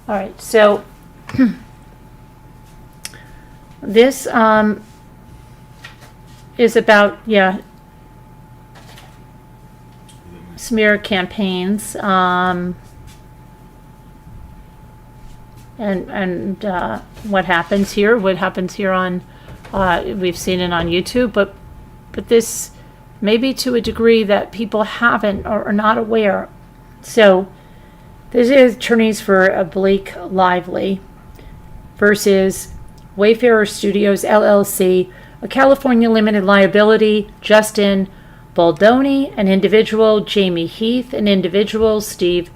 All right, so this is about, smear campaigns, and what happens here on, we've seen it on YouTube, but this maybe to a degree that people haven't or are not aware. So this is attorneys for Blake Lively versus Wayfarer Studios LLC, a California limited liability, Justin Baldoni, an individual, Jamie Heath, an individual, Steve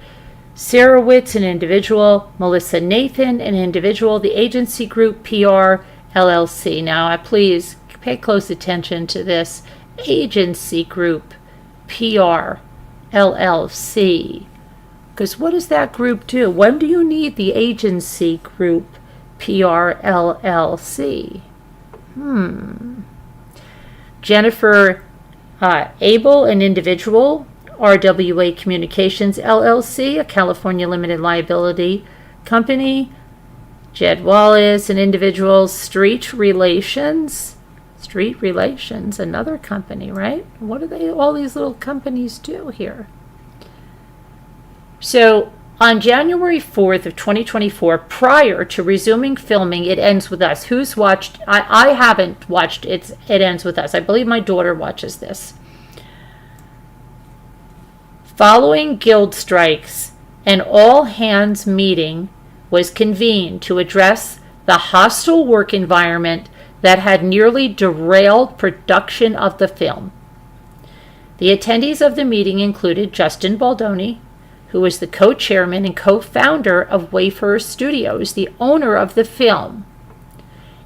Sarowitz, an individual, Melissa Nathan, an individual, the agency group PR LLC. Now, please pay close attention to this. Agency group PR LLC. Because what does that group do? When do you need the agency group PR LLC? Jennifer Abel, an individual, RWA Communications LLC, a California limited liability company. Jed Wallace, an individual, Street Relations, another company, right? What do all these little companies do here? So on January 4th of 2024, prior to resuming filming It Ends With Us, who's watched? I haven't watched It Ends With Us. I believe my daughter watches this. Following guild strikes, an all-hands meeting was convened to address the hostile work environment that had nearly derailed production of the film. The attendees of the meeting included Justin Baldoni, who was the co-chairman and co-founder of Wayfarer Studios, the owner of the film,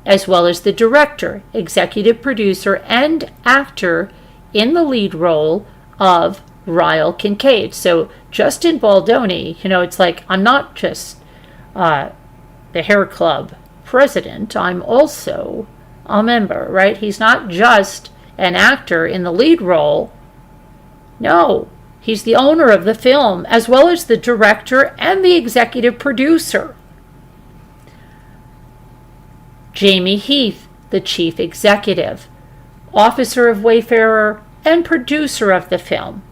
as well as the director, executive producer, and actor in the lead role of Ryle Kincaid. So Justin Baldoni, it's like, I'm not just the hair club president, I'm also a member, right? He's not just an actor in the lead role. No, he's the owner of the film, as well as the director and the executive producer. Jamie Heath, the chief executive, officer of Wayfarer, and producer of the film.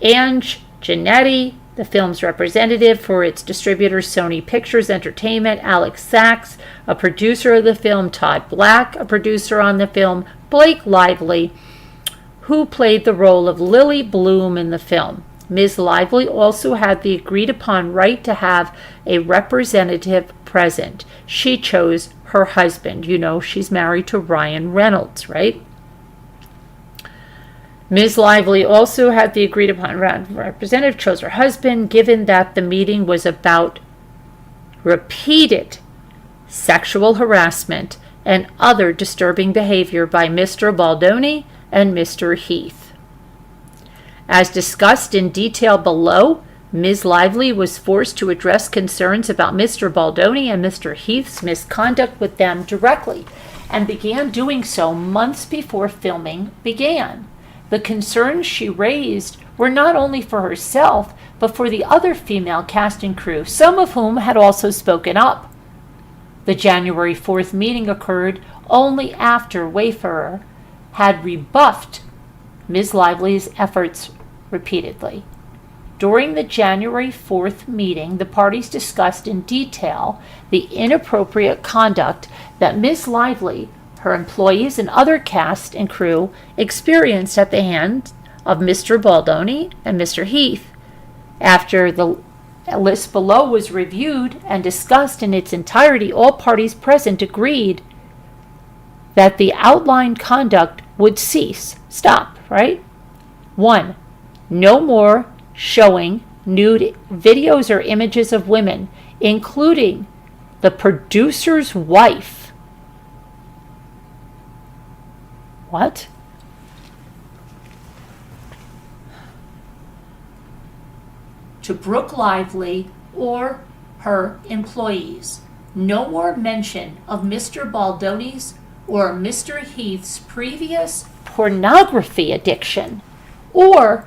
Ange Giannetti, the film's representative for its distributor Sony Pictures Entertainment. Alex Sachs, a producer of the film. Todd Black, a producer on the film. Blake Lively, who played the role of Lily Bloom in the film. Ms. Lively also had the agreed-upon right to have a representative present. She chose her husband. She's married to Ryan Reynolds, right? Ms. Lively also had the agreed-upon representative, chose her husband, given that the meeting was about repeated sexual harassment and other disturbing behavior by Mr. Baldoni and Mr. Heath. As discussed in detail below, Ms. Lively was forced to address concerns about Mr. Baldoni and Mr. Heath's misconduct with them directly, and began doing so months before filming began. The concerns she raised were not only for herself, but for the other female cast and crew, some of whom had also spoken up. The January 4th meeting occurred only after Wayfarer had rebuffed Ms. Lively's efforts repeatedly. During the January 4th meeting, the parties discussed in detail the inappropriate conduct that Ms. Lively, her employees, and other cast and crew experienced at the hands of Mr. Baldoni and Mr. Heath. After the list below was reviewed and discussed in its entirety, all parties present agreed that the outlined conduct would stop, right? 1. No more showing nude videos or images of women, including the producer's wife. What? To Brooke Lively or her employees. No more mention of Mr. Baldoni's or Mr. Heath's previous pornography addiction or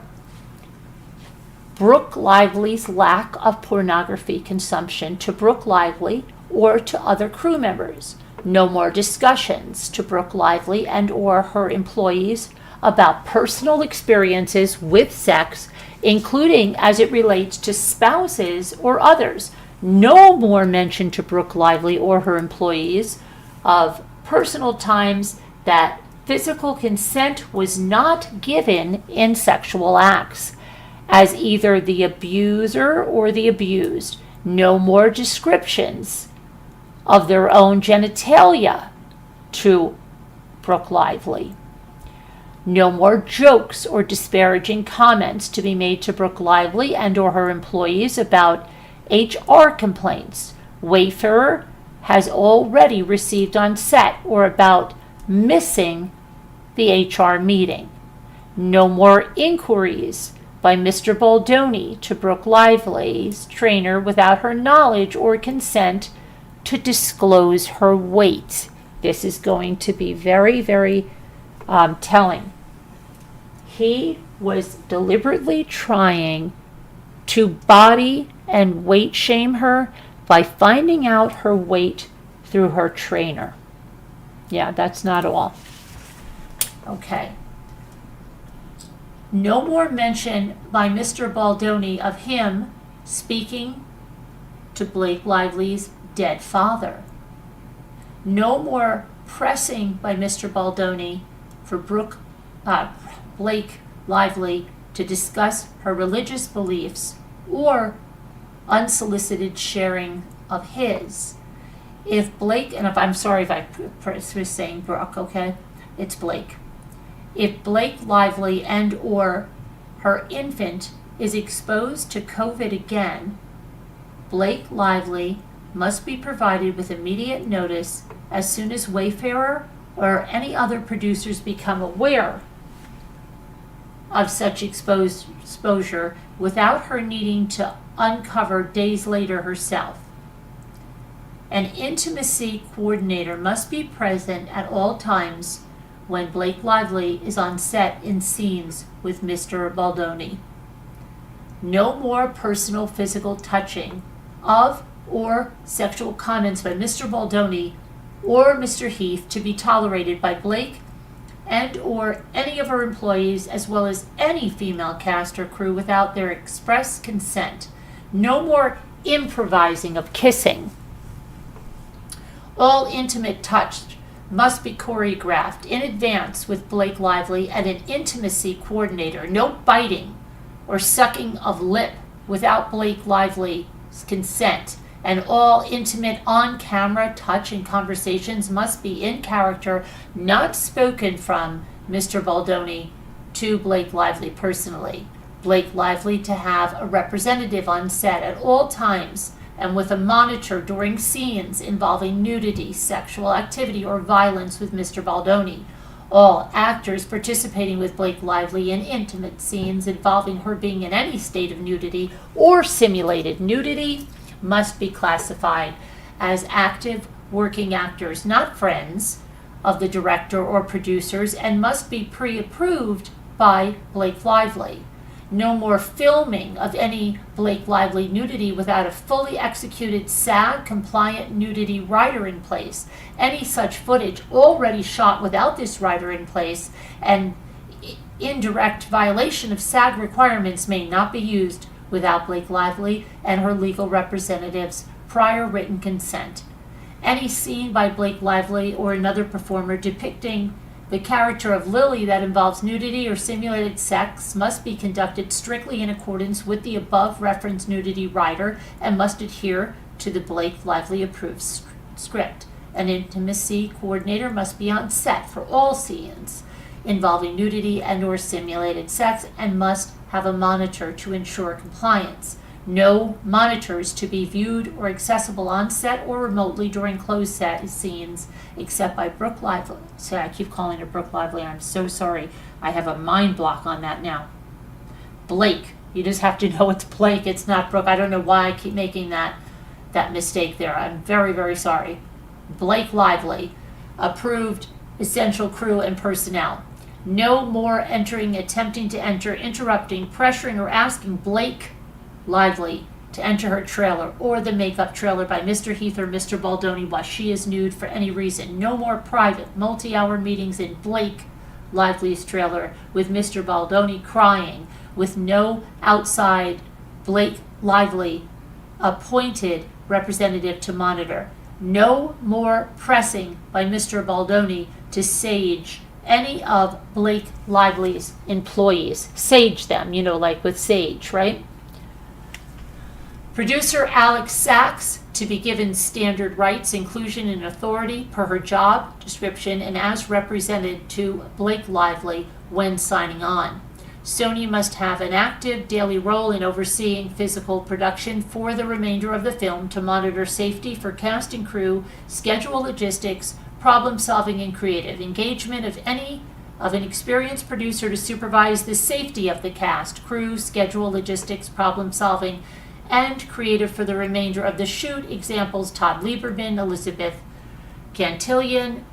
Brooke Lively's lack of pornography consumption to Brooke Lively or to other crew members. No more discussions to Brooke Lively and or her employees about personal experiences with sex, including as it relates to spouses or others. No more mention to Brooke Lively or her employees of personal times that physical consent was not given in sexual acts as either the abuser or the abused. No more descriptions of their own genitalia to Brooke Lively. No more jokes or disparaging comments to be made to Brooke Lively and or her employees about HR complaints Wayfarer has already received on set or about missing the HR meeting. No more inquiries by Mr. Baldoni to Brooke Lively's trainer without her knowledge or consent to disclose her weight. This is going to be very, very telling. He was deliberately trying to body and weight shame her by finding out her weight through her trainer. Yeah, that's not all. Okay. No more mention by Mr. Baldoni of him speaking to Blake Lively's dead father. No more pressing by Mr. Baldoni for Blake Lively to discuss her religious beliefs or unsolicited sharing of his. If Blake, and if I'm sorry if I was saying Brooke, okay? It's Blake. If Blake Lively and or her infant is exposed to COVID again, Blake Lively must be provided with immediate notice as soon as Wayfarer or any other producers become aware of such exposure without her needing to uncover days later herself. An intimacy coordinator must be present at all times when Blake Lively is on set in scenes with Mr. Baldoni. No more personal physical touching of or sexual comments by Mr. Baldoni or Mr. Heath to be tolerated by Blake and or any of her employees as well as any female cast or crew without their express consent. No more improvising of kissing. All intimate touch must be choreographed in advance with Blake Lively and an intimacy coordinator. No biting or sucking of lip without Blake Lively's consent. And all intimate on-camera touch and conversations must be in character, not spoken from Mr. Baldoni to Blake Lively personally. Blake Lively to have a representative on set at all times and with a monitor during scenes involving nudity, sexual activity, or violence with Mr. Baldoni. All actors participating with Blake Lively in intimate scenes involving her being in any state of nudity or simulated nudity must be classified as active working actors, not friends of the director or producers, and must be pre-approved by Blake Lively. No more filming of any Blake Lively nudity without a fully executed SAG-compliant nudity rider in place. Any such footage already shot without this rider in place and in direct violation of SAG requirements may not be used without Blake Lively and her legal representative's prior written consent. Any scene by Blake Lively or another performer depicting the character of Lily that involves nudity or simulated sex must be conducted strictly in accordance with the above referenced nudity rider and must adhere to the Blake Lively approved script. An intimacy coordinator must be on set for all scenes involving nudity and or simulated sex and must have a monitor to ensure compliance. No monitors to be viewed or accessible on set or remotely during closed set scenes except by Brooke Lively. See, I keep calling her Brooke Lively. I'm so sorry. I have a mind block on that now. Blake. You just have to know it's Blake. It's not Brooke. I don't know why I keep making that mistake there. I'm very, very sorry. Blake Lively. Approved essential crew and personnel. No more entering, attempting to enter, interrupting, pressuring, or asking Blake Lively to enter her trailer or the makeup trailer by Mr. Heath or Mr. Baldoni while she is nude for any reason. No more private, multi-hour meetings in Blake Lively's trailer with Mr. Baldoni crying, with no outside Blake Lively appointed representative to monitor. No more pressing by Mr. Baldoni to sage any of Blake Lively's employees. Sage them, like with sage, right? Producer Alex Sachs to be given standard rights, inclusion, and authority per her job description and as represented to Blake Lively when signing on. Sony must have an active daily role in overseeing physical production for the remainder of the film to monitor safety for cast and crew, schedule logistics, problem solving, and creative engagement of an experienced producer to supervise the safety of the cast, crew, schedule, logistics, problem solving, and creative for the remainder of the shoot. Examples: Todd Lieberman, Elizabeth Cantillon,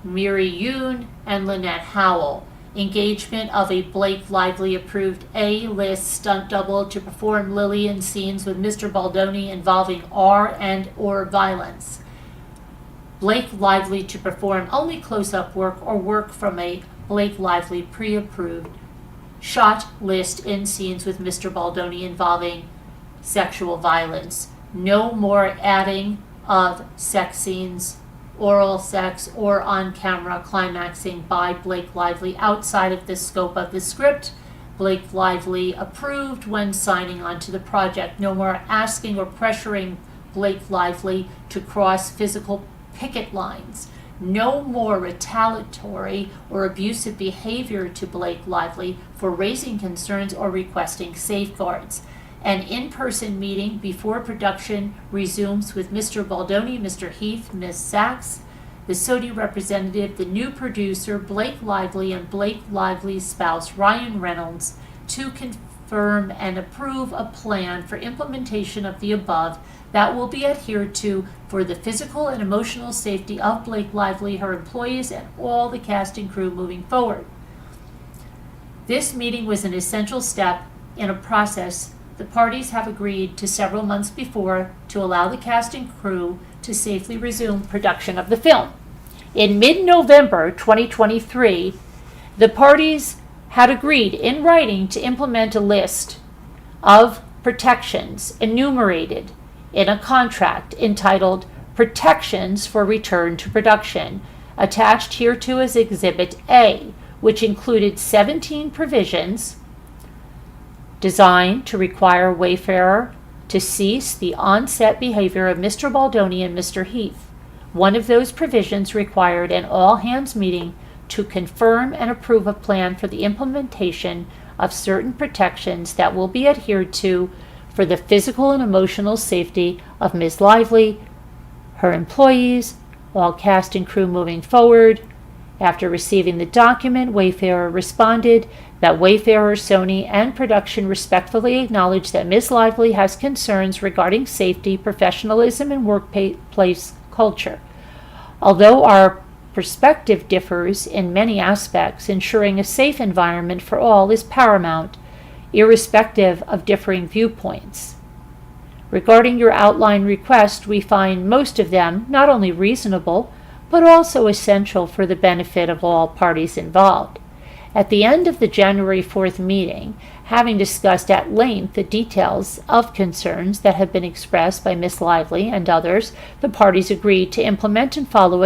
Miri Yoon, and Lynette Howell. Engagement of a Blake Lively approved A-list stunt double to perform Lillian scenes with Mr. Baldoni involving R and or violence. Blake Lively to perform only close-up work or work from a Blake Lively pre-approved shot list in scenes with Mr. Baldoni involving sexual violence. No more adding of sex scenes, oral sex, or on-camera climaxing by Blake Lively outside of the scope of the script. Blake Lively approved when signing on to the project. No more asking or pressuring Blake Lively to cross physical picket lines. No more retaliatory or abusive behavior to Blake Lively for raising concerns or requesting safeguards. An in-person meeting before production resumes with Mr. Baldoni, Mr. Heath, Ms. Sachs, the Sony representative, the new producer, Blake Lively, and Blake Lively's spouse, Ryan Reynolds, to confirm and approve a plan for implementation of the above that will be adhered to for the physical and emotional safety of Blake Lively, her employees, and all the cast and crew moving forward. This meeting was an essential step in a process the parties have agreed to several months before to allow the cast and crew to safely resume production of the film. In mid-November 2023, the parties had agreed in writing to implement a list of protections enumerated in a contract entitled Protections for Return to Production, attached hereto as Exhibit A, which included 17 provisions designed to require Wayfarer to cease the on-set behavior of Mr. Baldoni and Mr. Heath. One of those provisions required an all-hands meeting to confirm and approve a plan for the implementation of certain protections that will be adhered to for the physical and emotional safety of Ms. Lively, her employees, all cast and crew moving forward. After receiving the document, Wayfarer responded that Wayfarer, Sony, and production respectfully acknowledge that Ms. Lively has concerns regarding safety, professionalism, and workplace culture. Although our perspective differs in many aspects, ensuring a safe environment for all is paramount, irrespective of differing viewpoints. Regarding your outline request, we find most of them not only reasonable, but also essential for the benefit of all parties involved. At the end of the January 4th meeting, having discussed at length the details of concerns that have been expressed by Ms. Lively and others, the parties agreed to implement and follow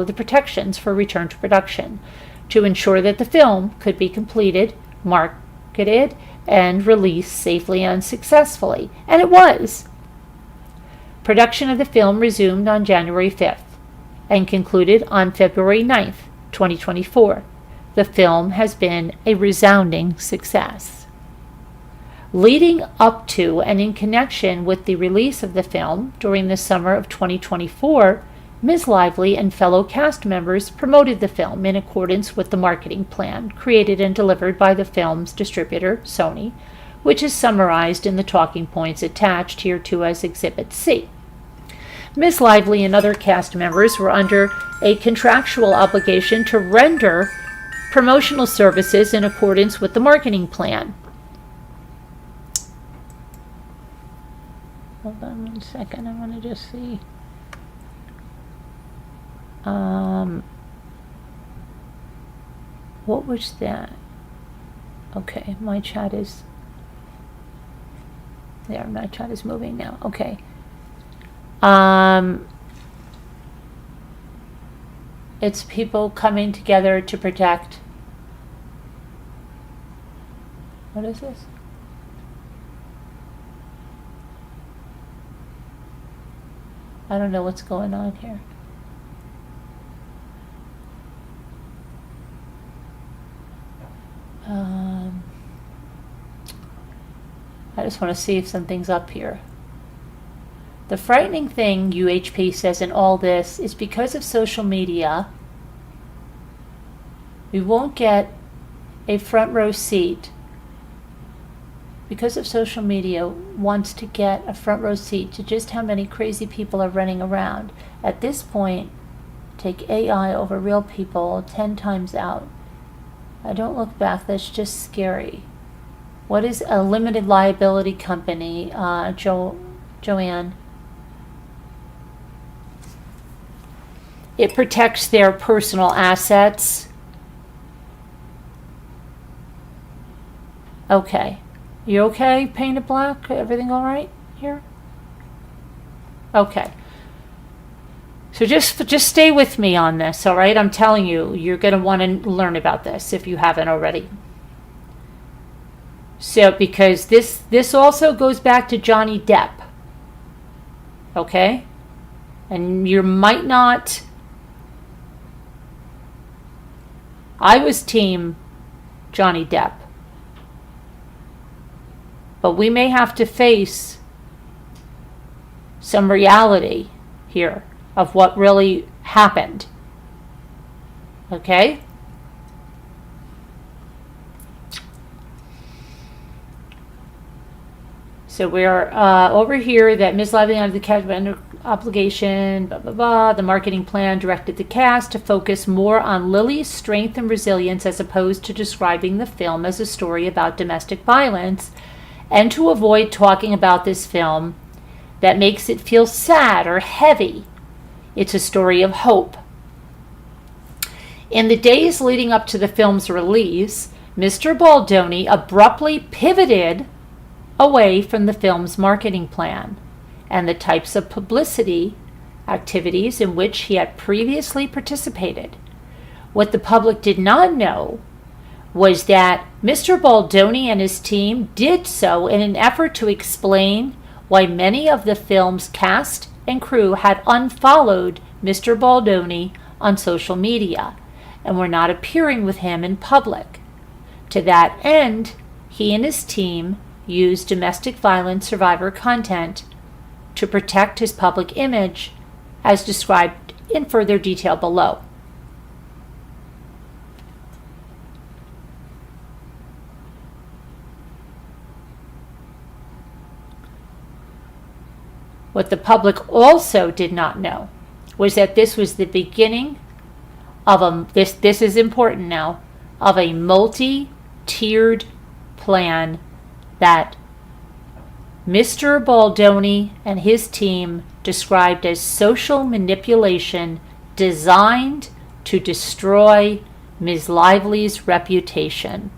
the protections for return to production to ensure that the film could be completed, marketed, and released safely and successfully. And it was. Production of the film resumed on January 5th and concluded on February 9th, 2024. The film has been a resounding success. Leading up to and in connection with the release of the film during the summer of 2024, Ms. Lively and fellow cast members promoted the film in accordance with the marketing plan created and delivered by the film's distributor, Sony, which is summarized in the talking points attached hereto as Exhibit C. Ms. Lively and other cast members were under a contractual obligation to render promotional services in accordance with the marketing plan. Hold on 1 second, I want to just see. What was that? Okay, my chat is there. My chat is moving now. Okay. It's people coming together to protect. What is this? I don't know what's going on here. I just want to see if something's up here. The frightening thing, UHP says, in all this is because of social media, we won't get a front row seat. Because of social media, wants to get a front row seat to just how many crazy people are running around. At this point, take AI over real people 10 times out. I don't look back, that's just scary. What is a limited liability company, Joanne? It protects their personal assets. Okay. You okay, Painted Black? Everything all right here? Okay. So just stay with me on this, all right? I'm telling you, you're going to want to learn about this if you haven't already. So, because this also goes back to Johnny Depp, okay? And you might not... I was team Johnny Depp. But we may have to face some reality here of what really happened. Okay? So we're over here that Ms. Lively under the cast under obligation, blah, blah, blah. The marketing plan directed the cast to focus more on Lily's strength and resilience as opposed to describing the film as a story about domestic violence, and to avoid talking about this film that makes it feel sad or heavy. It's a story of hope. In the days leading up to the film's release, Mr. Baldoni abruptly pivoted away from the film's marketing plan and the types of publicity activities in which he had previously participated. What the public did not know was that Mr. Baldoni and his team did so in an effort to explain why many of the film's cast and crew had unfollowed Mr. Baldoni on social media and were not appearing with him in public. To that end, he and his team used domestic violence survivor content to protect his public image, as described in further detail below. What the public also did not know was that this was the beginning of this is important now, of a multi-tiered plan that Mr. Baldoni and his team described as social manipulation designed to destroy Ms. Lively's reputation.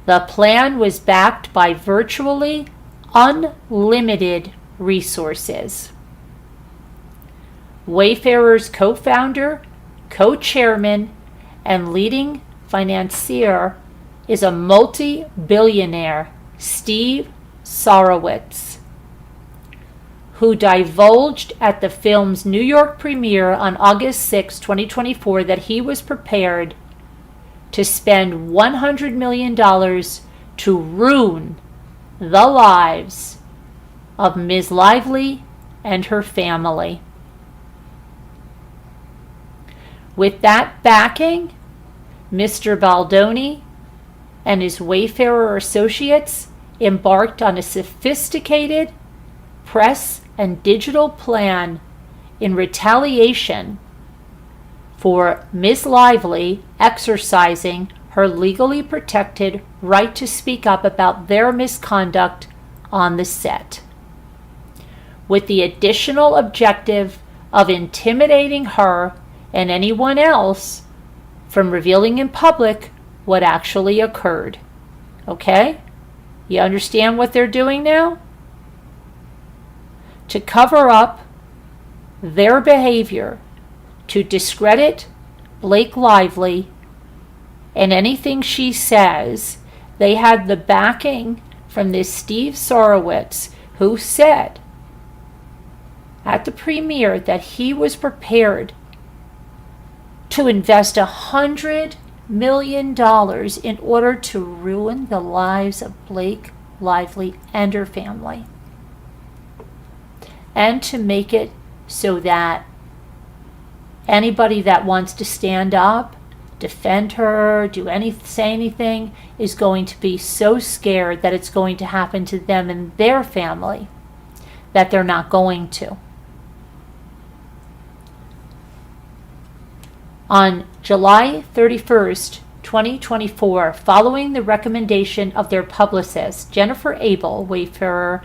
The plan was backed by virtually unlimited resources. Wayfarer's co-founder, co-chairman, and leading financier is a multi-billionaire, Steve Sarowitz, who divulged at the film's New York premiere on August 6, 2024, that he was prepared to spend $100 million to ruin the lives of Ms. Lively and her family. With that backing, Mr. Baldoni and his Wayfarer associates embarked on a sophisticated press and digital plan in retaliation for Ms. Lively exercising her legally protected right to speak up about their misconduct on the set, with the additional objective of intimidating her and anyone else from revealing in public what actually occurred. Okay? You understand what they're doing now? To cover up their behavior, to discredit Blake Lively and anything she says, they had the backing from this Steve Sorowitz, who said at the premiere that he was prepared to invest $100 million in order to ruin the lives of Blake Lively and her family, and to make it so that anybody that wants to stand up, defend her, say anything, is going to be so scared that it's going to happen to them and their family that they're not going to. On July 31st, 2024, following the recommendation of their publicist, Jennifer Abel, Wayfarer,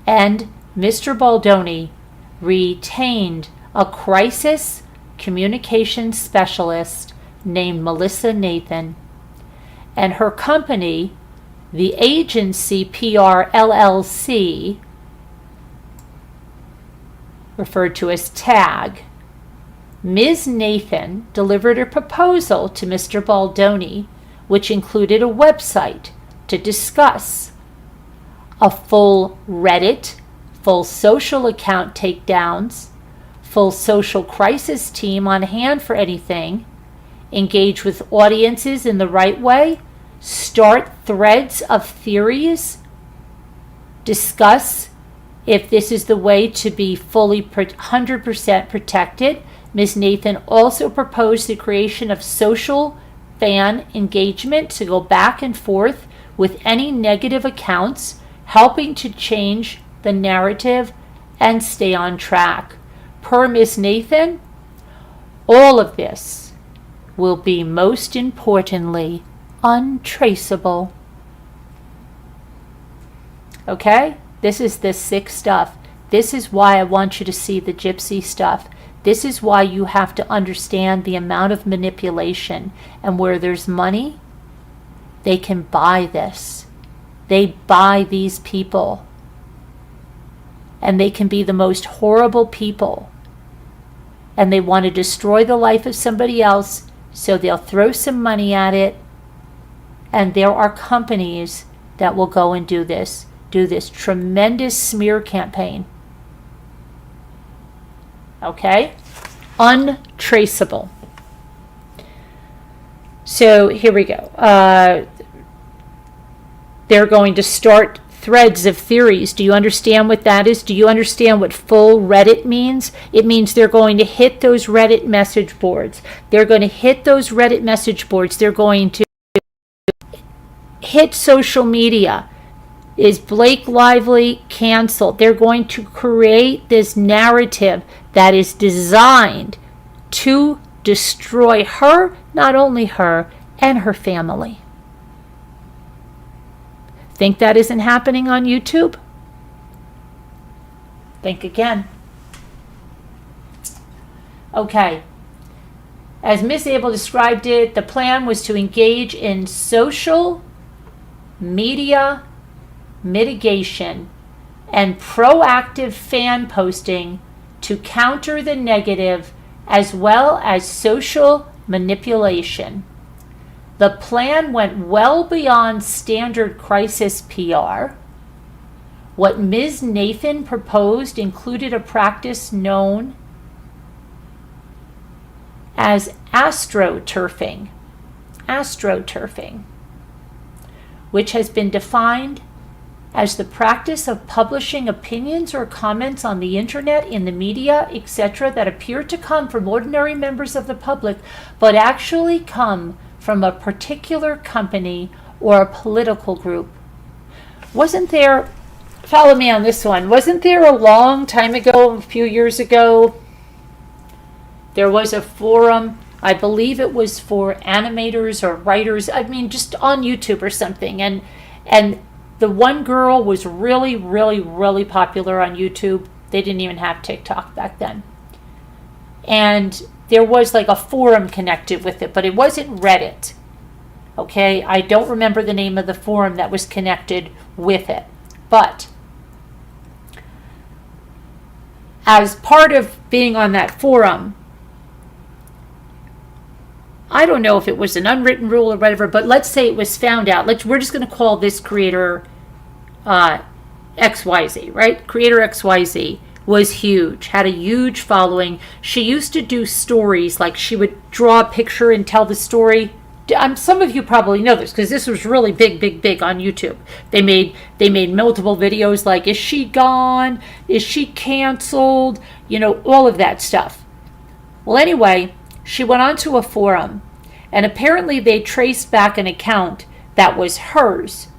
and Mr. Baldoni, retained a crisis communications specialist named Melissa Nathan, and her company, the agency PR LLC, referred to as TAG. Ms. Nathan delivered a proposal to Mr. Baldoni, which included a website to discuss a full Reddit, full social account takedowns, full social crisis team on hand for anything, engage with audiences in the right way, start threads of theories, discuss if this is the way to be fully 100% protected. Ms. Nathan also proposed the creation of social fan engagement to go back and forth with any negative accounts, helping to change the narrative and stay on track. Per Ms. Nathan, all of this will be most importantly untraceable. Okay? This is the sick stuff. This is why I want you to see the gypsy stuff. This is why you have to understand the amount of manipulation, and where there's money, they can buy this. They buy these people. And they can be the most horrible people. And they want to destroy the life of somebody else, so they'll throw some money at it. And there are companies that will go and do this tremendous smear campaign. Okay? Untraceable. So here we go. They're going to start threads of theories. Do you understand what that is? Do you understand what full Reddit means? It means they're going to hit those Reddit message boards. They're going to hit those Reddit message boards. They're going to hit social media. Is Blake Lively canceled? They're going to create this narrative that is designed to destroy her, not only her, and her family. Think that isn't happening on YouTube? Think again. Okay. As Ms. Abel described it, the plan was to engage in social media mitigation and proactive fan posting to counter the negative, as well as social manipulation. The plan went well beyond standard crisis PR. What Ms. Nathan proposed included a practice known as astroturfing, which has been defined as the practice of publishing opinions or comments on the internet, in the media, etc., that appear to come from ordinary members of the public, but actually come from a particular company or a political group. Wasn't there, follow me on this one, wasn't there a long time ago, a few years ago, There was a forum, I believe it was for animators or writers, I mean, just on YouTube or something. And the one girl was really, really, really popular on YouTube. They didn't even have TikTok back then. And there was like a forum connected with it, but it wasn't Reddit. Okay, I don't remember the name of the forum that was connected with it. But as part of being on that forum, I don't know if it was an unwritten rule or whatever, but let's say it was found out. We're just going to call this creator XYZ, right? Creator XYZ was huge, had a huge following. She used to do stories, like she would draw a picture and tell the story. Some of you probably know this because this was really big on YouTube. They made multiple videos like, is she gone? Is she canceled? You know, all of that stuff. Well, anyway, she went onto a forum, and apparently they traced back an account that was hers,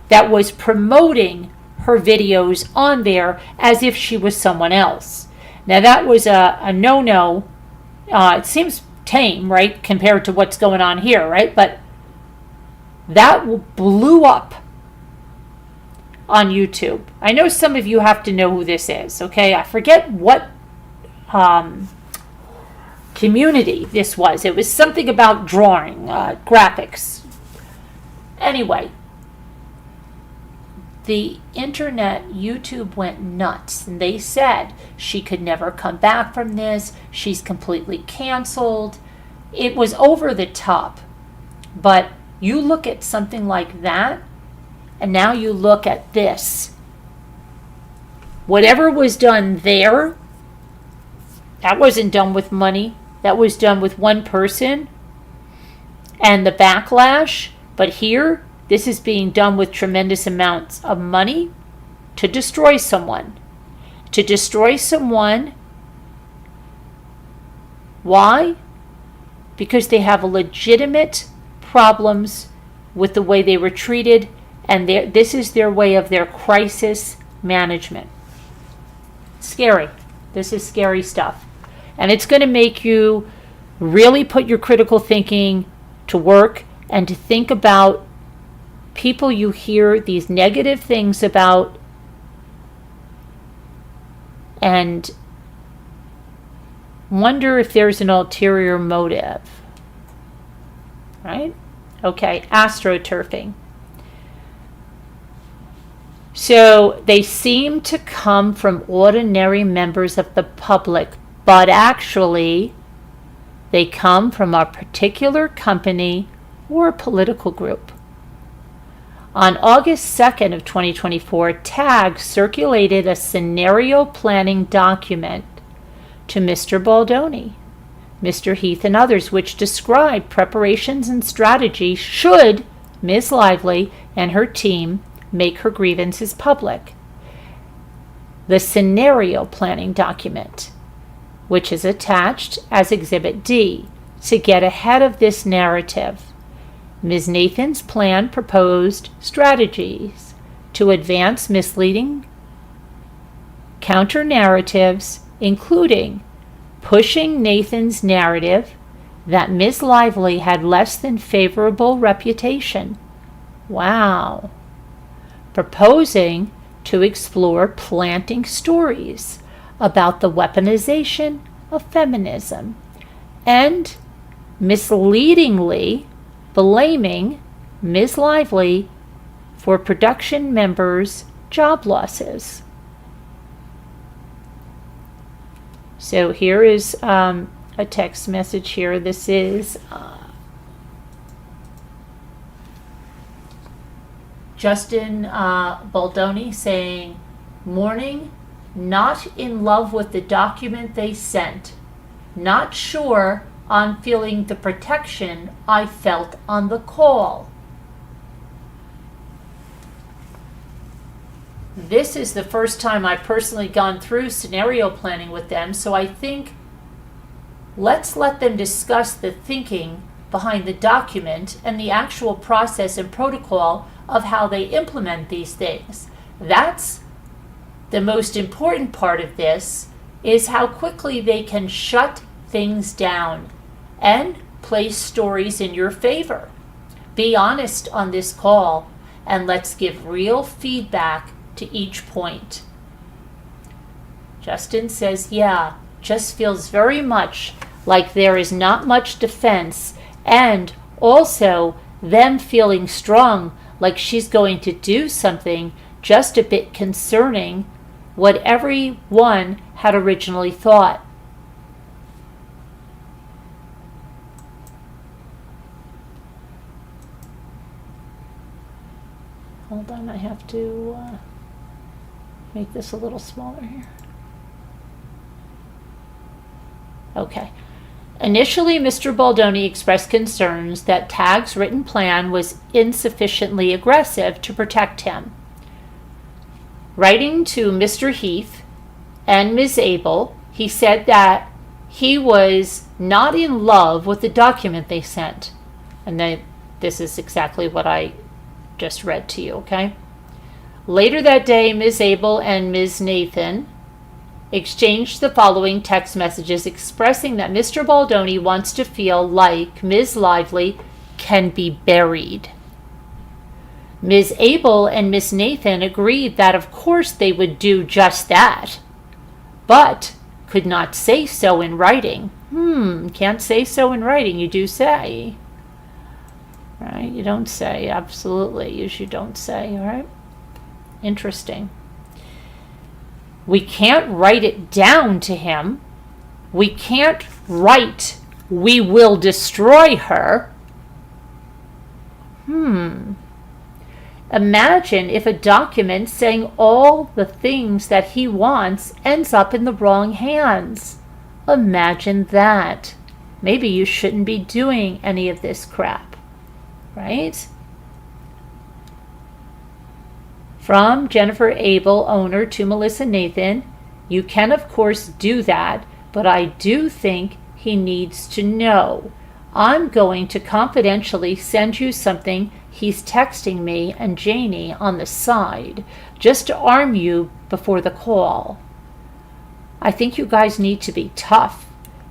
that was promoting her videos on there as if she was someone else. Now that was a no-no. It seems tame, right, compared to what's going on here, right? But that blew up on YouTube. I know some of you have to know who this is, okay? I forget what community this was. It was something about drawing, graphics. Anyway, the internet, YouTube went nuts, and they said she could never come back from this. She's completely canceled. It was over the top. But you look at something like that, and now you look at this. Whatever was done there, that wasn't done with money. That was done with one person and the backlash. But here, this is being done with tremendous amounts of money to destroy someone. To destroy someone. Why? Because they have legitimate problems with the way they were treated, and this is their way of their crisis management. Scary. This is scary stuff. And it's going to make you really put your critical thinking to work and to think about people you hear these negative things about and wonder if there's an ulterior motive. Right? Okay, astroturfing. So they seem to come from ordinary members of the public, but actually they come from a particular company or a political group. On August 2nd of 2024, TAG circulated a scenario planning document to Mr. Baldoni, Mr. Heath, and others, which described preparations and strategy should Ms. Lively and her team make her grievances public. The scenario planning document, which is attached as Exhibit D, to get ahead of this narrative. Ms. Nathan's plan proposed strategies to advance misleading counter-narratives, including pushing Nathan's narrative that Ms. Lively had less than favorable reputation. Wow. Proposing to explore planting stories about the weaponization of feminism, and misleadingly blaming Ms. Lively for production members' job losses. So here is a text message here. This is Justin Baldoni saying, "Morning, not in love with the document they sent. Not sure on feeling the protection I felt on the call." This is the first time I've personally gone through scenario planning with them, so I think let's let them discuss the thinking behind the document and the actual process and protocol of how they implement these things. That's the most important part of this, is how quickly they can shut things down and place stories in your favor. Be honest on this call, and let's give real feedback to each point. Justin says, yeah, just feels very much like there is not much defense, and also them feeling strong like she's going to do something just a bit concerning what everyone had originally thought. Hold on, I have to make this a little smaller here. Okay. Initially, Mr. Baldoni expressed concerns that TAG's written plan was insufficiently aggressive to protect him. Writing to Mr. Heath and Ms. Abel, he said that he was not in love with the document they sent. And this is exactly what I just read to you, okay? Later that day, Ms. Abel and Ms. Nathan exchanged the following text messages expressing that Mr. Baldoni wants to feel like Ms. Lively can be buried. Ms. Abel and Ms. Nathan agreed that of course they would do just that, but could not say so in writing. Can't say so in writing, you do say. Right? You don't say, absolutely, you don't say, all right? Interesting. We can't write it down to him. We can't write, we will destroy her. Imagine if a document saying all the things that he wants ends up in the wrong hands. Imagine that. Maybe you shouldn't be doing any of this crap, right? From Jennifer Abel, owner, to Melissa Nathan, you can of course do that, but I do think he needs to know. I'm going to confidentially send you something he's texting me and Janie on the side, just to arm you before the call. I think you guys need to be tough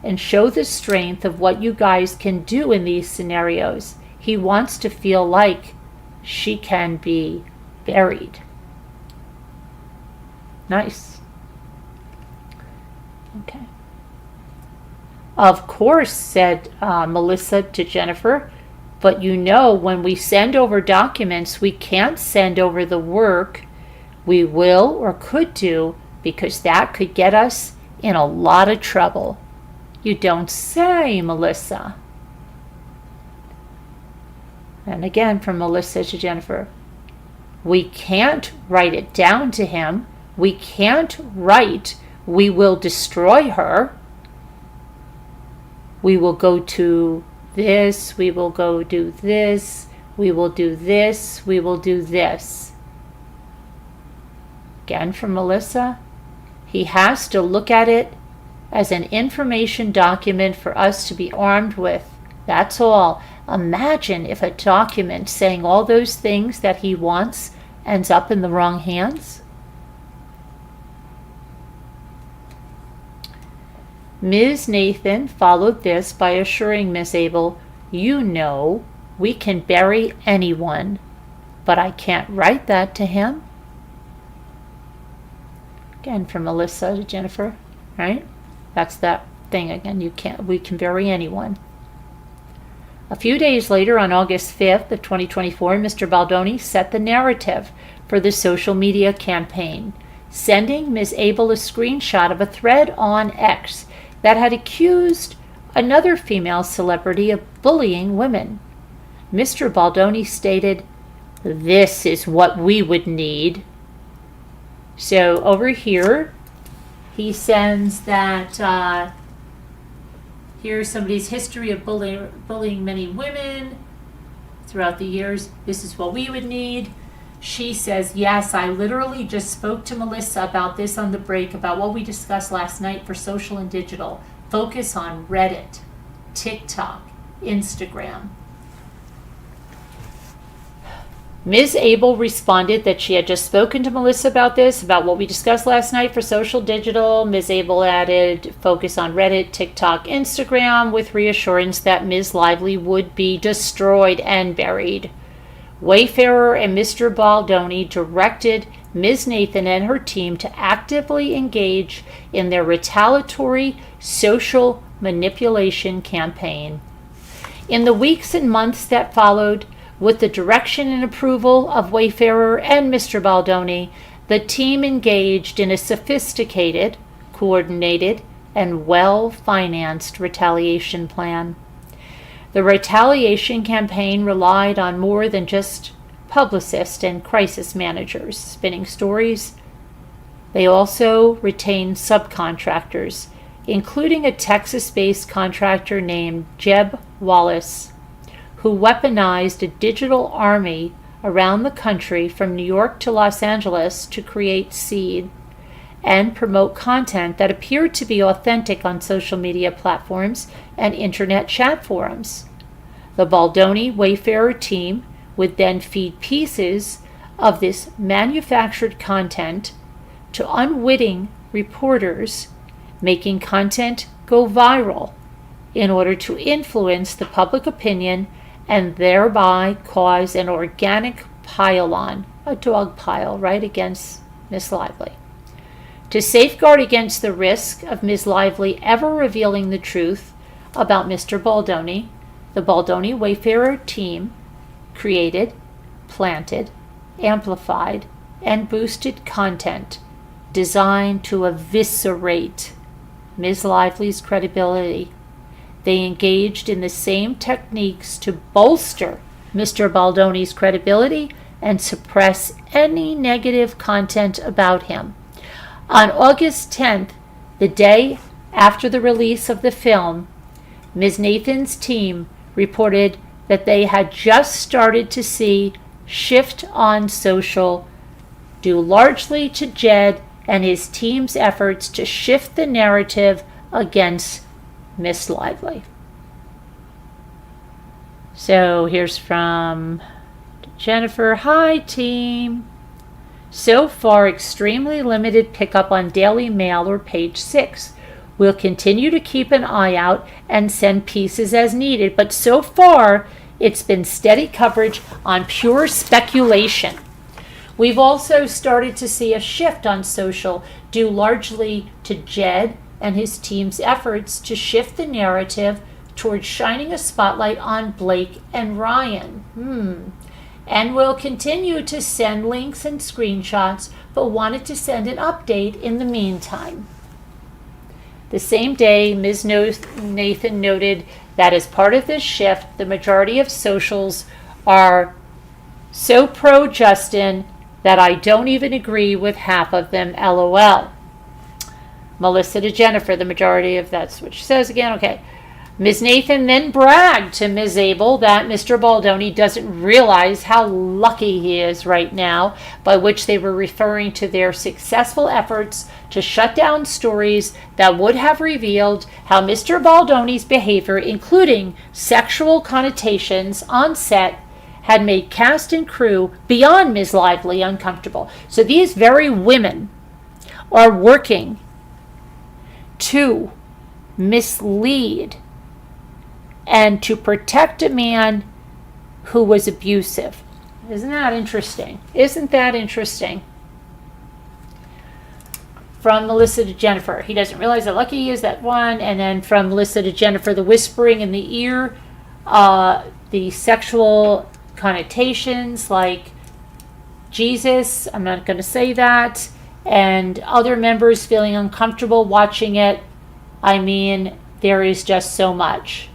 and show the strength of what you guys can do in these scenarios. He wants to feel like she can be buried. Nice. Okay. Of course, said Melissa to Jennifer, but you know when we send over documents, we can't send over the work we will or could do, because that could get us in a lot of trouble. You don't say, Melissa. And again from Melissa to Jennifer, we can't write it down to him. We can't write, we will destroy her. We will go to this, we will go do this, we will do this, we will do this. Again from Melissa, he has to look at it as an information document for us to be armed with. That's all. Imagine if a document saying all those things that he wants ends up in the wrong hands. Ms. Nathan followed this by assuring Ms. Abel, you know, we can bury anyone, but I can't write that to him. Again, from Melissa to Jennifer, right? That's that thing again, we can bury anyone. A few days later, on August 5th of 2024, Mr. Baldoni set the narrative for the social media campaign, sending Ms. Abel a screenshot of a thread on X that had accused another female celebrity of bullying women. Mr. Baldoni stated, this is what we would need. So over here, he sends that here's somebody's history of bullying many women throughout the years. This is what we would need. She says, yes, I literally just spoke to Melissa about this on the break, about what we discussed last night for social and digital. Focus on Reddit, TikTok, Instagram. Ms. Abel responded that she had just spoken to Melissa about this, about what we discussed last night for social digital. Ms. Abel added focus on Reddit, TikTok, Instagram, with reassurance that Ms. Lively would be destroyed and buried. Wayfarer and Mr. Baldoni directed Ms. Nathan and her team to actively engage in their retaliatory social manipulation campaign. In the weeks and months that followed, with the direction and approval of Wayfarer and Mr. Baldoni, the team engaged in a sophisticated, coordinated, and well-financed retaliation plan. The retaliation campaign relied on more than just publicists and crisis managers spinning stories. They also retained subcontractors, including a Texas-based contractor named Jeb Wallace, who weaponized a digital army around the country from New York to Los Angeles to create seed and promote content that appeared to be authentic on social media platforms and internet chat forums. The Baldoni Wayfarer team would then feed pieces of this manufactured content to unwitting reporters, making content go viral in order to influence the public opinion and thereby cause an organic pile-on, a dog pile, right, against Miss Lively. To safeguard against the risk of Ms. Lively ever revealing the truth about Mr. Baldoni, the Baldoni Wayfarer team created, planted, amplified, and boosted content designed to eviscerate Ms. Lively's credibility. They engaged in the same techniques to bolster Mr. Baldoni's credibility and suppress any negative content about him. On August 10th, the day after the release of the film, Ms. Nathan's team reported that they had just started to see shift on social, due largely to Jed and his team's efforts to shift the narrative against Miss Lively. So here's from Jennifer. Hi, team. So far, extremely limited pickup on Daily Mail or Page 6. We'll continue to keep an eye out and send pieces as needed, but so far, it's been steady coverage on pure speculation. We've also started to see a shift on social, due largely to Jed and his team's efforts to shift the narrative towards shining a spotlight on Blake and Ryan. And we'll continue to send links and screenshots, but wanted to send an update in the meantime. The same day, Ms. Nathan noted that as part of this shift, the majority of socials are so pro-Justin that I don't even agree with half of them, LOL. Melissa to Jennifer, the majority of that's what she says again. Okay. Ms. Nathan then bragged to Ms. Abel that Mr. Baldoni doesn't realize how lucky he is right now, by which they were referring to their successful efforts to shut down stories that would have revealed how Mr. Baldoni's behavior, including sexual connotations on set, had made cast and crew beyond Ms. Lively uncomfortable. So these very women are working to mislead and to protect a man who was abusive. Isn't that interesting? Isn't that interesting? From Melissa to Jennifer, he doesn't realize how lucky he is, that one. And then from Melissa to Jennifer, the whispering in the ear, the sexual connotations like Jesus, I'm not going to say that, and other members feeling uncomfortable watching it. I mean, there is just so much.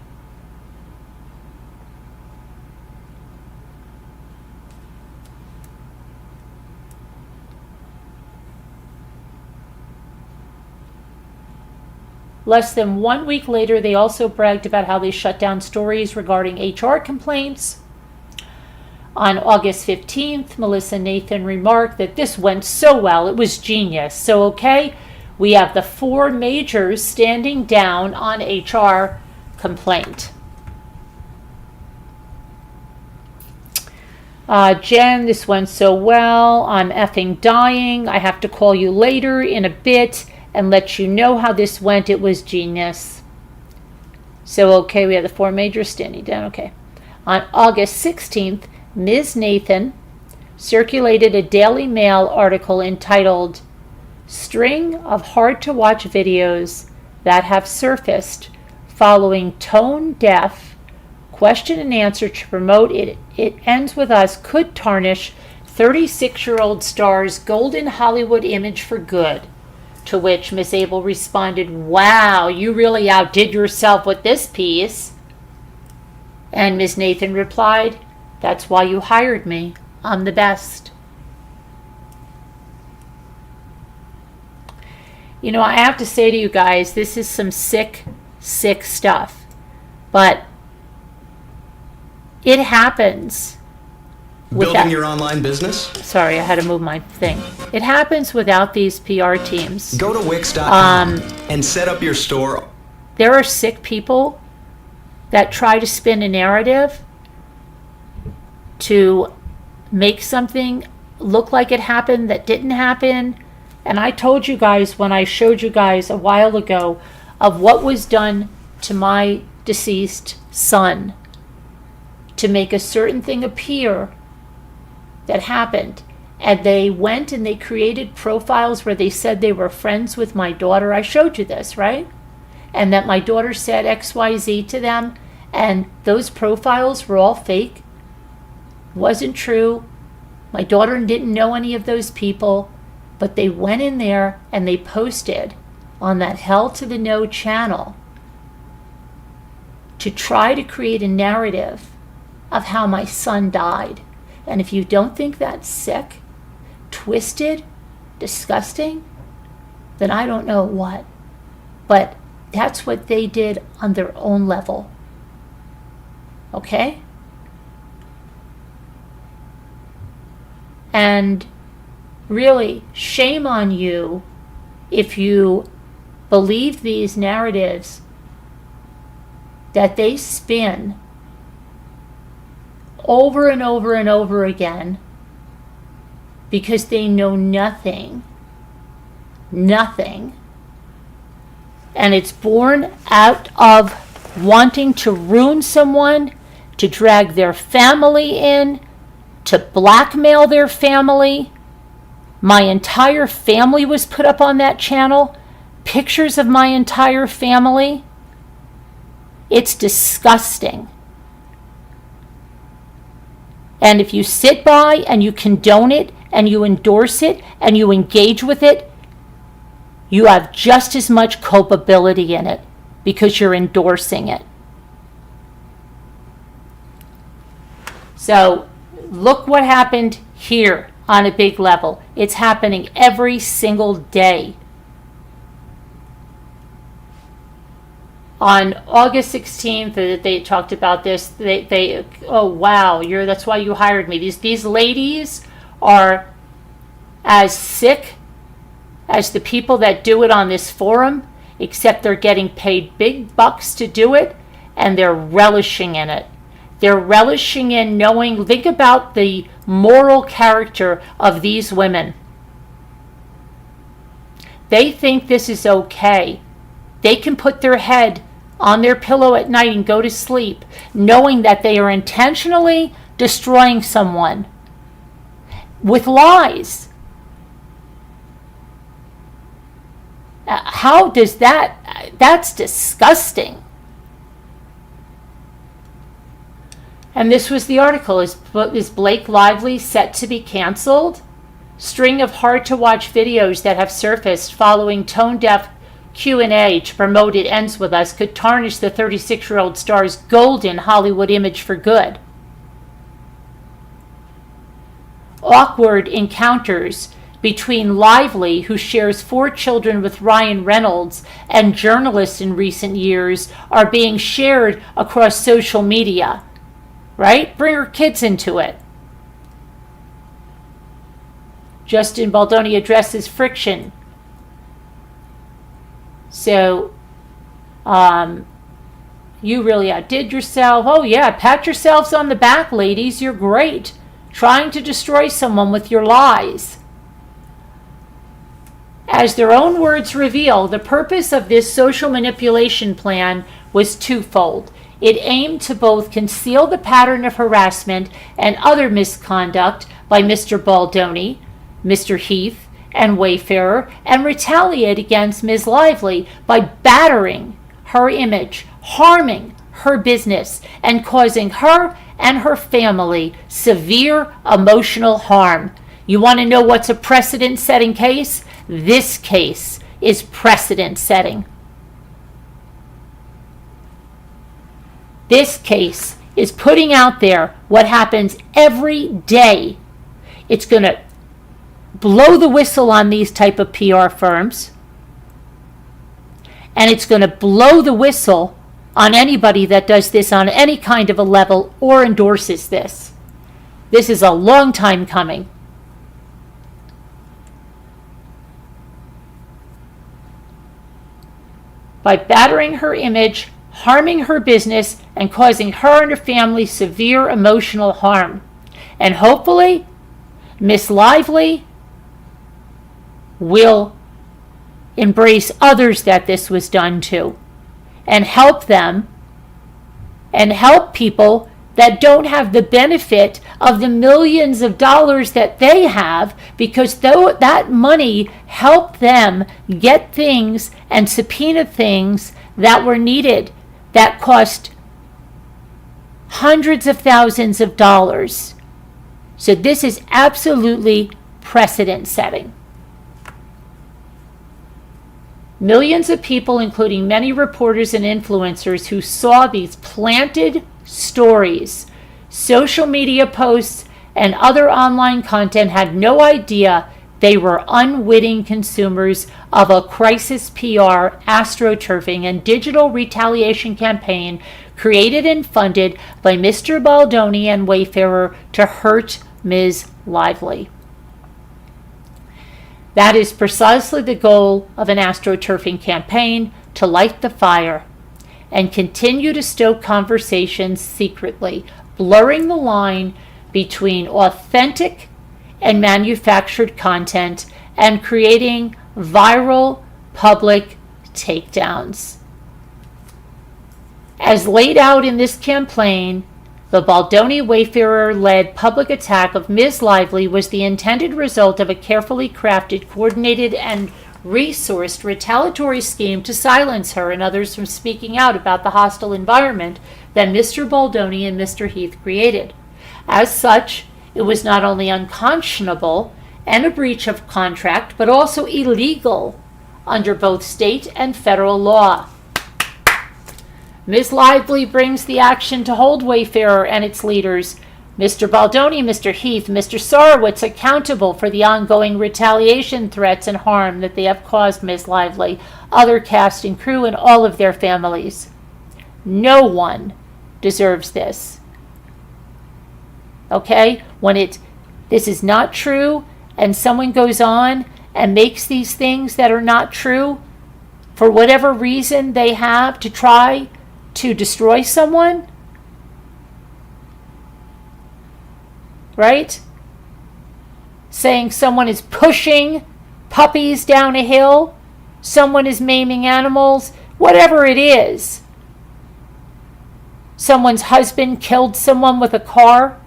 Less than 1 week later, they also bragged about how they shut down stories regarding HR complaints. On August 15th, Melissa Nathan remarked that this went so well, it was genius. So, okay, we have the 4 majors standing down on HR complaint. Jen, this went so well. I'm effing dying. I have to call you later in a bit and let you know how this went. It was genius. So, okay, we have the 4 majors standing down. Okay. On August 16th, Ms. Nathan circulated a Daily Mail article entitled String of Hard-to-Watch Videos That Have Surfaced Following Tone-Deaf Question and Answer to Promote It Ends With Us Could Tarnish 36-year-old star's golden Hollywood image for good. To which Miss Abel responded, wow, you really outdid yourself with this piece. And Ms. Nathan replied, that's why you hired me. I'm the best. You know, I have to say to you guys, this is some sick, sick stuff. But it happens. Building your online business? Sorry, I had to move my thing. It happens without these PR teams. Go to Wix.com and set up your store. There are sick people that try to spin a narrative to make something look like it happened that didn't happen. And I told you guys when I showed you guys a while ago of what was done to my deceased son to make a certain thing appear that happened. And they went and they created profiles where they said they were friends with my daughter. I showed you this, right? And that my daughter said XYZ to them. And those profiles were all fake. Wasn't true. My daughter didn't know any of those people. But they went in there and they posted on that Hell to the No channel to try to create a narrative of how my son died. And if you don't think that's sick, twisted, disgusting, then I don't know what. But that's what they did on their own level. Okay? And really, shame on you if you believe these narratives that they spin over and over and over again because they know nothing. Nothing. And it's born out of wanting to ruin someone, to drag their family in, to blackmail their family. My entire family was put up on that channel. Pictures of my entire family. It's disgusting. And if you sit by and you condone it and you endorse it and you engage with it, you have just as much culpability in it because you're endorsing it. So look what happened here on a big level. It's happening every single day. On August 16th, they talked about this. They oh wow, that's why you hired me. These ladies are as sick as the people that do it on this forum, except they're getting paid big bucks to do it, and they're relishing in it. They're relishing in knowing, think about the moral character of these women. They think this is okay. They can put their head on their pillow at night and go to sleep, knowing that they are intentionally destroying someone with lies. How does that's disgusting. And this was the article. Is Blake Lively set to be canceled? String of hard-to-watch videos that have surfaced following tone-deaf Q&A to promote It Ends With Us could tarnish the 36-year-old star's golden Hollywood image for good. Awkward encounters between Lively, who shares 4 children with Ryan Reynolds, and journalists in recent years are being shared across social media. Right? Bring her kids into it. Justin Baldoni addresses friction. So, you really outdid yourself. Oh yeah, pat yourselves on the back, ladies. You're great. trying to destroy someone with your lies. As their own words reveal, the purpose of this social manipulation plan was twofold. It aimed to both conceal the pattern of harassment and other misconduct by Mr. Baldoni, Mr. Heath, and Wayfarer, and retaliate against Ms. Lively by battering her image, harming her business, and causing her and her family severe emotional harm. You want to know what's a precedent-setting case? This case is precedent-setting. This case is putting out there what happens every day. It's going to blow the whistle on these type of PR firms, and it's going to blow the whistle on anybody that does this on any kind of a level or endorses this. This is a long time coming. By battering her image, harming her business, and causing her and her family severe emotional harm. And hopefully, Miss Lively will embrace others that this was done to, and help them, and help people that don't have the benefit of the millions of dollars that they have, because that money helped them get things and subpoena things that were needed, that cost hundreds of thousands of dollars. So this is absolutely precedent setting. Millions of people, including many reporters and influencers who saw these planted stories, social media posts, and other online content, had no idea they were unwitting consumers of a crisis PR, astroturfing, and digital retaliation campaign created and funded by Mr. Baldoni and Wayfarer to hurt Ms. Lively. That is precisely the goal of an astroturfing campaign, to light the fire and continue to stoke conversations secretly, blurring the line between authentic and manufactured content and creating viral public takedowns. As laid out in this campaign, the Baldoni-Wayfarer-led public attack of Ms. Lively was the intended result of a carefully crafted, coordinated, and resourced retaliatory scheme to silence her and others from speaking out about the hostile environment that Mr. Baldoni and Mr. Heath created. As such, it was not only unconscionable and a breach of contract, but also illegal under both state and federal law. Ms. Lively brings the action to hold Wayfarer and its leaders, Mr. Baldoni, Mr. Heath, Mr. Sarowitz, accountable for the ongoing retaliation, threats, and harm that they have caused Ms. Lively, other cast and crew, and all of their families. No one deserves this. Okay? This is not true, and someone goes on and makes these things that are not true for whatever reason they have to try to destroy someone, right? Saying someone is pushing puppies down a hill, someone is maiming animals, whatever it is. Someone's husband killed someone with a car.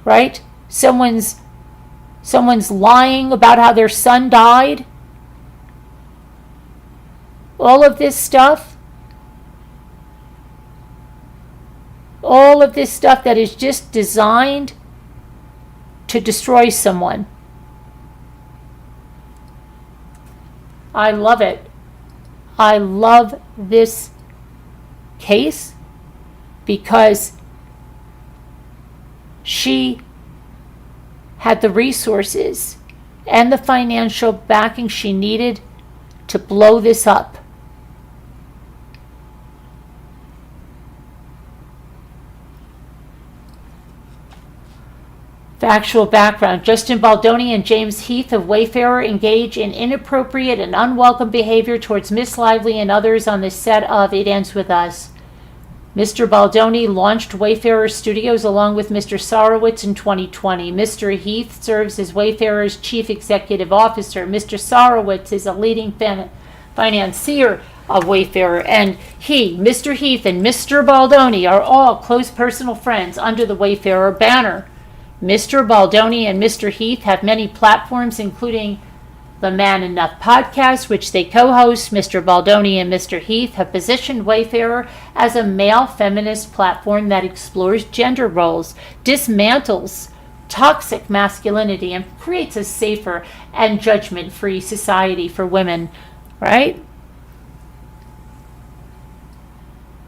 Right? Someone's lying about how their son died. All of this stuff that is just designed to destroy someone. I love it. I love this case because she had the resources and the financial backing she needed to blow this up. Factual background. Justin Baldoni and James Heath of Wayfarer engage in inappropriate and unwelcome behavior towards Miss Lively and others on the set of It Ends With Us. Mr. Baldoni launched Wayfarer Studios along with Mr. Sarowitz in 2020. Mr. Heath serves as Wayfarer's Chief Executive Officer. Mr. Sarowitz is a leading financier of Wayfarer, and Mr. Heath, and Mr. Baldoni are all close personal friends under the Wayfarer banner. Mr. Baldoni and Mr. Heath have many platforms, including the Man Enough podcast, which they co-host. Mr. Baldoni and Mr. Heath have positioned Wayfarer as a male feminist platform that explores gender roles, dismantles toxic masculinity, and creates a safer and judgment-free society for women, right?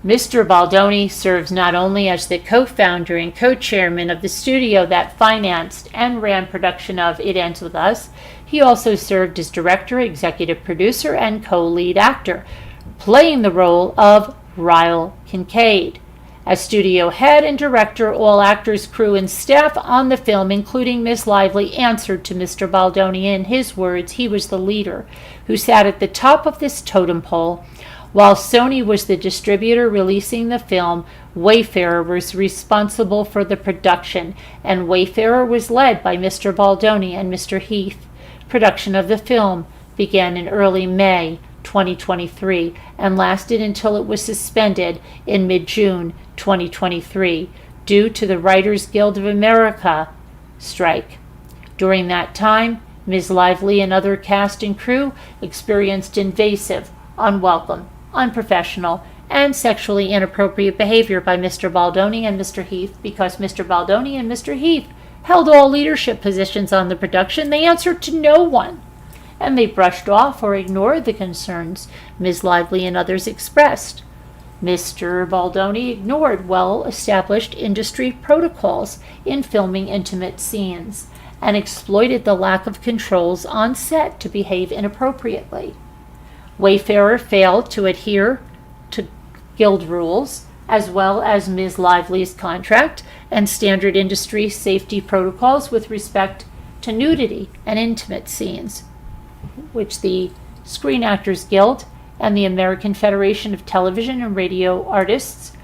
Mr. Baldoni serves not only as the co-founder and co-chairman of the studio that financed and ran production of It Ends With Us, he also served as director, executive producer, and co-lead actor, playing the role of Ryle Kincaid. As studio head and director, all actors, crew, and staff on the film, including Miss Lively, answered to Mr. Baldoni. In his words, he was the leader who sat at the top of this totem pole. While Sony was the distributor releasing the film, Wayfarer was responsible for the production, and Wayfarer was led by Mr. Baldoni and Mr. Heath. Production of the film began in early May 2023 and lasted until it was suspended in mid-June 2023 due to the Writers Guild of America strike. During that time, Ms. Lively and other cast and crew experienced invasive, unwelcome, unprofessional, and sexually inappropriate behavior by Mr. Baldoni and Mr. Heath. Because Mr. Baldoni and Mr. Heath held all leadership positions on the production, they answered to no one, and they brushed off or ignored the concerns Ms. Lively and others expressed. Mr. Baldoni ignored well-established industry protocols in filming intimate scenes and exploited the lack of controls on set to behave inappropriately. Wayfarer failed to adhere to guild rules, as well as Ms. Lively's contract and standard industry safety protocols with respect to nudity and intimate scenes, which the Screen Actors Guild and the American Federation of Television and Radio Artists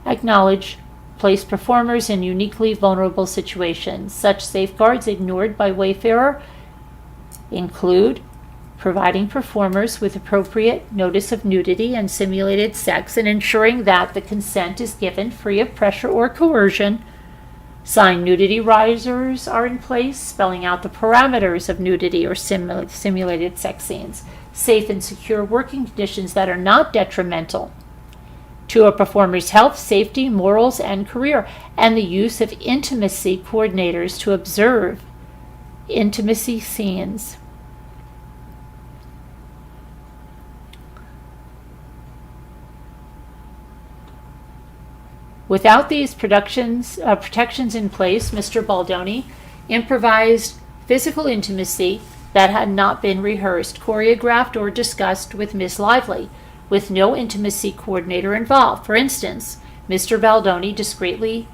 acknowledge place performers in uniquely vulnerable situations. Such safeguards ignored by Wayfarer include providing performers with appropriate notice of nudity and simulated sex, and ensuring that the consent is given free of pressure or coercion. Signed nudity risers are in place, spelling out the parameters of nudity or simulated sex scenes. Safe and secure working conditions that are not detrimental to a performer's health, safety, morals, and career, and the use of intimacy coordinators to observe intimacy scenes. Without these protections in place, Mr. Baldoni improvised physical intimacy that had not been rehearsed, choreographed, or discussed with Ms. Lively, with no intimacy coordinator involved. For instance, Mr. Baldoni discreetly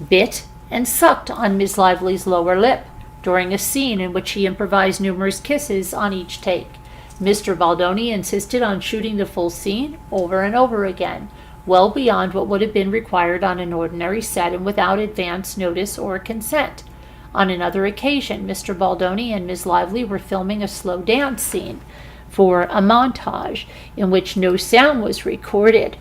bit and sucked on Ms. Lively's lower lip during a scene in which he improvised numerous kisses on each take. Mr. Baldoni insisted on shooting the full scene over and over again, well beyond what would have been required on an ordinary set and without advance notice or consent. On another occasion, Mr. Baldoni and Ms. Lively were filming a slow dance scene for a montage in which no sound was recorded.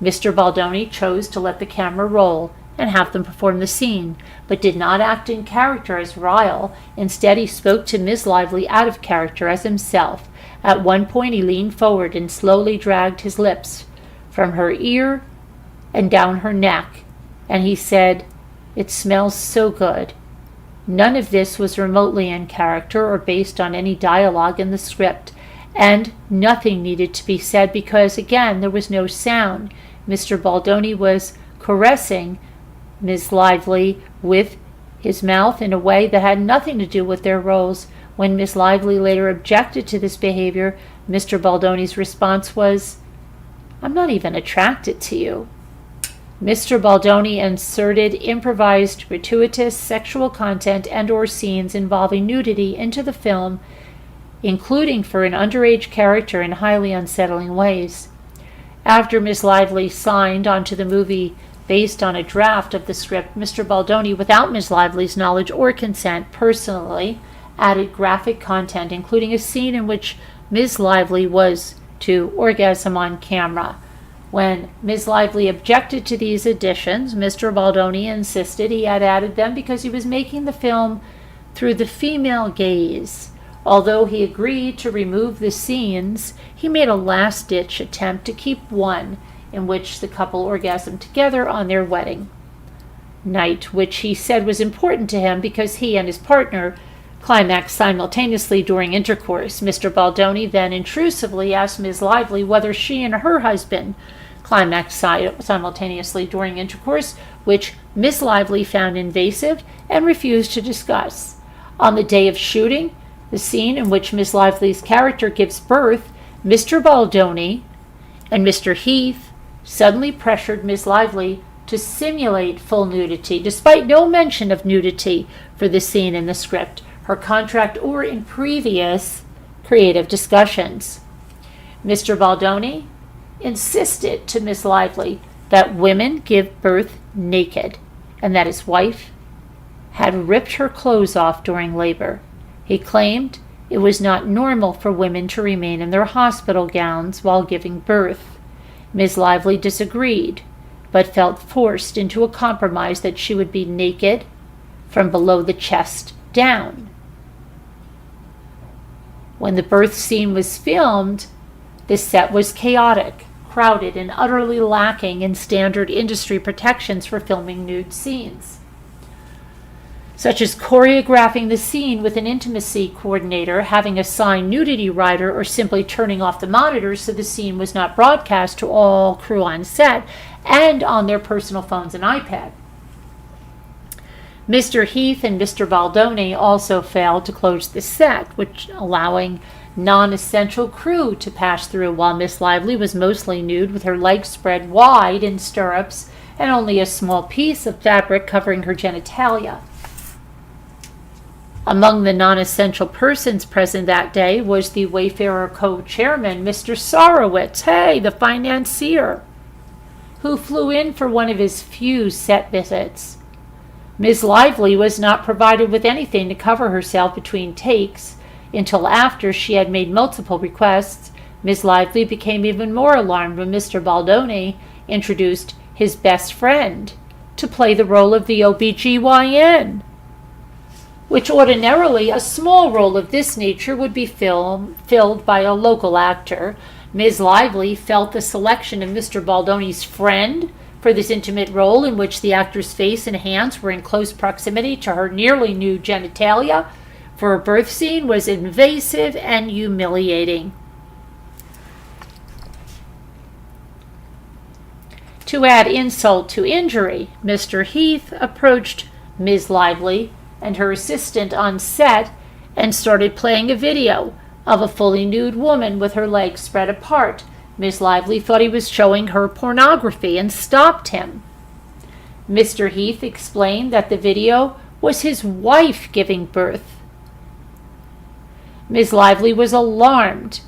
Mr. Baldoni chose to let the camera roll and have them perform the scene, but did not act in character as Ryle. Instead, he spoke to Ms. Lively out of character as himself. At one point, he leaned forward and slowly dragged his lips from her ear and down her neck, and he said, "It smells so good." None of this was remotely in character or based on any dialogue in the script, and nothing needed to be said because, again, there was no sound. Mr. Baldoni was caressing Ms. Lively with his mouth in a way that had nothing to do with their roles. When Ms. Lively later objected to this behavior, Mr. Baldoni's response was, "I'm not even attracted to you." Mr. Baldoni inserted improvised, gratuitous sexual content and or scenes involving nudity into the film, including for an underage character in highly unsettling ways. After Ms. Lively signed onto the movie based on a draft of the script, Mr. Baldoni, without Ms. Lively's knowledge or consent, personally added graphic content, including a scene in which Ms. Lively was to orgasm on camera. When Ms. Lively objected to these additions, Mr. Baldoni insisted he had added them because he was making the film through the female gaze. Although he agreed to remove the scenes, he made a last-ditch attempt to keep one in which the couple orgasmed together on their wedding night, which he said was important to him because he and his partner climaxed simultaneously during intercourse. Mr. Baldoni then intrusively asked Ms. Lively whether she and her husband climaxed simultaneously during intercourse, which Ms. Lively found invasive and refused to discuss. On the day of shooting, the scene in which Ms. Lively's character gives birth, Mr. Baldoni and Mr. Heath suddenly pressured Ms. Lively to simulate full nudity, despite no mention of nudity for the scene in the script, her contract, or in previous creative discussions. Mr. Baldoni insisted to Ms. Lively that women give birth naked and that his wife had ripped her clothes off during labor. He claimed it was not normal for women to remain in their hospital gowns while giving birth. Ms. Lively disagreed, but felt forced into a compromise that she would be naked from below the chest down. When the birth scene was filmed, the set was chaotic, crowded, and utterly lacking in standard industry protections for filming nude scenes, such as choreographing the scene with an intimacy coordinator, having a signed nudity rider, or simply turning off the monitors so the scene was not broadcast to all crew on set and on their personal phones and iPad. Mr. Heath and Mr. Baldoni also failed to close the set, which allowing non-essential crew to pass through while Miss Lively was mostly nude with her legs spread wide in stirrups and only a small piece of fabric covering her genitalia. Among the non-essential persons present that day was the Wayfarer co-chairman, Mr. Sorowitz, the financier, who flew in for one of his few set visits. Ms. Lively was not provided with anything to cover herself between takes until after she had made multiple requests. Ms. Lively became even more alarmed when Mr. Baldoni introduced his best friend to play the role of the OBGYN, which ordinarily a small role of this nature would be filled by a local actor. Ms. Lively felt the selection of Mr. Baldoni's friend for this intimate role, in which the actor's face and hands were in close proximity to her nearly nude genitalia for a birth scene, was invasive and humiliating. To add insult to injury, Mr. Heath approached Ms. Lively and her assistant on set and started playing a video of a fully nude woman with her legs spread apart. Ms. Lively thought he was showing her pornography and stopped him. Mr. Heath explained that the video was his wife giving birth. Ms. Lively was alarmed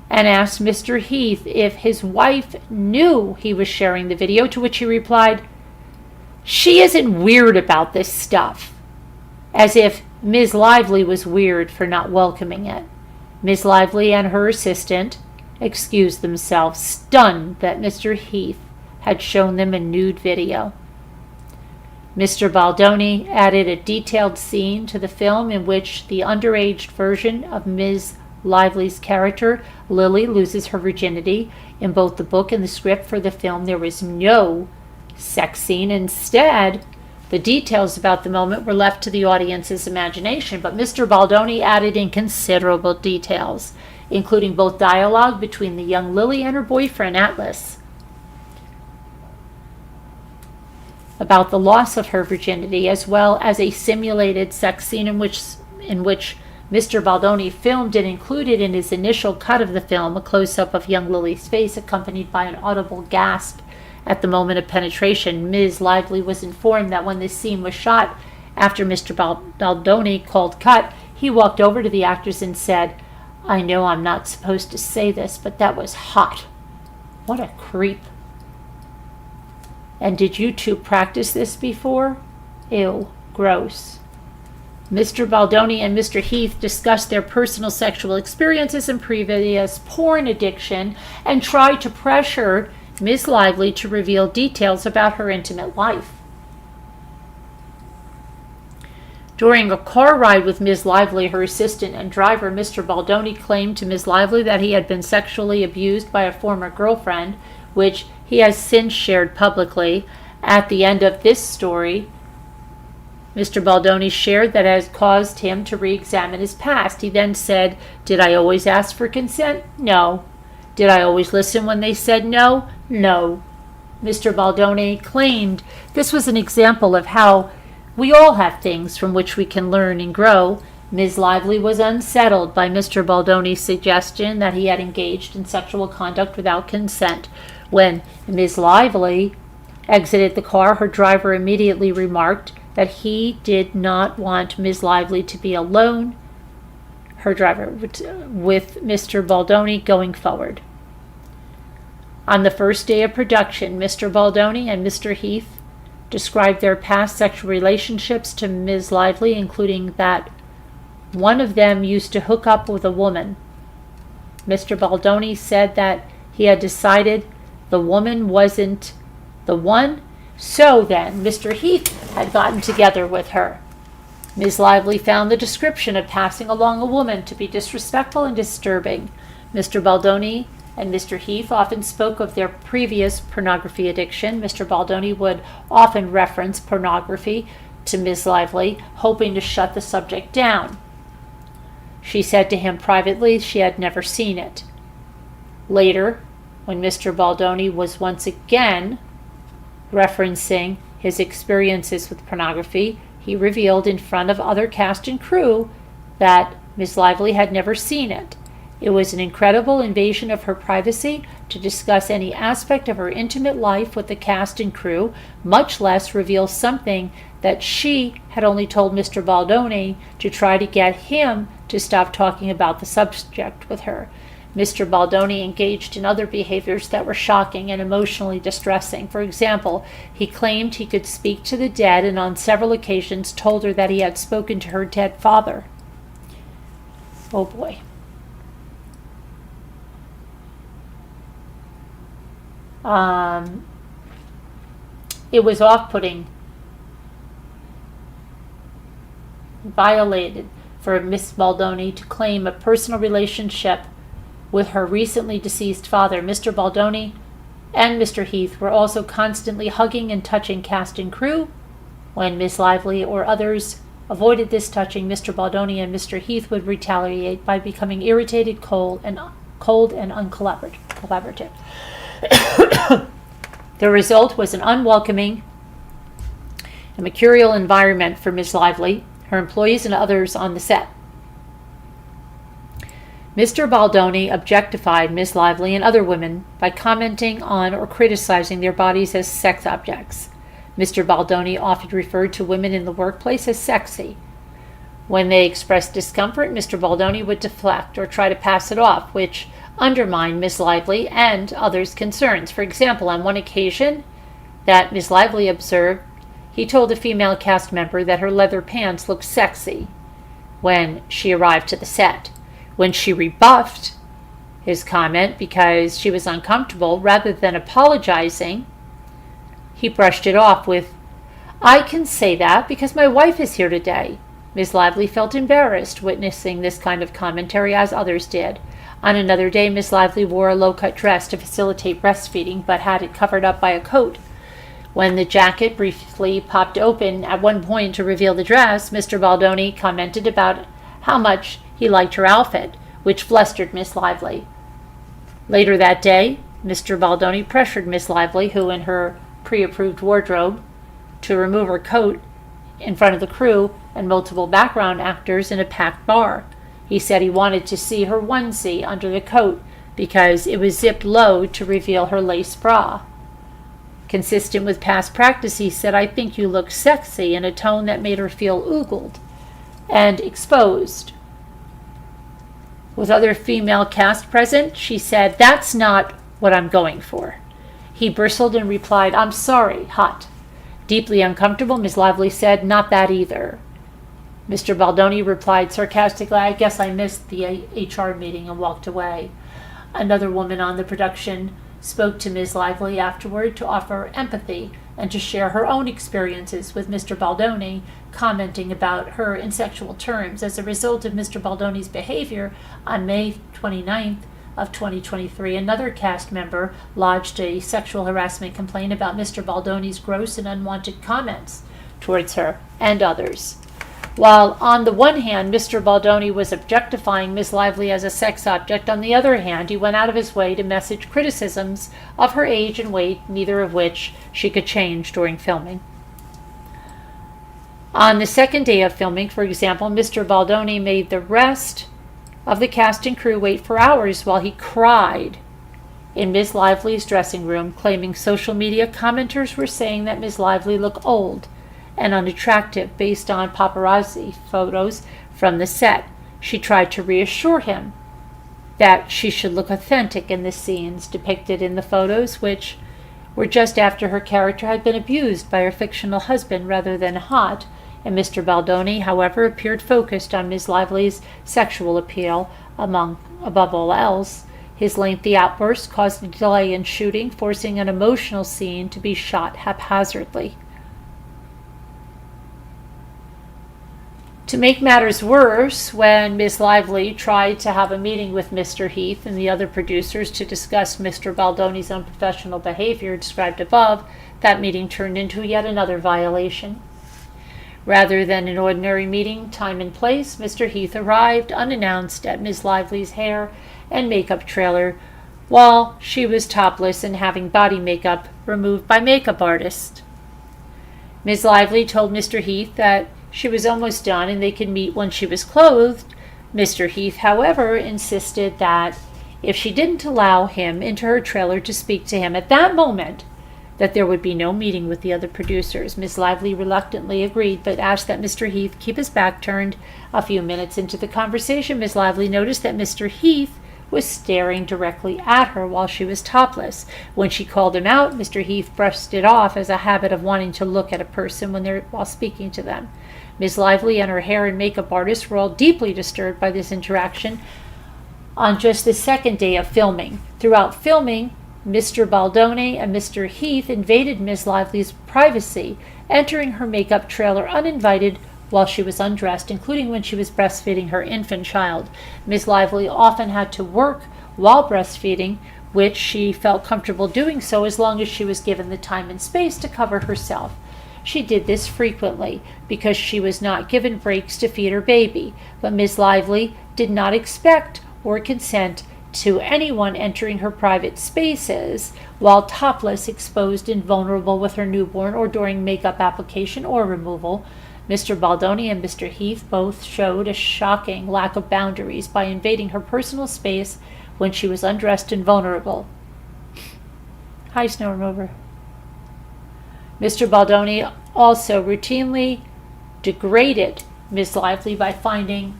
and asked Mr. Heath if his wife knew he was sharing the video, to which he replied, "She isn't weird about this stuff," as if Ms. Lively was weird for not welcoming it. Ms. Lively and her assistant excused themselves, stunned that Mr. Heath had shown them a nude video. Mr. Baldoni added a detailed scene to the film in which the underage version of Ms. Lively's character, Lily, loses her virginity. In both the book and the script for the film, there was no sex scene. Instead, the details about the moment were left to the audience's imagination, but Mr. Baldoni added in considerable details, including both dialogue between the young Lily and her boyfriend, Atlas, about the loss of her virginity, as well as a simulated sex scene in which Mr. Baldoni filmed and included in his initial cut of the film a close-up of young Lily's face accompanied by an audible gasp at the moment of penetration. Ms. Lively was informed that when this scene was shot, after Mr. Baldoni called cut, he walked over to the actors and said, "I know I'm not supposed to say this, but that was hot." What a creep. And did you two practice this before? Ew, gross. Mr. Baldoni and Mr. Heath discussed their personal sexual experiences and previous porn addiction and tried to pressure Ms. Lively to reveal details about her intimate life. During a car ride with Ms. Lively, her assistant and driver, Mr. Baldoni claimed to Ms. Lively that he had been sexually abused by a former girlfriend, which he has since shared publicly. At the end of this story, Mr. Baldoni shared that it has caused him to re-examine his past. He then said, "Did I always ask for consent? No. Did I always listen when they said no? No." Mr. Baldoni claimed this was an example of how we all have things from which we can learn and grow. Ms. Lively was unsettled by Mr. Baldoni's suggestion that he had engaged in sexual conduct without consent. When Ms. Lively exited the car, her driver immediately remarked that he did not want Ms. Lively to be alone, her driver, with Mr. Baldoni going forward. On the first day of production, Mr. Baldoni and Mr. Heath described their past sexual relationships to Ms. Lively, including that one of them used to hook up with a woman. Mr. Baldoni said that he had decided the woman wasn't the one, so then Mr. Heath had gotten together with her. Ms. Lively found the description of passing along a woman to be disrespectful and disturbing. Mr. Baldoni and Mr. Heath often spoke of their previous pornography addiction. Mr. Baldoni would often reference pornography to Ms. Lively, hoping to shut the subject down. She said to him privately she had never seen it. Later, when Mr. Baldoni was once again referencing his experiences with pornography, he revealed in front of other cast and crew that Ms. Lively had never seen it. It was an incredible invasion of her privacy to discuss any aspect of her intimate life with the cast and crew, much less reveal something that she had only told Mr. Baldoni to try to get him to stop talking about the subject with her. Mr. Baldoni engaged in other behaviors that were shocking and emotionally distressing. For example, he claimed he could speak to the dead and on several occasions told her that he had spoken to her dead father. Oh boy. It was off-putting, violated for Miss Baldoni to claim a personal relationship with her recently deceased father. Mr. Baldoni and Mr. Heath were also constantly hugging and touching cast and crew. When Miss Lively or others avoided this touching, Mr. Baldoni and Mr. Heath would retaliate by becoming irritated, cold, and uncollaborative. The result was an unwelcoming and mercurial environment for Miss Lively, her employees, and others on the set. Mr. Baldoni objectified Miss Lively and other women by commenting on or criticizing their bodies as sex objects. Mr. Baldoni often referred to women in the workplace as sexy. When they expressed discomfort, Mr. Baldoni would deflect or try to pass it off, which undermined Miss Lively and others' concerns. For example, on one occasion that Miss Lively observed, he told a female cast member that her leather pants looked sexy when she arrived to the set. When she rebuffed his comment because she was uncomfortable, rather than apologizing, he brushed it off with, "I can say that because my wife is here today." Ms. Lively felt embarrassed witnessing this kind of commentary, as others did. On another day, Miss Lively wore a low-cut dress to facilitate breastfeeding, but had it covered up by a coat. When the jacket briefly popped open at one point to reveal the dress, Mr. Baldoni commented about how much he liked her outfit, which flustered Miss Lively. Later that day, Mr. Baldoni pressured Miss Lively, who in her pre-approved wardrobe, to remove her coat in front of the crew and multiple background actors in a packed bar. He said he wanted to see her onesie under the coat because it was zipped low to reveal her lace bra. Consistent with past practice, he said, "I think you look sexy," in a tone that made her feel oogled and exposed. With other female cast present, she said, "That's not what I'm going for. He bristled and replied, I'm sorry, hot. Deeply uncomfortable, Ms. Lively said, not that either. Mr. Baldoni replied sarcastically, I guess I missed the HR meeting, and walked away. Another woman on the production spoke to Ms. Lively afterward to offer empathy and to share her own experiences with Mr. Baldoni, commenting about her in sexual terms. As a result of Mr. Baldoni's behavior, on May 29th of 2023, another cast member lodged a sexual harassment complaint about Mr. Baldoni's gross and unwanted comments towards her and others. While on the one hand, Mr. Baldoni was objectifying Ms. Lively as a sex object, on the other hand, he went out of his way to message criticisms of her age and weight, neither of which she could change during filming. On the second day of filming, for example, Mr. Baldoni made the rest of the cast and crew wait for hours while he cried in Ms. Lively's dressing room, claiming social media commenters were saying that Ms. Lively looked old and unattractive based on paparazzi photos from the set. She tried to reassure him that she should look authentic in the scenes depicted in the photos, which were just after her character had been abused by her fictional husband rather than hot, and Mr. Baldoni, however, appeared focused on Ms. Lively's sexual appeal above all else. His lengthy outburst caused a delay in shooting, forcing an emotional scene to be shot haphazardly. To make matters worse, when Ms. Lively tried to have a meeting with Mr. Heath and the other producers to discuss Mr. Baldoni's unprofessional behavior described above, that meeting turned into yet another violation. Rather than an ordinary meeting, time and place, Mr. Heath arrived unannounced at Ms. Lively's hair and makeup trailer while she was topless and having body makeup removed by makeup artists. Ms. Lively told Mr. Heath that she was almost done and they could meet when she was clothed. Mr. Heath, however, insisted that if she didn't allow him into her trailer to speak to him at that moment, that there would be no meeting with the other producers. Ms. Lively reluctantly agreed, but asked that Mr. Heath keep his back turned. A few minutes into the conversation, Ms. Lively noticed that Mr. Heath was staring directly at her while she was topless. When she called him out, Mr. Heath brushed it off as a habit of wanting to look at a person while speaking to them. Ms. Lively and her hair and makeup artist were all deeply disturbed by this interaction on just the second day of filming. Throughout filming, Mr. Baldoni and Mr. Heath invaded Ms. Lively's privacy, entering her makeup trailer uninvited while she was undressed, including when she was breastfeeding her infant child. Ms. Lively often had to work while breastfeeding, which she felt comfortable doing so as long as she was given the time and space to cover herself. She did this frequently because she was not given breaks to feed her baby, but Ms. Lively did not expect or consent to anyone entering her private spaces while topless, exposed, and vulnerable with her newborn, or during makeup application or removal. Mr. Baldoni and Mr. Heath both showed a shocking lack of boundaries by invading her personal space when she was undressed and vulnerable. Hi, snow remover. Mr. Baldoni also routinely degraded Ms. Lively by finding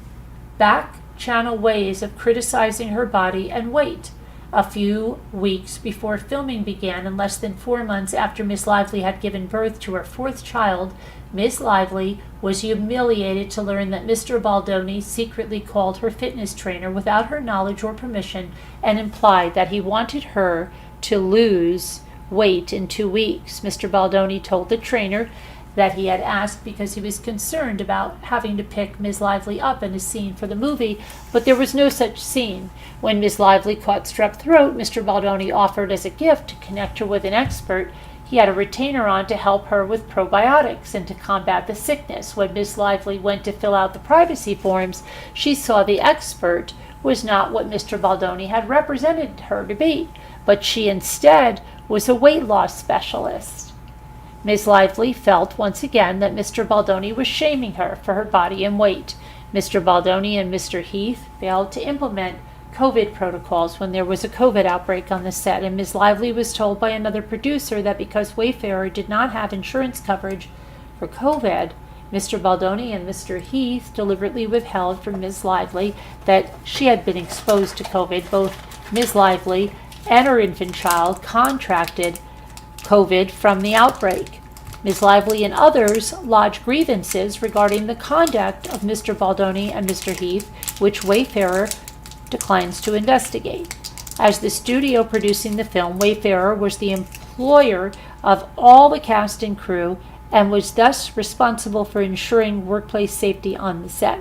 back-channel ways of criticizing her body and weight. A few weeks before filming began, and less than 4 months after Ms. Lively had given birth to her fourth child, Ms. Lively was humiliated to learn that Mr. Baldoni secretly called her fitness trainer without her knowledge or permission and implied that he wanted her to lose weight in 2 weeks. Mr. Baldoni told the trainer that he had asked because he was concerned about having to pick Ms. Lively up in a scene for the movie, but there was no such scene. When Ms. Lively caught strep throat, Mr. Baldoni offered as a gift to connect her with an expert. He had a retainer on to help her with probiotics and to combat the sickness. When Ms. Lively went to fill out the privacy forms, she saw the expert was not what Mr. Baldoni had represented her to be, but she instead was a weight loss specialist. Ms. Lively felt once again that Mr. Baldoni was shaming her for her body and weight. Mr. Baldoni and Mr. Heath failed to implement COVID protocols when there was a COVID outbreak on the set, and Ms. Lively was told by another producer that because Wayfarer did not have insurance coverage for COVID, Mr. Baldoni and Mr. Heath deliberately withheld from Ms. Lively that she had been exposed to COVID. Both Ms. Lively and her infant child contracted COVID from the outbreak. Ms. Lively and others lodged grievances regarding the conduct of Mr. Baldoni and Mr. Heath, which Wayfarer declines to investigate. As the studio producing the film, Wayfarer was the employer of all the cast and crew and was thus responsible for ensuring workplace safety on the set.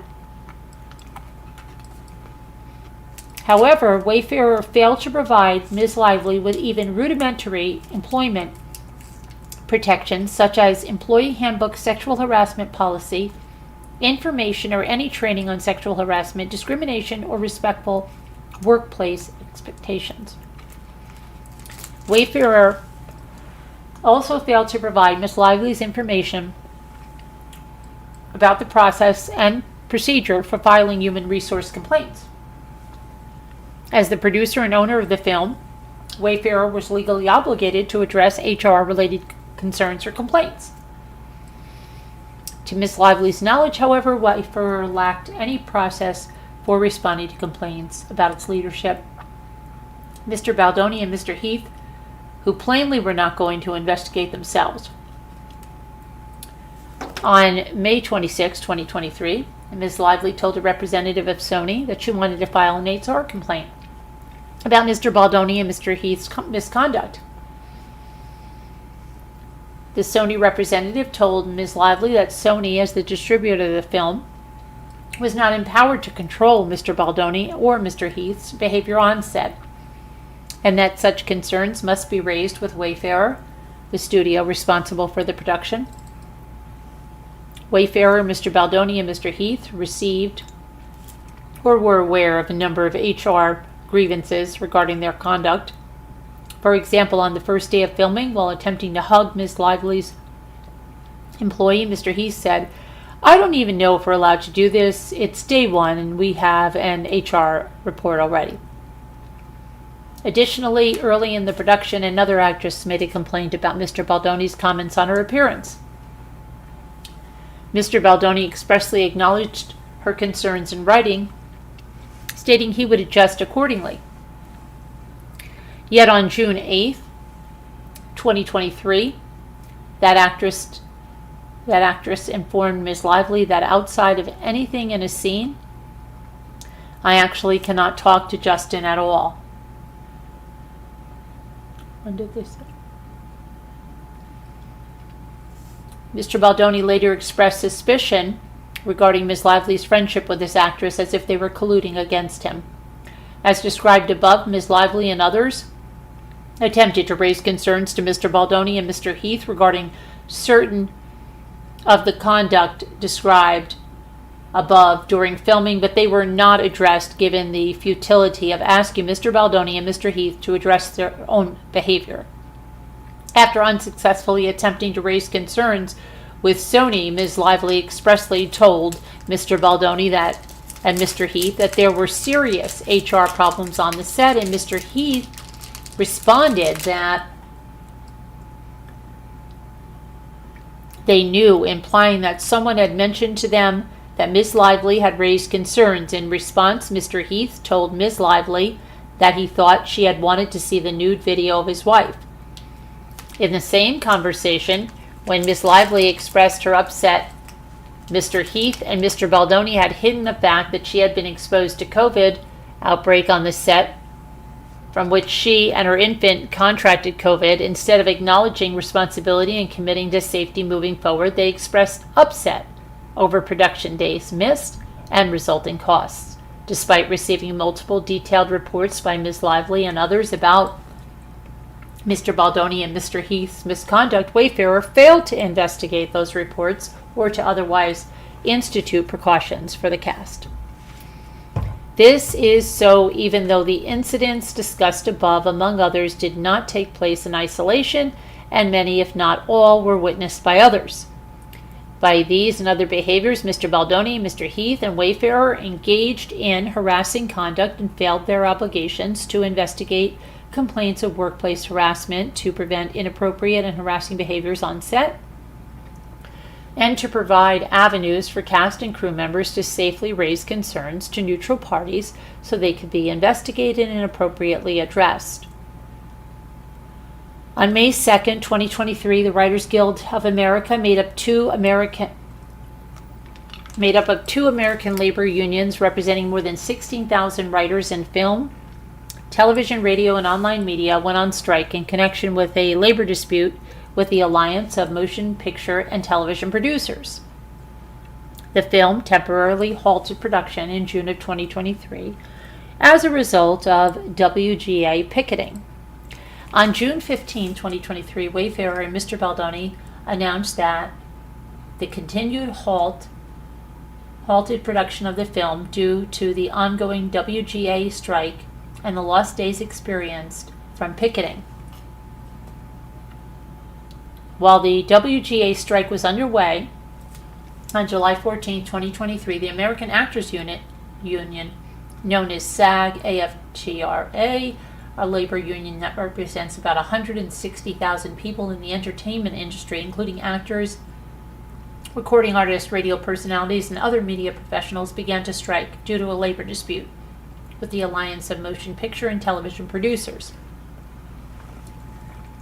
However, Wayfarer failed to provide Ms. Lively with even rudimentary employment protections such as employee handbook, sexual harassment policy, information, or any training on sexual harassment, discrimination, or respectful workplace expectations. Wayfarer also failed to provide Ms. Lively's information about the process and procedure for filing human resource complaints. As the producer and owner of the film, Wayfarer was legally obligated to address HR-related concerns or complaints. To Ms. Lively's knowledge, however, Wayfarer lacked any process for responding to complaints about its leadership. Mr. Baldoni and Mr. Heath, who plainly were not going to investigate themselves. On May 26, 2023, Ms. Lively told a representative of Sony that she wanted to file an HR complaint about Mr. Baldoni and Mr. Heath's misconduct. The Sony representative told Ms. Lively that Sony, as the distributor of the film, was not empowered to control Mr. Baldoni or Mr. Heath's behavior on set, and that such concerns must be raised with Wayfarer, the studio responsible for the production. Wayfarer, Mr. Baldoni, and Mr. Heath received or were aware of a number of HR grievances regarding their conduct. For example, on the first day of filming, while attempting to hug Ms. Lively's employee, Mr. Heath said, "I don't even know if we're allowed to do this. It's day one and we have an HR report already." Additionally, early in the production, another actress made a complaint about Mr. Baldoni's comments on her appearance. Mr. Baldoni expressly acknowledged her concerns in writing, stating he would adjust accordingly. Yet on June 8th, 2023, that actress informed Ms. Lively that outside of anything in a scene, "I actually cannot talk to Justin at all." When did this say? Mr. Baldoni later expressed suspicion regarding Ms. Lively's friendship with this actress, as if they were colluding against him. As described above, Ms. Lively and others attempted to raise concerns to Mr. Baldoni and Mr. Heath regarding certain of the conduct described above during filming, but they were not addressed given the futility of asking Mr. Baldoni and Mr. Heath to address their own behavior. After unsuccessfully attempting to raise concerns with Sony, Ms. Lively expressly told Mr. Baldoni and Mr. Heath that there were serious HR problems on the set, and Mr. Heath responded that they knew, implying that someone had mentioned to them that Ms. Lively had raised concerns. In response, Mr. Heath told Ms. Lively that he thought she had wanted to see the nude video of his wife. In the same conversation, when Ms. Lively expressed her upset, Mr. Heath and Mr. Baldoni had hidden the fact that she had been exposed to COVID outbreak on the set, from which she and her infant contracted COVID. Instead of acknowledging responsibility and committing to safety moving forward, they expressed upset over production days missed and resulting costs. Despite receiving multiple detailed reports by Ms. Lively and others about Mr. Baldoni and Mr. Heath's misconduct, Wayfarer failed to investigate those reports or to otherwise institute precautions for the cast. This is so even though the incidents discussed above, among others, did not take place in isolation, and many, if not all, were witnessed by others. By these and other behaviors, Mr. Baldoni, Mr. Heath, and Wayfarer engaged in harassing conduct and failed their obligations to investigate complaints of workplace harassment, to prevent inappropriate and harassing behaviors on set, and to provide avenues for cast and crew members to safely raise concerns to neutral parties so they could be investigated and appropriately addressed. On May 2nd, 2023, the Writers Guild of America, made up of two American labor unions representing more than 16,000 writers in film, television, radio, and online media, went on strike in connection with a labor dispute with the Alliance of Motion Picture and Television Producers. The film temporarily halted production in June of 2023 as a result of WGA picketing. On June 15, 2023, Wayfarer and Mr. Baldoni announced that the continued halted production of the film due to the ongoing WGA strike and the lost days experienced from picketing. While the WGA strike was underway, on July 14, 2023, the American Actors Union, known as SAG-AFTRA, a labor union that represents about 160,000 people in the entertainment industry, including actors, recording artists, radio personalities, and other media professionals, began to strike due to a labor dispute with the Alliance of Motion Picture and Television Producers.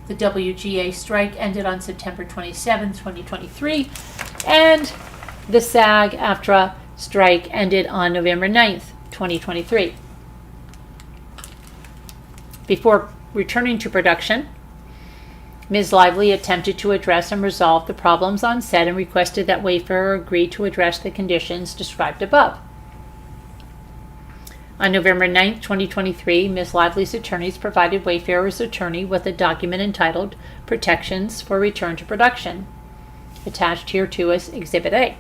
The WGA strike ended on September 27, 2023, and the SAG-AFTRA strike ended on November 9th, 2023. Before returning to production, Ms. Lively attempted to address and resolve the problems on set and requested that Wayfarer agree to address the conditions described above. On November 9, 2023, Ms. Lively's attorneys provided Wayfarer's attorney with a document entitled Protections for Return to Production, attached hereto as Exhibit A.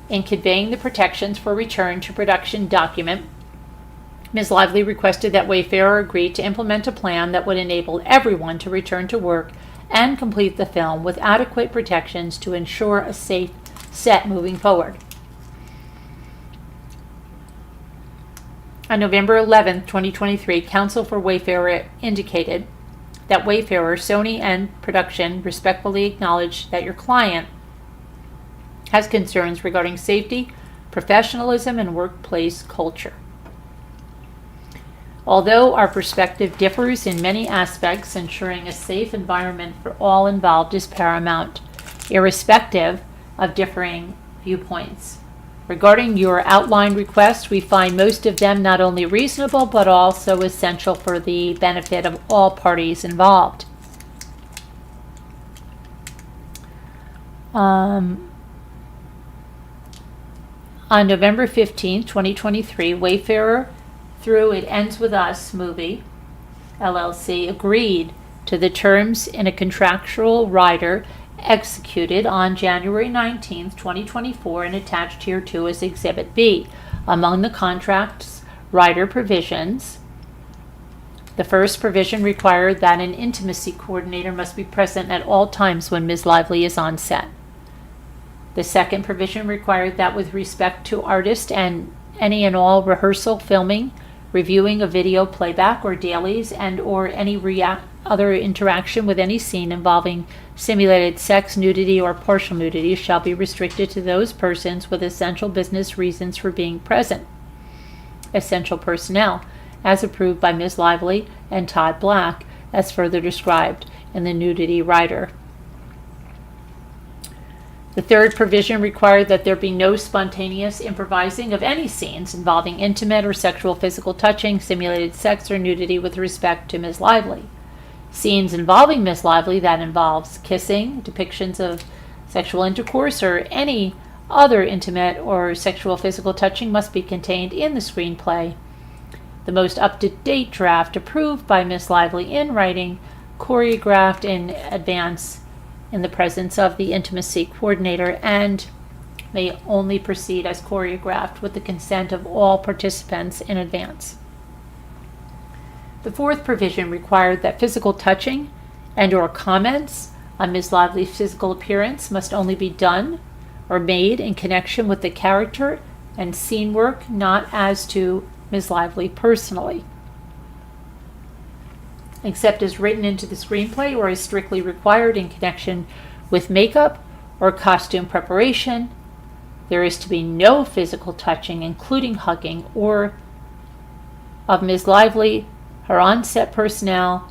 In conveying the Protections for Return to Production document, Ms. Lively requested that Wayfarer agree to implement a plan that would enable everyone to return to work and complete the film with adequate protections to ensure a safe set moving forward. On November 11, 2023, counsel for Wayfarer indicated that Wayfarer, Sony, and production respectfully acknowledge that your client has concerns regarding safety, professionalism, and workplace culture. Although our perspective differs in many aspects, ensuring a safe environment for all involved is paramount, irrespective of differing viewpoints. Regarding your outlined requests, we find most of them not only reasonable, but also essential for the benefit of all parties involved. On November 15, 2023, Wayfarer, through It Ends With Us movie, LLC, agreed to the terms in a contractual rider executed on January 19, 2024, and attached hereto as Exhibit B. Among the contract's rider provisions, the first provision required that an intimacy coordinator must be present at all times when Ms. Lively is on set. The second provision required that with respect to artist and any and all rehearsal, filming, reviewing of video playback or dailies, and or any other interaction with any scene involving simulated sex, nudity, or partial nudity shall be restricted to those persons with essential business reasons for being present. Essential personnel, as approved by Ms. Lively and Todd Black, as further described in the nudity rider. The third provision required that there be no spontaneous improvising of any scenes involving intimate or sexual physical touching, simulated sex, or nudity with respect to Ms. Lively. Scenes involving Ms. Lively that involves kissing, depictions of sexual intercourse, or any other intimate or sexual physical touching must be contained in the screenplay. The most up-to-date draft approved by Ms. Lively in writing, choreographed in advance in the presence of the intimacy coordinator, and may only proceed as choreographed with the consent of all participants in advance. The fourth provision required that physical touching and or comments on Ms. Lively's physical appearance must only be done or made in connection with the character and scene work, not as to Ms. Lively personally, except as written into the screenplay or as strictly required in connection with makeup or costume preparation. There is to be no physical touching, including hugging, or of Ms. Lively, her on-set personnel,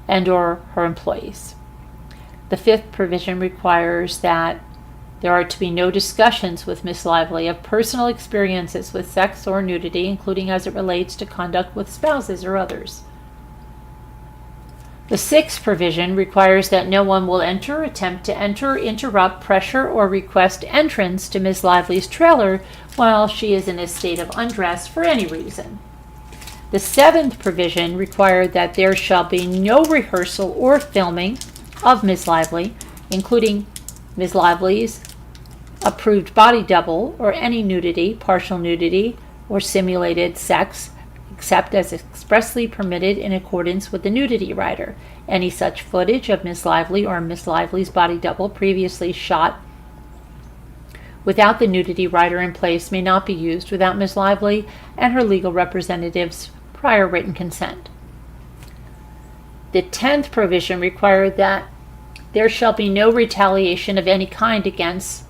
and or her employees. The fifth provision requires that there are to be no discussions with Ms. Lively of personal experiences with sex or nudity, including as it relates to conduct with spouses or others. The sixth provision requires that no one will enter, attempt to enter, interrupt, pressure, or request entrance to Ms. Lively's trailer while she is in a state of undress for any reason. The seventh provision required that there shall be no rehearsal or filming of Ms. Lively, including Ms. Lively's approved body double or any nudity, partial nudity, or simulated sex, except as expressly permitted in accordance with the nudity rider. Any such footage of Ms. Lively or Ms. Lively's body double previously shot without the nudity rider in place may not be used without Ms. Lively and her legal representative's prior written consent. The 10th provision required that there shall be no retaliation of any kind against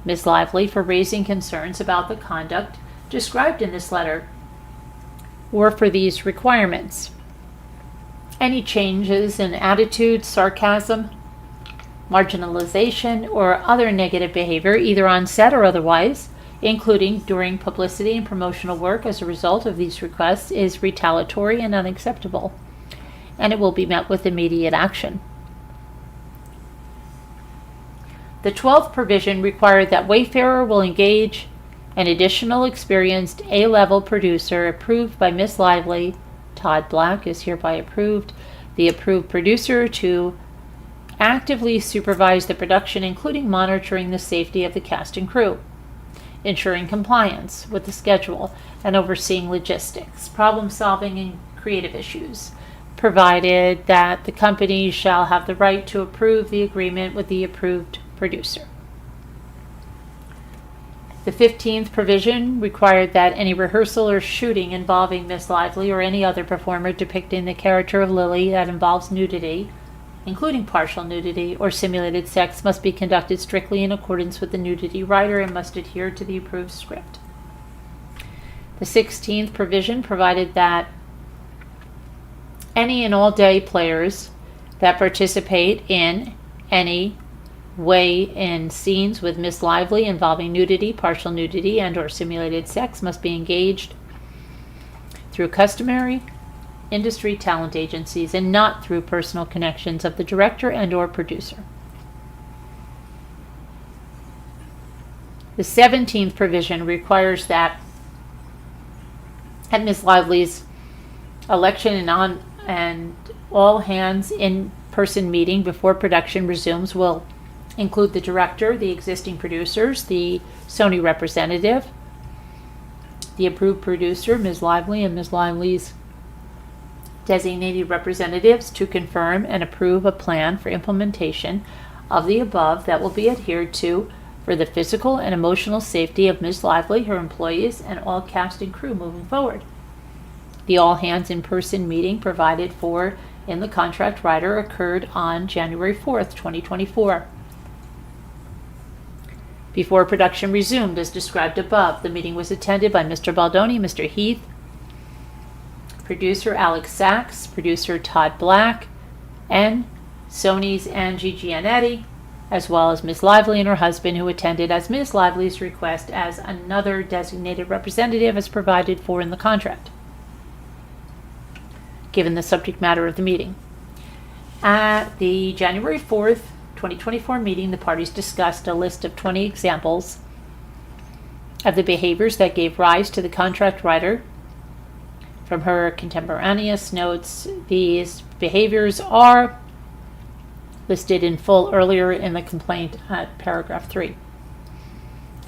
Ms. Lively for raising concerns about the conduct described in this letter or for these requirements. Any changes in attitude, sarcasm, marginalization, or other negative behavior, either on set or otherwise, including during publicity and promotional work as a result of these requests, is retaliatory and unacceptable, and it will be met with immediate action. The 12th provision required that Wayfarer will engage an additional experienced A-level producer approved by Ms. Lively. Todd Black is hereby approved. The approved producer to actively supervise the production, including monitoring the safety of the cast and crew, ensuring compliance with the schedule, and overseeing logistics, problem solving, and creative issues, provided that the company shall have the right to approve the agreement with the approved producer. The 15th provision required that any rehearsal or shooting involving Miss Lively or any other performer depicting the character of Lily that involves nudity, including partial nudity or simulated sex, must be conducted strictly in accordance with the nudity rider and must adhere to the approved script. The 16th provision provided that any and all day players that participate in any way in scenes with Miss Lively involving nudity, partial nudity, and or simulated sex must be engaged through customary industry talent agencies and not through personal connections of the director and or producer. The 17th provision requires that at Miss Lively's election and all hands in-person meeting before production resumes will include the director, the existing producers, the Sony representative, the approved producer, Ms. Lively, and Ms. Lively's designated representatives to confirm and approve a plan for implementation of the above that will be adhered to for the physical and emotional safety of Ms. Lively, her employees, and all cast and crew moving forward. The all-hands in-person meeting provided for in the contract rider occurred on January 4th, 2024. Before production resumed, as described above, the meeting was attended by Mr. Baldoni, Mr. Heath, producer Alex Sachs, producer Todd Black, and Sony's Angie Giannetti, as well as Ms. Lively and her husband, who attended as Ms. Lively's request as another designated representative as provided for in the contract, given the subject matter of the meeting. At the January 4th, 2024 meeting, the parties discussed a list of 20 examples of the behaviors that gave rise to the contract writer. From her contemporaneous notes, these behaviors are listed in full earlier in the complaint at paragraph 3.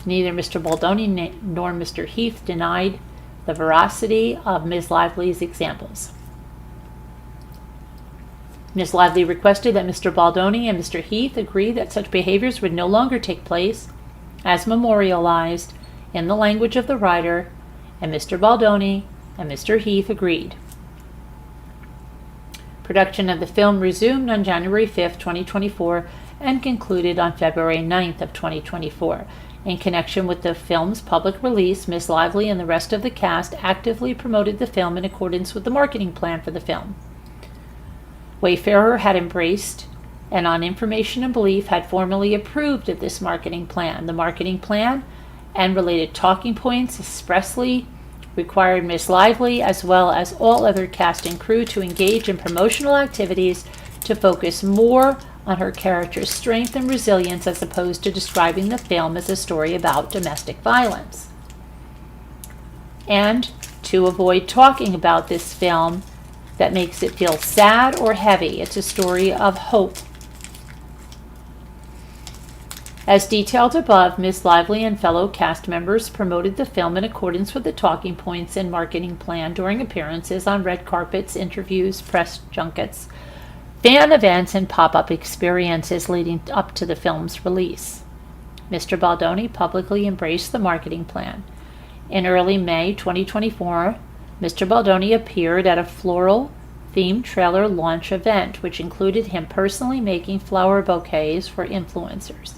Neither Mr. Baldoni nor Mr. Heath denied the veracity of Ms. Lively's examples. Ms. Lively requested that Mr. Baldoni and Mr. Heath agree that such behaviors would no longer take place as memorialized in the language of the rider, and Mr. Baldoni and Mr. Heath agreed. Production of the film resumed on January 5th, 2024, and concluded on February 9th of 2024. In connection with the film's public release, Ms. Lively and the rest of the cast actively promoted the film in accordance with the marketing plan for the film. Wayfarer had embraced and on information and belief had formally approved of this marketing plan. The marketing plan and related talking points expressly required Miss Lively, as well as all other cast and crew, to engage in promotional activities to focus more on her character's strength and resilience as opposed to describing the film as a story about domestic violence. And to avoid talking about this film that makes it feel sad or heavy. It's a story of hope. As detailed above, Ms. Lively and fellow cast members promoted the film in accordance with the talking points and marketing plan during appearances on red carpets, interviews, press junkets, fan events, and pop-up experiences leading up to the film's release. Mr. Baldoni publicly embraced the marketing plan. In early May 2024, Mr. Baldoni appeared at a floral-themed trailer launch event, which included him personally making flower bouquets for influencers,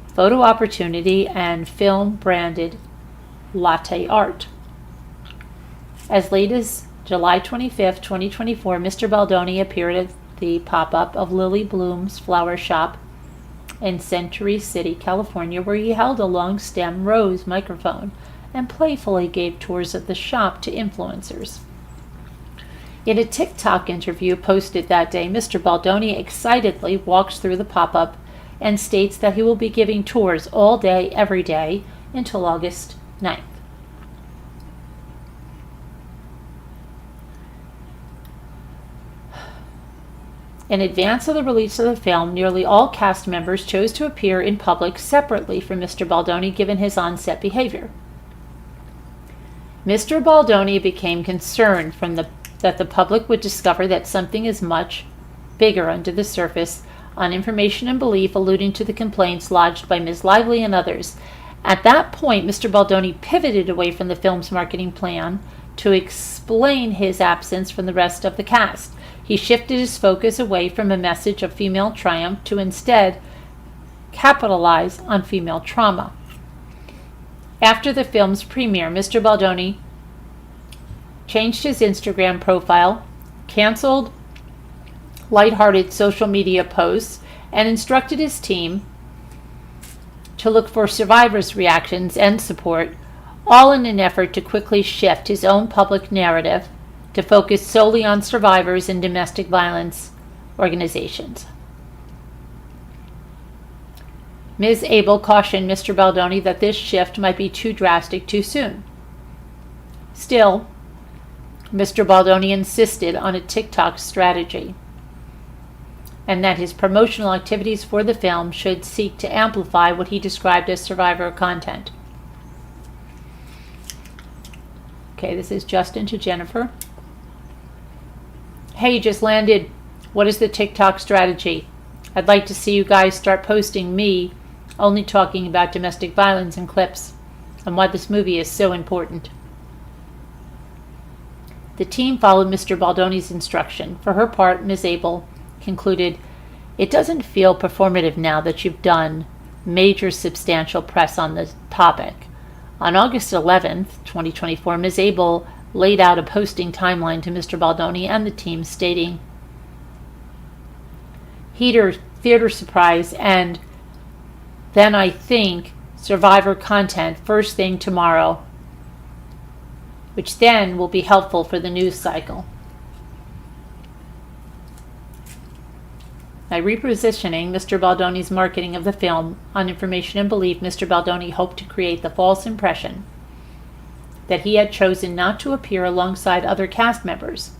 photo opportunity, and film-branded latte art. As late as July 25, 2024, Mr. Baldoni appeared at the pop-up of Lily Bloom's flower shop in Century City, California, where he held a long-stem rose microphone and playfully gave tours of the shop to influencers. In a TikTok interview posted that day, Mr. Baldoni excitedly walks through the pop-up and states that he will be giving tours all day, every day, until August 9th. In advance of the release of the film, nearly all cast members chose to appear in public separately from Mr. Baldoni given his on-set behavior. Mr. Baldoni became concerned that the public would discover that something is much bigger under the surface on information and belief, alluding to the complaints lodged by Ms. Lively and others. At that point, Mr. Baldoni pivoted away from the film's marketing plan to explain his absence from the rest of the cast. He shifted his focus away from a message of female triumph to instead capitalize on female trauma. After the film's premiere, Mr. Baldoni changed his Instagram profile, canceled lighthearted social media posts, and instructed his team to look for survivors' reactions and support, all in an effort to quickly shift his own public narrative to focus solely on survivors and domestic violence organizations. Ms. Abel cautioned Mr. Baldoni that this shift might be too drastic too soon. Still, Mr. Baldoni insisted on a TikTok strategy, and that his promotional activities for the film should seek to amplify what he described as survivor content. Okay, this is Justin to Jennifer. Hey, just landed. What is the TikTok strategy? I'd like to see you guys start posting me only talking about domestic violence and clips and why this movie is so important. The team followed Mr. Baldoni's instruction. For her part, Ms. Abel concluded, "It doesn't feel performative now that you've done major substantial press on the topic." On August 11th, 2024, Ms. Abel laid out a posting timeline to Mr. Baldoni and the team, stating, "Theater surprise, and then I think survivor content first thing tomorrow, which then will be helpful for the news cycle." By repositioning Mr. Baldoni's marketing of the film on information and belief, Mr. Baldoni hoped to create the false impression that he had chosen not to appear alongside other cast members.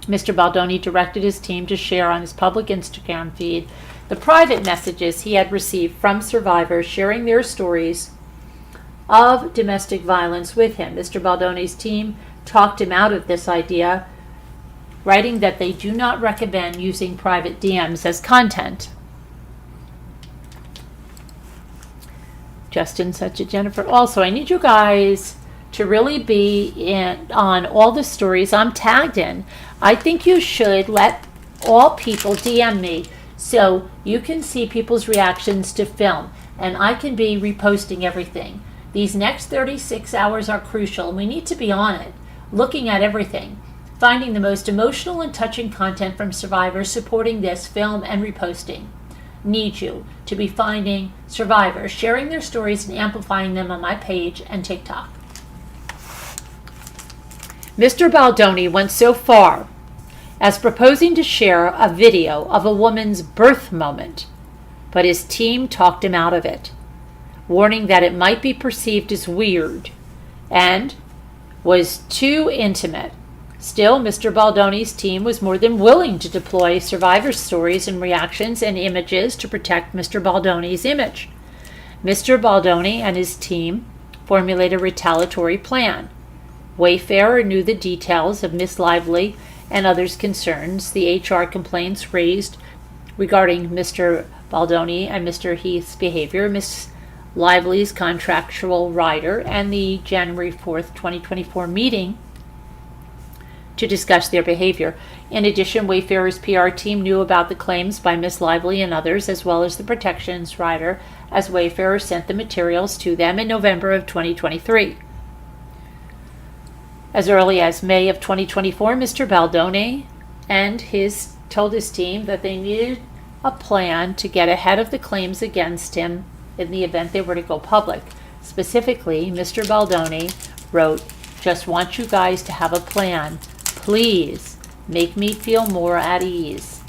Mr. Baldoni directed his team to share on his public Instagram feed the private messages he had received from survivors sharing their stories of domestic violence with him. Mr. Baldoni's team talked him out of this idea, writing that they do not recommend using private DMs as content. Justin said to Jennifer, "Also, I need you guys to really be in on all the stories I'm tagged in. I think you should let all people DM me so you can see people's reactions to film, and I can be reposting everything. These next 36 hours are crucial, and we need to be on it, looking at everything. finding the most emotional and touching content from survivors supporting this film and reposting. Need you to be finding survivors, sharing their stories and amplifying them on my page and TikTok. Mr. Baldoni went so far as proposing to share a video of a woman's birth moment, but his team talked him out of it, warning that it might be perceived as weird and was too intimate. Still, Mr. Baldoni's team was more than willing to deploy survivor stories and reactions and images to protect Mr. Baldoni's image. Mr. Baldoni and his team formulated a retaliatory plan. Wayfarer knew the details of Miss Lively and others' concerns, the HR complaints raised regarding Mr. Baldoni and Mr. Heath's behavior, Miss Lively's contractual rider, and the January 4th, 2024 meeting to discuss their behavior. In addition, Wayfarer's PR team knew about the claims by Miss Lively and others, as well as the protections rider, as Wayfarer sent the materials to them in November of 2023. As early as May of 2024, Mr. Baldoni and told his team that they needed a plan to get ahead of the claims against him in the event they were to go public. Specifically, Mr. Baldoni wrote, "Just want you guys to have a plan. Please make me feel more at ease."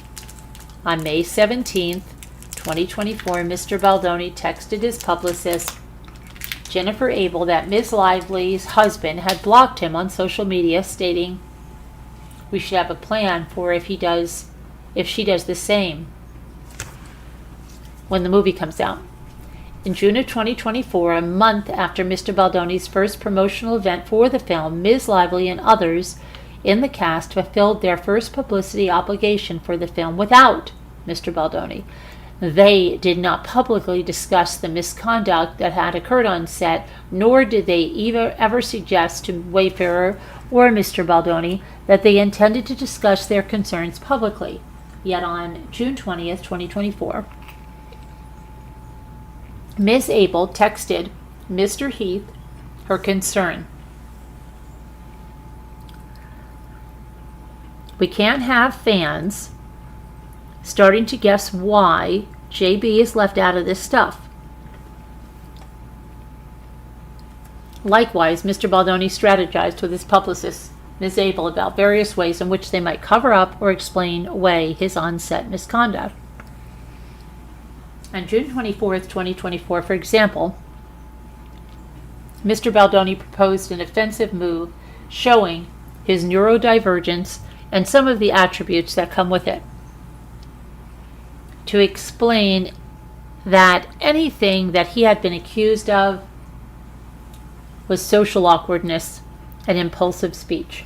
On May 17th, 2024, Mr. Baldoni texted his publicist, Jennifer Abel, that Ms. Lively's husband had blocked him on social media, stating, "We should have a plan for if she does the same when the movie comes out." In June of 2024, a month after Mr. Baldoni's first promotional event for the film, Ms. Lively and others in the cast fulfilled their first publicity obligation for the film without Mr. Baldoni. They did not publicly discuss the misconduct that had occurred on set, nor did they ever suggest to Wayfarer or Mr. Baldoni that they intended to discuss their concerns publicly. Yet on June 20th, 2024, Ms. Abel texted Mr. Heath her concern. "We can't have fans starting to guess why JB is left out of this stuff." Likewise, Mr. Baldoni strategized with his publicist, Ms. Abel, about various ways in which they might cover up or explain away his on-set misconduct. On June 24th, 2024, for example, Mr. Baldoni proposed an offensive move showing his neurodivergence and some of the attributes that come with it, to explain that anything that he had been accused of was social awkwardness and impulsive speech.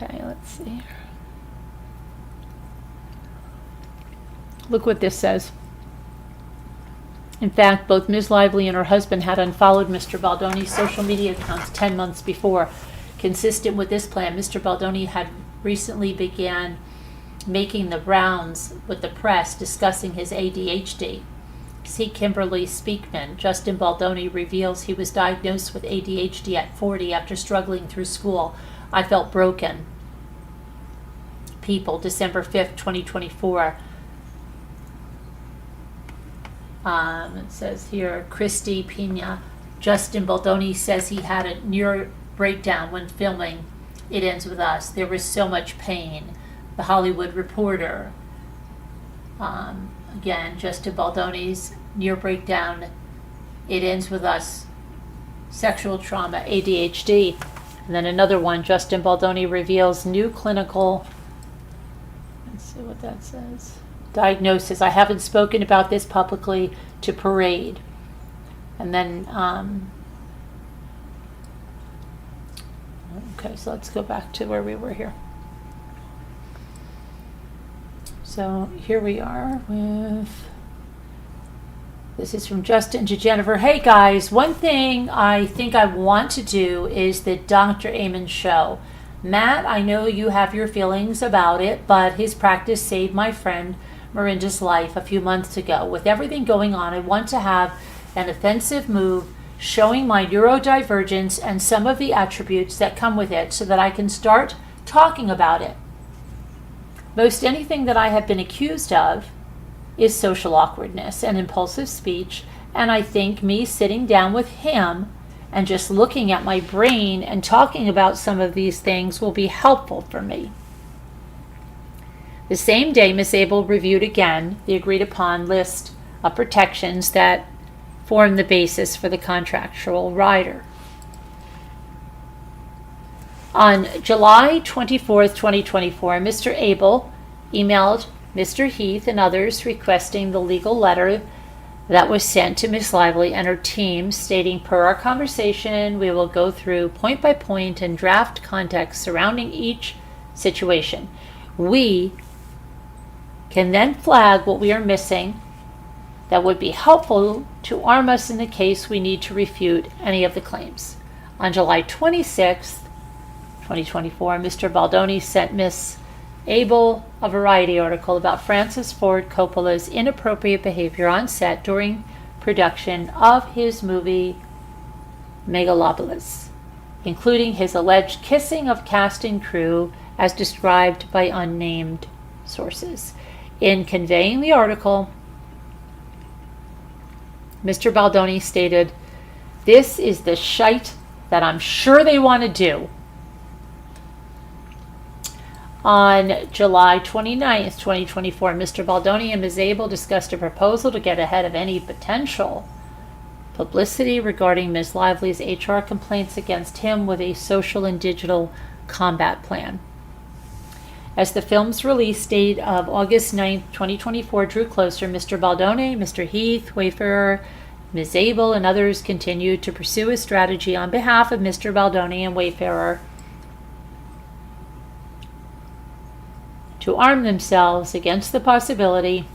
Okay, let's see here. Look what this says. In fact, both Ms. Lively and her husband had unfollowed Mr. Baldoni's social media accounts 10 months before. Consistent with this plan, Mr. Baldoni had recently began making the rounds with the press discussing his ADHD. See Kimberly Speakman. Justin Baldoni reveals he was diagnosed with ADHD at 40 after struggling through school. "I felt broken." People, December 5th, 2024. It says here, Christy Pina. Justin Baldoni says he had a near breakdown when filming It Ends With Us. There was so much pain. The Hollywood Reporter. Again, Justin Baldoni's near breakdown. It Ends With Us. Sexual trauma, ADHD. And then another one, Justin Baldoni reveals new clinical, let's see what that says, diagnosis. "I haven't spoken about this publicly to Parade." And then, okay, so let's go back to where we were here. So here we are with, this is from Justin to Jennifer. "Hey guys, one thing I think I want to do is the Dr. Amen show. Matt, I know you have your feelings about it, but his practice saved my friend Miranda's life a few months ago. With everything going on, I want to have an offensive move showing my neurodivergence and some of the attributes that come with it so that I can start talking about it. Most anything that I have been accused of is social awkwardness and impulsive speech, and I think me sitting down with him and just looking at my brain and talking about some of these things will be helpful for me. The same day, Ms. Abel reviewed again the agreed upon list of protections that form the basis for the contractual rider. On July 24th, 2024, Mr. Abel emailed Mr. Heath and others requesting the legal letter that was sent to Ms. Lively and her team stating, per our conversation, we will go through point by point and draft context surrounding each situation. We can then flag what we are missing that would be helpful to arm us in the case we need to refute any of the claims. On July 26th, 2024, Mr. Baldoni sent Ms. Abel a Variety article about Francis Ford Coppola's inappropriate behavior on set during production of his movie Megalopolis, including his alleged kissing of cast and crew as described by unnamed sources. In conveying the article, Mr. Baldoni stated, "This is the shite that I'm sure they want to do." On July 29th, 2024, Mr. Baldoni and Ms. Abel discussed a proposal to get ahead of any potential publicity regarding Ms. Lively's HR complaints against him with a social and digital combat plan. As the film's release date of August 9th, 2024 drew closer, Mr. Baldoni, Mr. Heath, Wayfarer, Ms. Abel, and others continued to pursue a strategy on behalf of Mr. Baldoni and Wayfarer to arm themselves against the possibility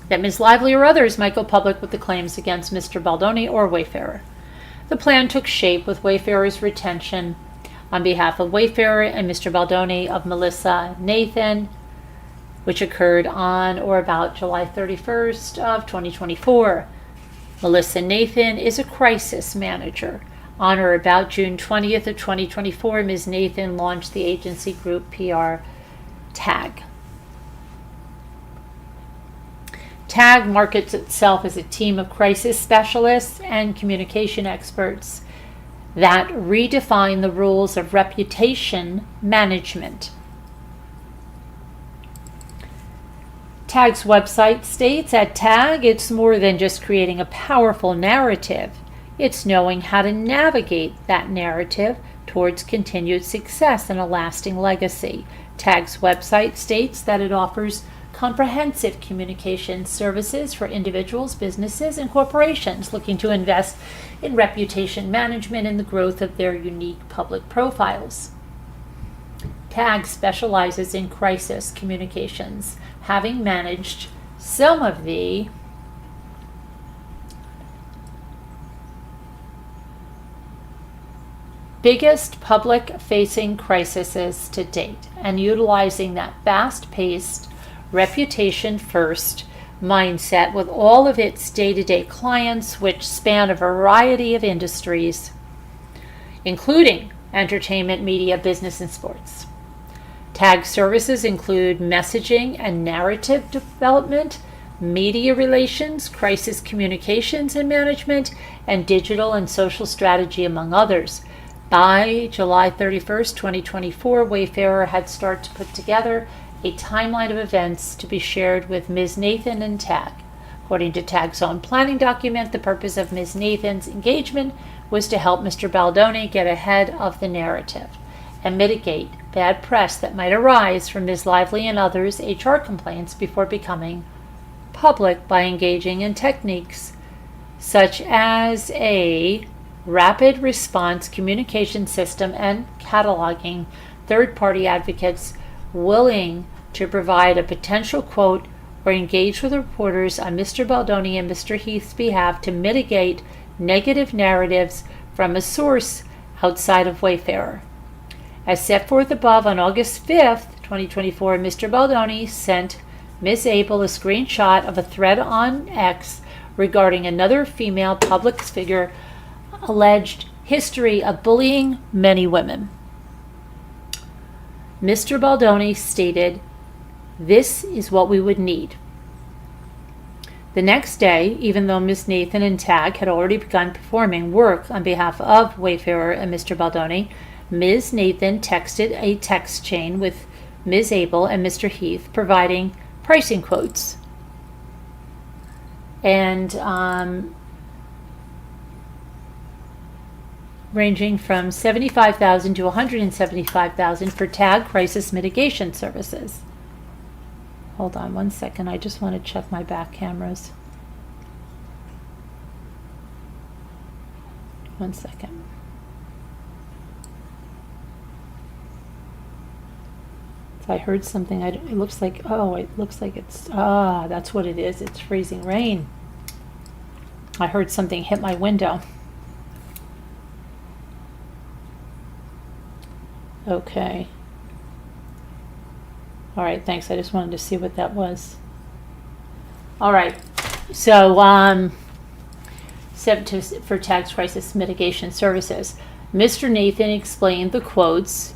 that Ms. Lively or others might go public with the claims against Mr. Baldoni or Wayfarer. The plan took shape with Wayfarer's retention on behalf of Wayfarer and Mr. Baldoni of Melissa Nathan, which occurred on or about July 31st of 2024. Melissa Nathan is a crisis manager. On or about June 20th of 2024, Ms. Nathan launched the agency group PR TAG. TAG markets itself as a team of crisis specialists and communication experts that redefine the rules of reputation management. TAG's website states, at TAG, it's more than just creating a powerful narrative. It's knowing how to navigate that narrative towards continued success and a lasting legacy. TAG's website states that it offers comprehensive communication services for individuals, businesses, and corporations looking to invest in reputation management and the growth of their unique public profiles. TAG specializes in crisis communications, having managed some of the biggest public-facing crises to date, and utilizing that fast-paced, reputation-first mindset with all of its day-to-day clients, which span a variety of industries, including entertainment, media, business, and sports. TAG services include messaging and narrative development, media relations, crisis communications and management, and digital and social strategy, among others. By July 31st, 2024, Wayfarer had started to put together a timeline of events to be shared with Ms. Nathan and TAG. According to TAG's own planning document, the purpose of Ms. Nathan's engagement was to help Mr. Baldoni get ahead of the narrative and mitigate bad press that might arise from Ms. Lively and others' HR complaints before becoming public by engaging in techniques such as a rapid response communication system and cataloging third-party advocates willing to provide a potential quote or engage with reporters on Mr. Baldoni and Mr. Heath's behalf to mitigate negative narratives from a source outside of Wayfarer. As set forth above, on August 5th, 2024, Mr. Baldoni sent Ms. Abel a screenshot of a thread on X regarding another female public figure alleged history of bullying many women. Mr. Baldoni stated, "This is what we would need." The next day, even though Ms. Nathan and TAG had already begun performing work on behalf of Wayfarer and Mr. Baldoni, Ms. Nathan texted a text chain with Ms. Abel and Mr. Heath, providing pricing quotes. And ranging from $75,000 to $175,000 for TAG crisis mitigation services. Hold on one second. I just want to check my back cameras. One second. So I heard something. It looks like it's, that's what it is. It's freezing rain. I heard something hit my window. Okay. All right, thanks. I just wanted to see what that was. All right. So, for tax crisis mitigation services, Mr. Nathan explained the quotes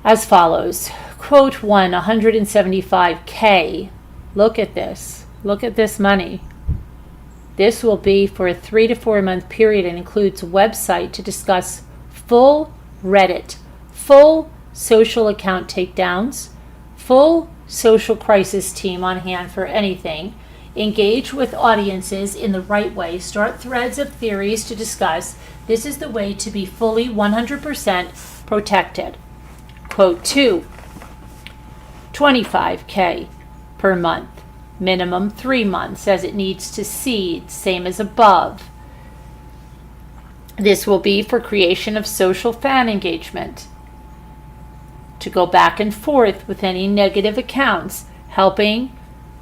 as follows. Quote 1, $175K. Look at this. Look at this money. This will be for a 3 to 4 month period and includes a website to discuss full Reddit, full social account takedowns, full social crisis team on hand for anything, engage with audiences in the right way, start threads of theories to discuss. This is the way to be fully 100% protected. Quote 2, $25K per month, minimum 3 months as it needs to seed, same as above. This will be for creation of social fan engagement, to go back and forth with any negative accounts, helping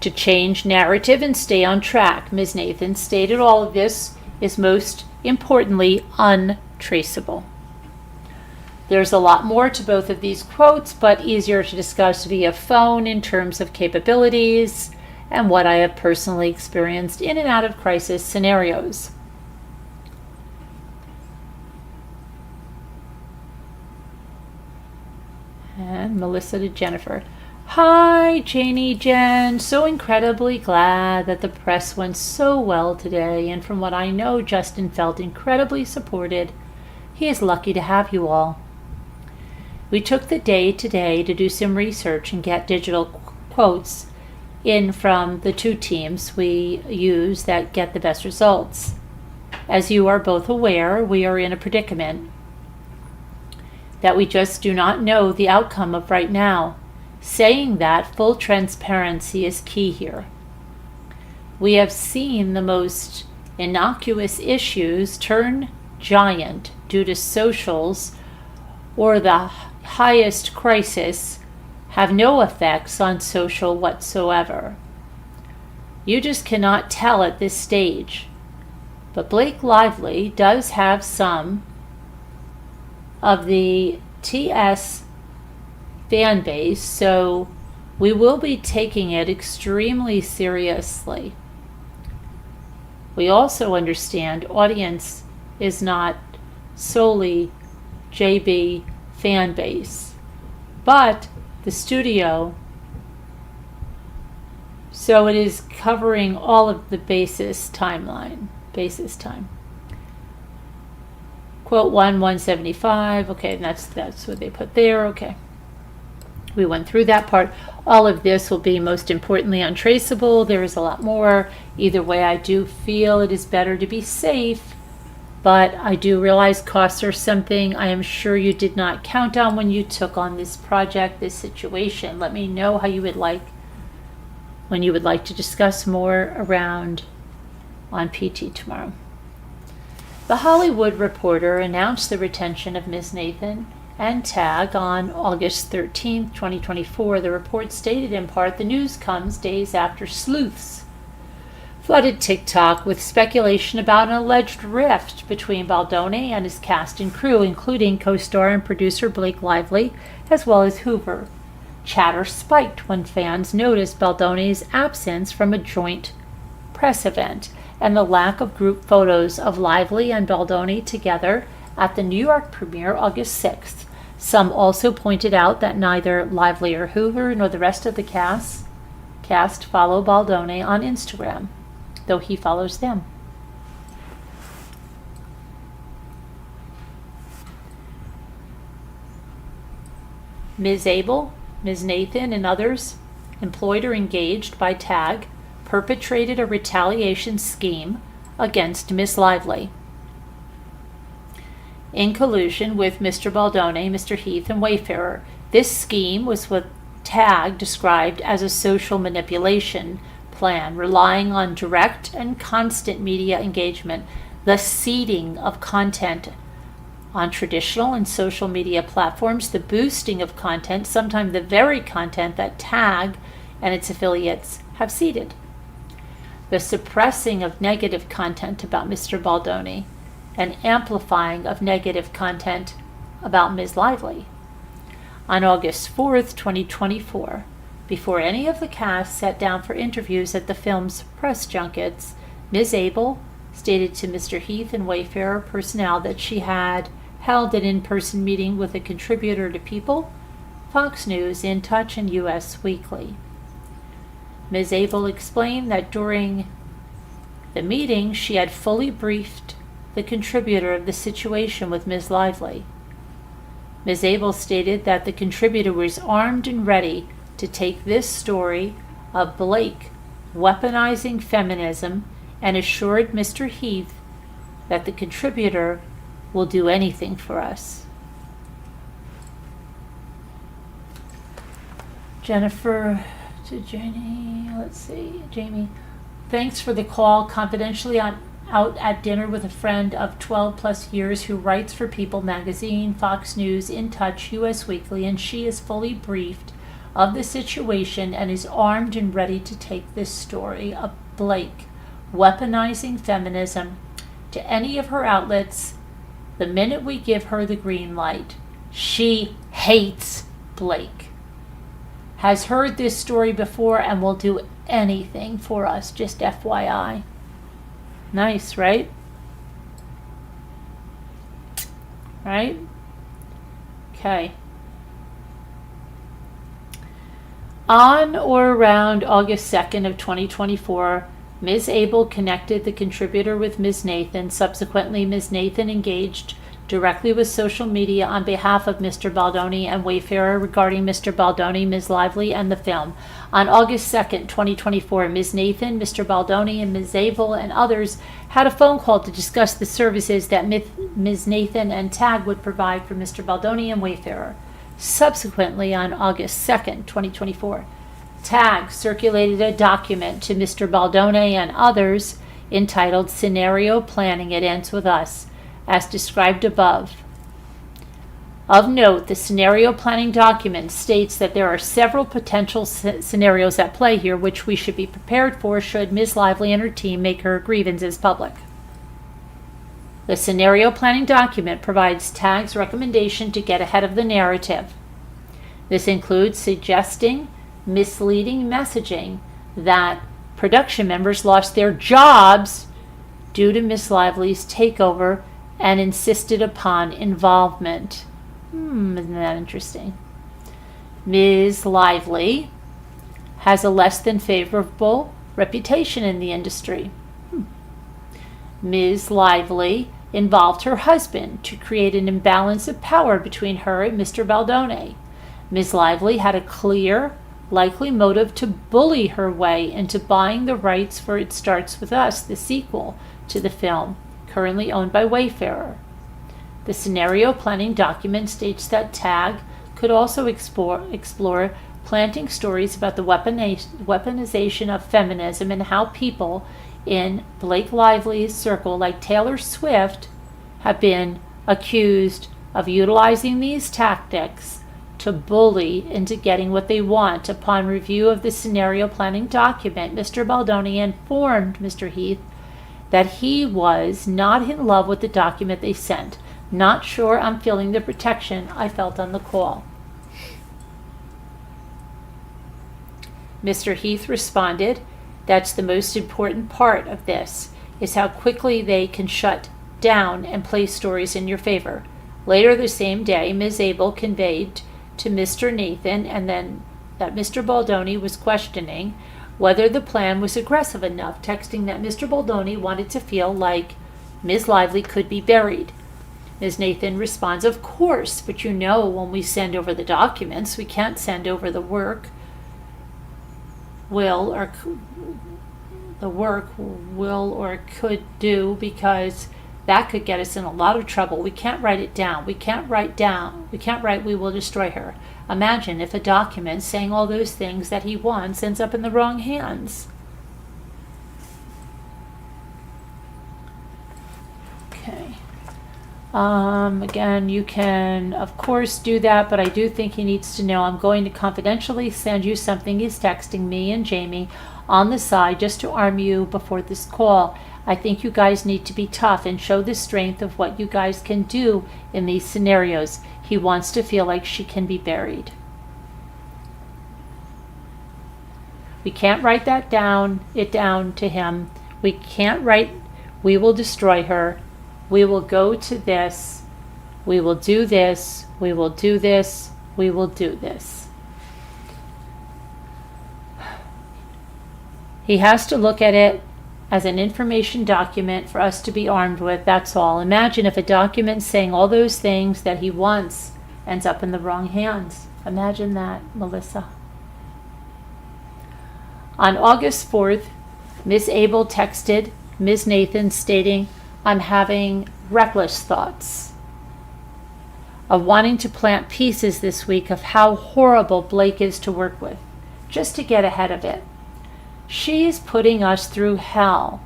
to change narrative and stay on track. Ms. Nathan stated all of this is most importantly untraceable. There's a lot more to both of these quotes, but easier to discuss via phone in terms of capabilities and what I have personally experienced in and out of crisis scenarios. And Melissa to Jennifer. Hi, Janie Jen. So incredibly glad that the press went so well today. And from what I know, Justin felt incredibly supported. He is lucky to have you all. We took the day today to do some research and get digital quotes in from the two teams we use that get the best results. As you are both aware, we are in a predicament that we just do not know the outcome of right now. Saying that, full transparency is key here. We have seen the most innocuous issues turn giant due to socials, or the highest crisis have no effects on social whatsoever. You just cannot tell at this stage. But Blake Lively does have some of the TS fan base, so we will be taking it extremely seriously. We also understand audience is not solely JB fan base, but the studio, so it is covering all of the basis time. Quote 1, 175. Okay, and that's what they put there. Okay. We went through that part. All of this will be most importantly untraceable. There is a lot more. Either way, I do feel it is better to be safe, but I do realize costs are something I am sure you did not count on when you took on this project, this situation. Let me know how you would like, when you would like to discuss more around on PT tomorrow. The Hollywood Reporter announced the retention of Ms. Nathan and TAG on August 13, 2024. The report stated in part, the news comes days after sleuths flooded TikTok with speculation about an alleged rift between Baldoni and his cast and crew, including co-star and producer Blake Lively, as well as Hoover. Chatter spiked when fans noticed Baldoni's absence from a joint press event and the lack of group photos of Lively and Baldoni together at the New York premiere August 6th. Some also pointed out that neither Lively or Hoover nor the rest of the cast follow Baldoni on Instagram, though he follows them. Ms. Abel, Ms. Nathan, and others employed or engaged by TAG perpetrated a retaliation scheme against Ms. Lively in collusion with Mr. Baldoni, Mr. Heath, and Wayfarer. This scheme was what TAG described as a social manipulation plan, relying on direct and constant media engagement, the seeding of content on traditional and social media platforms, the boosting of content, sometimes the very content that TAG and its affiliates have seeded, the suppressing of negative content about Mr. Baldoni, and amplifying of negative content about Ms. Lively. On August 4th, 2024, before any of the cast sat down for interviews at the film's press junkets, Ms. Abel stated to Mr. Heath and Wayfarer personnel that she had held an in-person meeting with a contributor to People, Fox News, In Touch, and US Weekly. Ms. Abel explained that during the meeting she had fully briefed the contributor of the situation with Ms. Lively. Ms. Abel stated that the contributor was armed and ready to take this story of Blake weaponizing feminism and assured Mr. Heath that the contributor will do anything for us. Jennifer to Jamie, Jamie, thanks for the call. Confidentially, I'm out at dinner with a friend of 12 plus years who writes for People magazine, Fox News, In Touch, US Weekly, and she is fully briefed of the situation and is armed and ready to take this story of Blake weaponizing feminism to any of her outlets the minute we give her the green light. She hates Blake, has heard this story before, and will do anything for us, just FYI. Nice, right? Right? Okay. On or around August 2nd of 2024, Ms. Abel connected the contributor with Ms. Nathan. Subsequently, Ms. Nathan engaged directly with social media on behalf of Mr. Baldoni and Wayfarer regarding Mr. Baldoni, Ms. Lively, and the film. On August 2nd, 2024, Ms. Nathan, Mr. Baldoni, and Ms. Abel and others had a phone call to discuss the services that Ms. Nathan and TAG would provide for Mr. Baldoni and Wayfarer. Subsequently, on August 2nd, 2024, TAG circulated a document to Mr. Baldoni and others entitled Scenario Planning It Ends With Us, as described above. Of note, the scenario planning document states that there are several potential scenarios at play here which we should be prepared for should Ms. Lively and her team make her grievances public. The scenario planning document provides TAG's recommendation to get ahead of the narrative. This includes suggesting misleading messaging that production members lost their jobs due to Ms. Lively's takeover and insisted upon involvement. Isn't that interesting? Ms. Lively has a less than favorable reputation in the industry. Ms. Lively involved her husband to create an imbalance of power between her and Mr. Baldoni. Ms. Lively had a clear, likely motive to bully her way into buying the rights for It Starts With Us, the sequel to the film, currently owned by Wayfarer. The scenario planning document states that TAG could also explore planting stories about the weaponization of feminism and how people in Blake Lively's circle, like Taylor Swift, have been accused of utilizing these tactics to bully into getting what they want. Upon review of the scenario planning document, Mr. Baldoni informed Mr. Heath that he was not in love with the document they sent. Not sure I'm feeling the protection I felt on the call. Mr. Heath responded, that's the most important part of this, is how quickly they can shut down and play stories in your favor. Later the same day, Ms. Abel conveyed to Mr. Nathan and then that Mr. Baldoni was questioning whether the plan was aggressive enough, texting that Mr. Baldoni wanted to feel like Ms. Lively could be buried. Ms. Nathan responds, of course, but you know when we send over the documents, we can't send over the work will or could do because that could get us in a lot of trouble. We can't write it down. We can't write we will destroy her. Imagine if a document saying all those things that he wants ends up in the wrong hands. Okay. Again, you can, of course, do that, but I do think he needs to know I'm going to confidentially send you something he's texting me and Jamie on the side just to arm you before this call. I think you guys need to be tough and show the strength of what you guys can do in these scenarios. He wants to feel like she can be buried. We can't write it down to him. We can't write, we will destroy her. We will go to this. We will do this. We will do this. We will do this. He has to look at it as an information document for us to be armed with, that's all. Imagine if a document saying all those things that he wants ends up in the wrong hands. Imagine that, Melissa. On August 4th, Ms. Abel texted Ms. Nathan stating, I'm having reckless thoughts of wanting to plant pieces this week of how horrible Blake is to work with, just to get ahead of it. She's putting us through hell.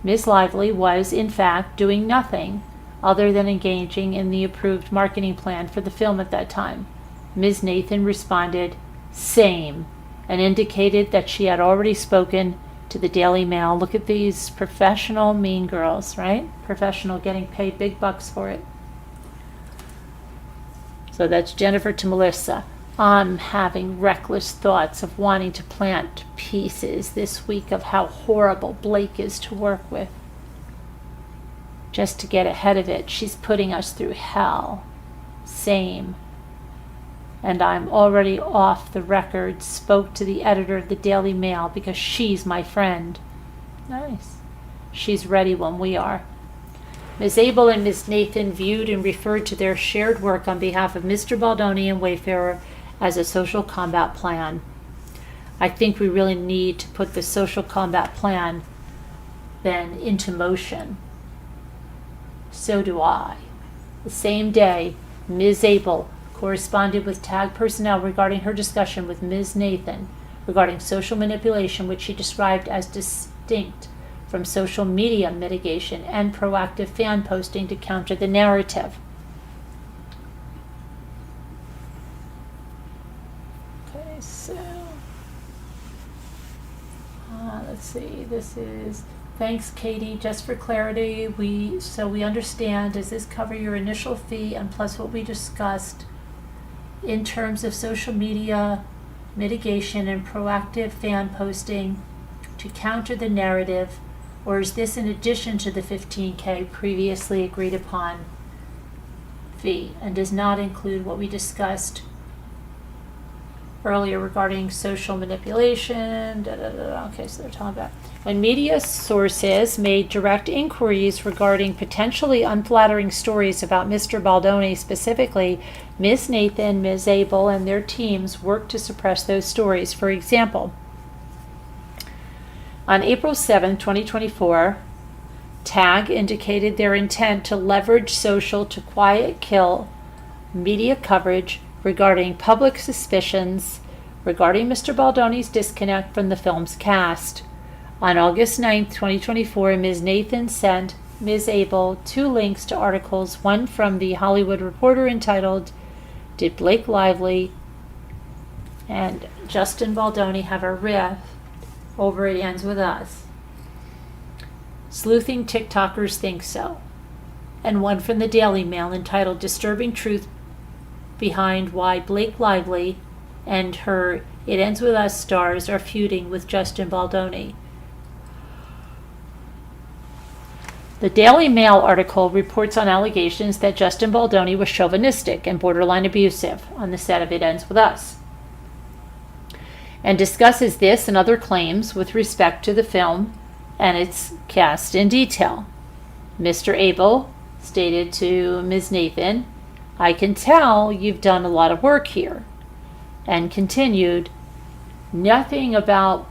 Ms. Lively was, in fact, doing nothing other than engaging in the approved marketing plan for the film at that time. Ms. Nathan responded, same, and indicated that she had already spoken to the Daily Mail. Look at these professional mean girls, right? Professional, getting paid big bucks for it. So that's Jennifer to Melissa. I'm having reckless thoughts of wanting to plant pieces this week of how horrible Blake is to work with. Just to get ahead of it, she's putting us through hell. Same. And I'm already off the record, spoke to the editor of the Daily Mail because she's my friend. Nice. She's ready when we are. Ms. Abel and Ms. Nathan viewed and referred to their shared work on behalf of Mr. Baldoni and Wayfarer as a social combat plan. I think we really need to put the social combat plan then into motion. So do I. The same day, Ms. Abel corresponded with TAG personnel regarding her discussion with Ms. Nathan regarding social manipulation, which she described as distinct from social media mitigation and proactive fan posting to counter the narrative. Okay, so let's see, this is, thanks Katie, just for clarity, we understand, does this cover your initial fee and plus what we discussed in terms of social media mitigation and proactive fan posting to counter the narrative, or is this in addition to the $15,000 previously agreed upon fee and does not include what we discussed earlier regarding social manipulation? Okay, so they're talking about when media sources made direct inquiries regarding potentially unflattering stories about Mr. Baldoni specifically, Ms. Nathan, Ms. Abel, and their teams worked to suppress those stories. For example, on April 7, 2024, TAG indicated their intent to leverage social to quiet kill media coverage regarding public suspicions regarding Mr. Baldoni's disconnect from the film's cast. On August 9, 2024, Ms. Nathan sent Ms. Abel 2 links to articles, one from The Hollywood Reporter entitled did Blake Lively and Justin Baldoni have a rift over It Ends With Us? Sleuthing TikTokers think so. And one from the Daily Mail entitled Disturbing Truth Behind Why Blake Lively and her It Ends With Us stars are feuding with Justin Baldoni. The Daily Mail article reports on allegations that Justin Baldoni was chauvinistic and borderline abusive on the set of It Ends With Us, and discusses this and other claims with respect to the film and its cast in detail. Mr. Abel stated to Ms. Nathan, "I can tell you've done a lot of work here," and continued, "Nothing about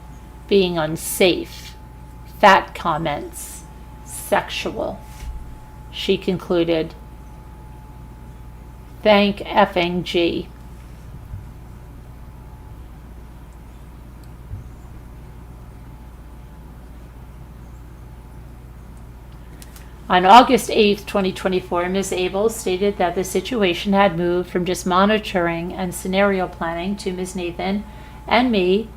being unsafe, fat comments, sexual." She concluded, "Thank effing G." On August 8, 2024, Ms. Abel stated that the situation had moved from just monitoring and scenario planning to Ms. Nathan and me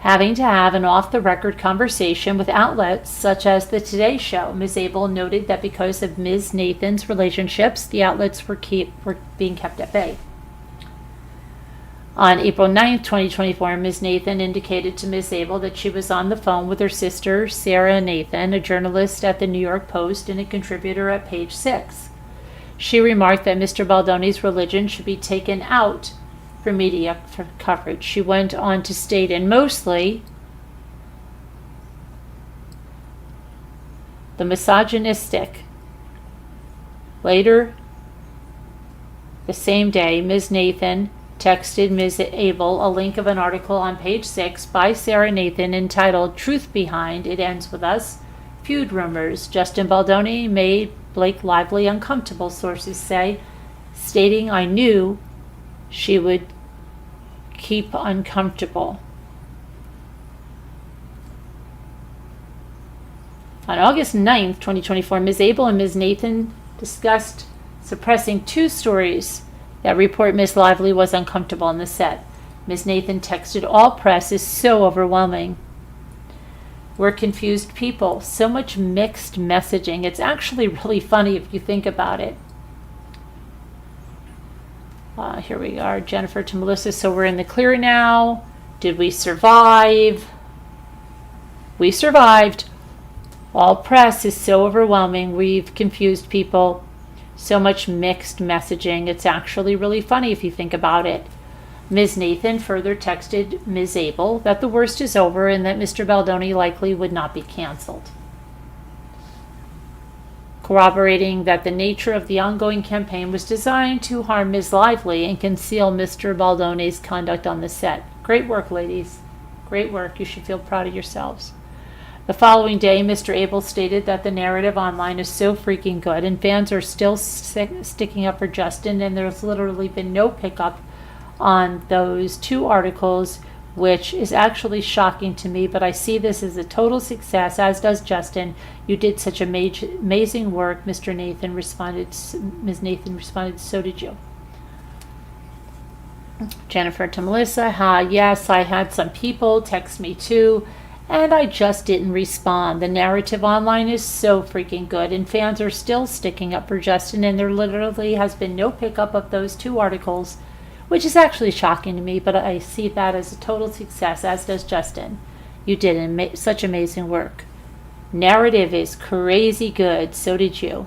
having to have an off-the-record conversation with outlets such as the Today Show. Ms. Abel noted that because of Ms. Nathan's relationships, the outlets were being kept at bay. On April 9, 2024, Ms. Nathan indicated to Ms. Abel that she was on the phone with her sister, Sarah Nathan, a journalist at the New York Post and a contributor at Page 6. She remarked that Mr. Baldoni's religion should be taken out for media coverage. She went on to state, and mostly the misogynistic. Later the same day, Ms. Nathan texted Ms. Abel a link of an article on Page 6 by Sarah Nathan entitled Truth Behind It Ends With Us, Feud Rumors. Justin Baldoni made Blake Lively uncomfortable, sources say, stating, "I knew she would keep uncomfortable." On August 9th, 2024, Ms. Abel and Ms. Nathan discussed suppressing two stories that report Ms. Lively was uncomfortable on the set. Ms. Nathan texted, "All press is so overwhelming. We're confused people. So much mixed messaging. It's actually really funny if you think about it." Here we are, Jennifer to Melissa. "So we're in the clear now. Did we survive?" "We survived. All press is so overwhelming. We've confused people. So much mixed messaging. It's actually really funny if you think about it." Ms. Nathan further texted Ms. Abel that the worst is over and that Mr. Baldoni likely would not be canceled, corroborating that the nature of the ongoing campaign was designed to harm Ms. Lively and conceal Mr. Baldoni's conduct on the set. Great work, ladies. Great work. You should feel proud of yourselves. The following day, Mr. Abel stated that the narrative online is so freaking good and fans are still sticking up for Justin, and there's literally been no pickup on those two articles, which is actually shocking to me, but I see this as a total success, as does Justin. You did such amazing work, Mr. Nathan responded. Ms. Nathan responded, "So did you." Jennifer to Melissa, yes, I had some people text me too, and I just didn't respond. The narrative online is so freaking good, and fans are still sticking up for Justin, and there literally has been no pickup of those two articles, which is actually shocking to me, but I see that as a total success, as does Justin. You did such amazing work. Narrative is crazy good, so did you.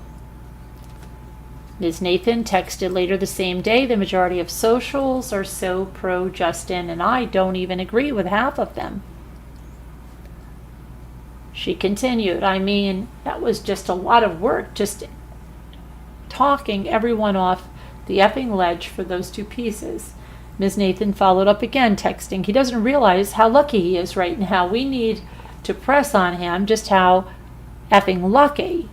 Ms. Nathan texted later the same day, "The majority of socials are so pro-Justin, and I don't even agree with half of them." She continued, "I mean, that was just a lot of work, just talking everyone off the effing ledge for those two pieces." Ms. Nathan followed up again, texting, "He doesn't realize how lucky he is right now. We need to press on him just how effing lucky."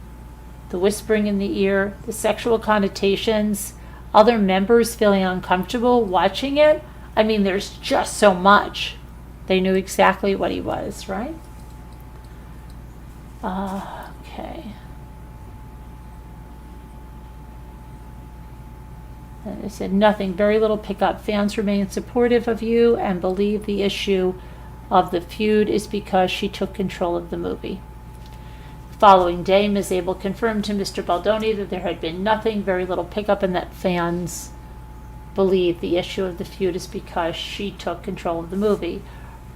The whispering in the ear, the sexual connotations, other members feeling uncomfortable watching it. I mean, there's just so much. They knew exactly what he was, right? Okay. And it said, nothing, very little pickup. Fans remain supportive of you and believe the issue of the feud is because she took control of the movie. The following day, Ms. Abel confirmed to Mr. Baldoni that there had been nothing, very little pickup, and that fans believe the issue of the feud is because she took control of the movie.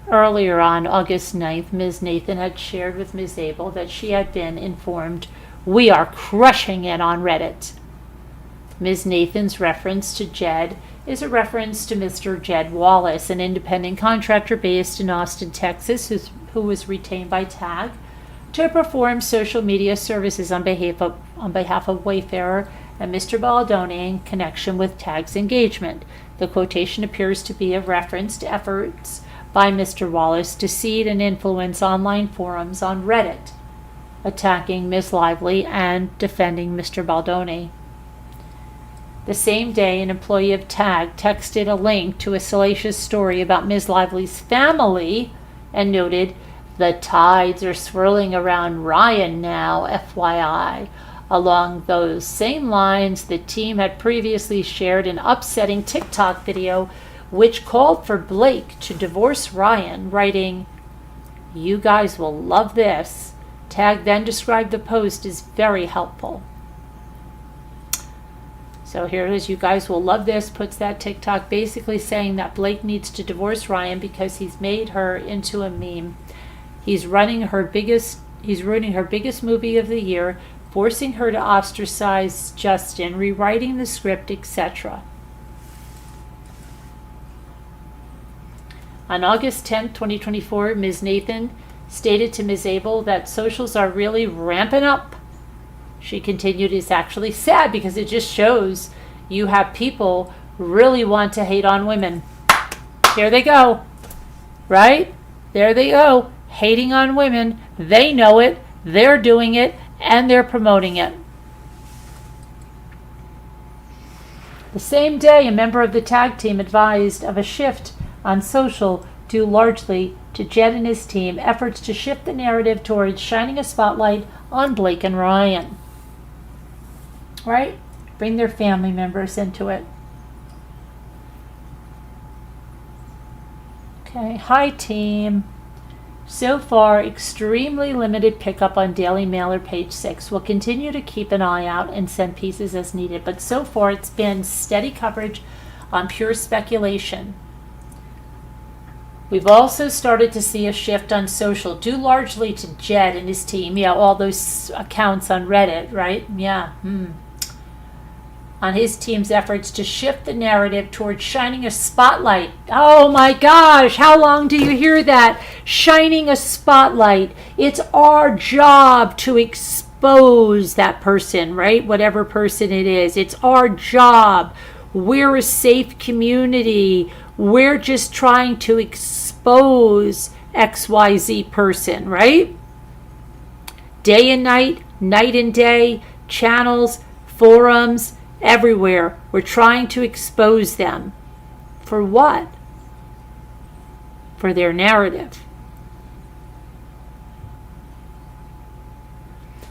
Earlier on August 9th, Ms. Nathan had shared with Ms. Abel that she had been informed, "We are crushing it on Reddit." Ms. Nathan's reference to Jed is a reference to Mr. Jed Wallace, an independent contractor based in Austin, Texas, who was retained by TAG to perform social media services on behalf of Wayfarer and Mr. Baldoni in connection with TAG's engagement. The quotation appears to be a reference to efforts by Mr. Wallace to seed and influence online forums on Reddit, attacking Ms. Lively and defending Mr. Baldoni. The same day, an employee of TAG texted a link to a salacious story about Ms. Lively's family and noted, "The tides are swirling around Ryan now, FYI." Along those same lines, the team had previously shared an upsetting TikTok video which called for Blake to divorce Ryan, writing, "You guys will love this." TAG then described the post as very helpful. So here it is, "You guys will love this," puts that TikTok basically saying that Blake needs to divorce Ryan because he's made her into a meme. He's ruining her biggest movie of the year, forcing her to ostracize Justin, rewriting the script, etc. On August 10, 2024, Ms. Nathan stated to Ms. Abel that socials are really ramping up. She continued, "It's actually sad because it just shows you have people really want to hate on women." Here they go, right? There they go, hating on women. They know it, they're doing it, and they're promoting it. The same day, a member of the TAG team advised of a shift on social due largely to Jed and his team efforts to shift the narrative towards shining a spotlight on Blake and Ryan. Right? Bring their family members into it. Okay, hi team. So far, extremely limited pickup on Daily Mailer page 6. We'll continue to keep an eye out and send pieces as needed, but so far it's been steady coverage on pure speculation. We've also started to see a shift on social, due largely to Jed and his team. Yeah, all those accounts on Reddit, right? Yeah. On his team's efforts to shift the narrative towards shining a spotlight. Oh my gosh, how long do you hear that? Shining a spotlight. It's our job to expose that person, right? Whatever person it is. It's our job. We're a safe community. We're just trying to expose XYZ person, right? Day and night, night and day, channels, forums, everywhere. We're trying to expose them. For what? For their narrative.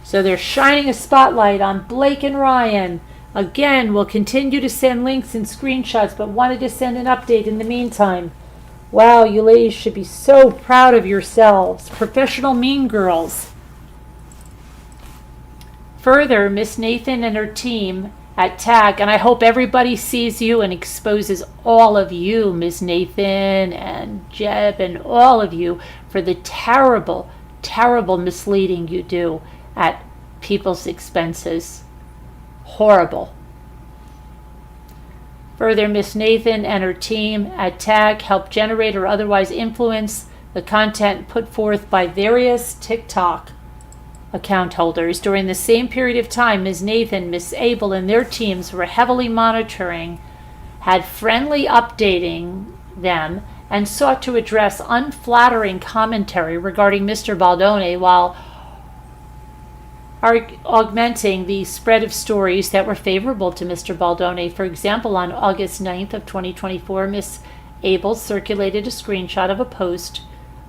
So they're shining a spotlight on Blake and Ryan. Again, we'll continue to send links and screenshots, but wanted to send an update in the meantime. Wow, you ladies should be so proud of yourselves. Professional mean girls. Further, Miss Nathan and her team at TAG, and I hope everybody sees you and exposes all of you, Ms. Nathan and Jeb and all of you, for the terrible, terrible misleading you do at people's expenses. Horrible. Further, Miss Nathan and her team at TAG help generate or otherwise influence the content put forth by various TikTok account holders. During the same period of time, Ms. Nathan, Ms. Abel, and their teams were heavily monitoring, had friendly updating them, and sought to address unflattering commentary regarding Mr. Baldoni while augmenting the spread of stories that were favorable to Mr. Baldoni. For example, on August 9th of 2024, Ms. Abel circulated a screenshot of a post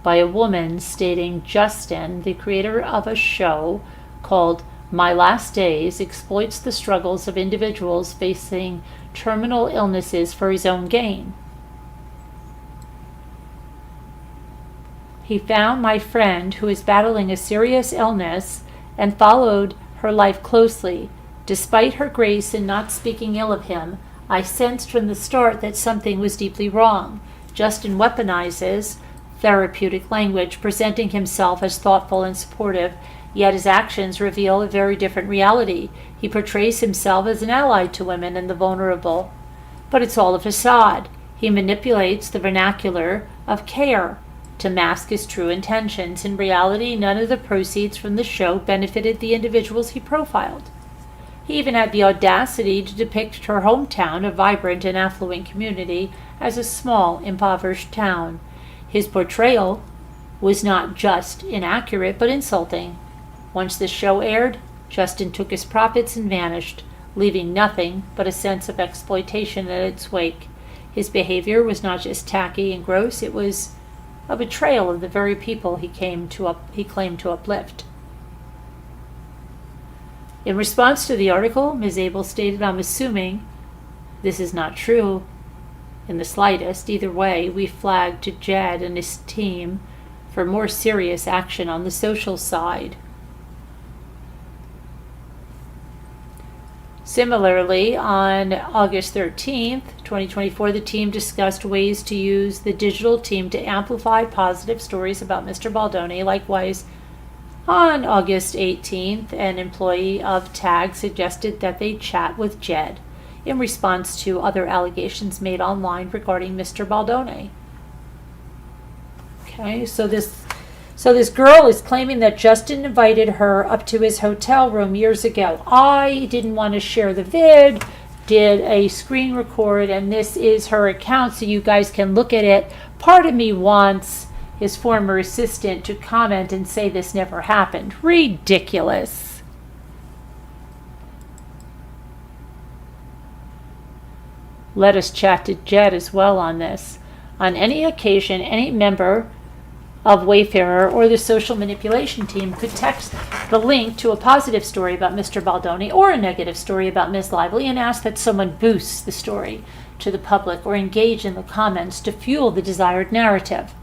by a woman stating Justin, the creator of a show called My Last Days exploits the struggles of individuals facing terminal illnesses for his own gain. He found my friend who is battling a serious illness and followed her life closely. Despite her grace in not speaking ill of him, I sensed from the start that something was deeply wrong. Justin weaponizes therapeutic language, presenting himself as thoughtful and supportive, yet his actions reveal a very different reality. He portrays himself as an ally to women and the vulnerable. But it's all a facade. He manipulates the vernacular of care to mask his true intentions. In reality, none of the proceeds from the show benefited the individuals he profiled. He even had the audacity to depict her hometown, a vibrant and affluent community, as a small, impoverished town. His portrayal was not just inaccurate, but insulting. Once the show aired, Justin took his profits and vanished, leaving nothing but a sense of exploitation in its wake. His behavior was not just tacky and gross, it was a betrayal of the very people he claimed to uplift. In response to the article, Ms. Abel stated, "I'm assuming this is not true in the slightest. Either way, we flagged to Jed and his team for more serious action on the social side." Similarly, on August 13th, 2024, the team discussed ways to use the digital team to amplify positive stories about Mr. Baldoni. Likewise, on August 18th, an employee of TAG suggested that they chat with Jed in response to other allegations made online regarding Mr. Baldoni. Okay, so this girl is claiming that Justin invited her up to his hotel room years ago. I didn't want to share the vid, did a screen record, and this is her account so you guys can look at it. Part of me wants his former assistant to comment and say this never happened. Ridiculous. Let us chat to Jed as well on this. On any occasion, any member of Wayfarer or the social manipulation team could text the link to a positive story about Mr. Baldoni or a negative story about Ms. Lively and ask that someone boosts the story to the public or engage in the comments to fuel the desired narrative.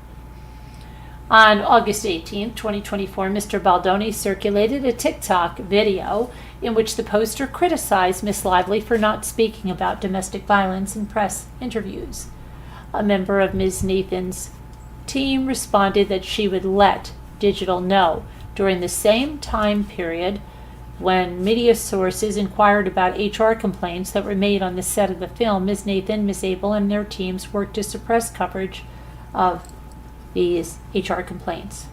On August 18, 2024, Mr. Baldoni circulated a TikTok video in which the poster criticized Ms. Lively for not speaking about domestic violence in press interviews. A member of Ms. Nathan's team responded that she would let Digital know. During the same time period, when media sources inquired about HR complaints that were made on the set of the film, Ms. Nathan, Ms. Abel, and their teams worked to suppress coverage of these HR complaints.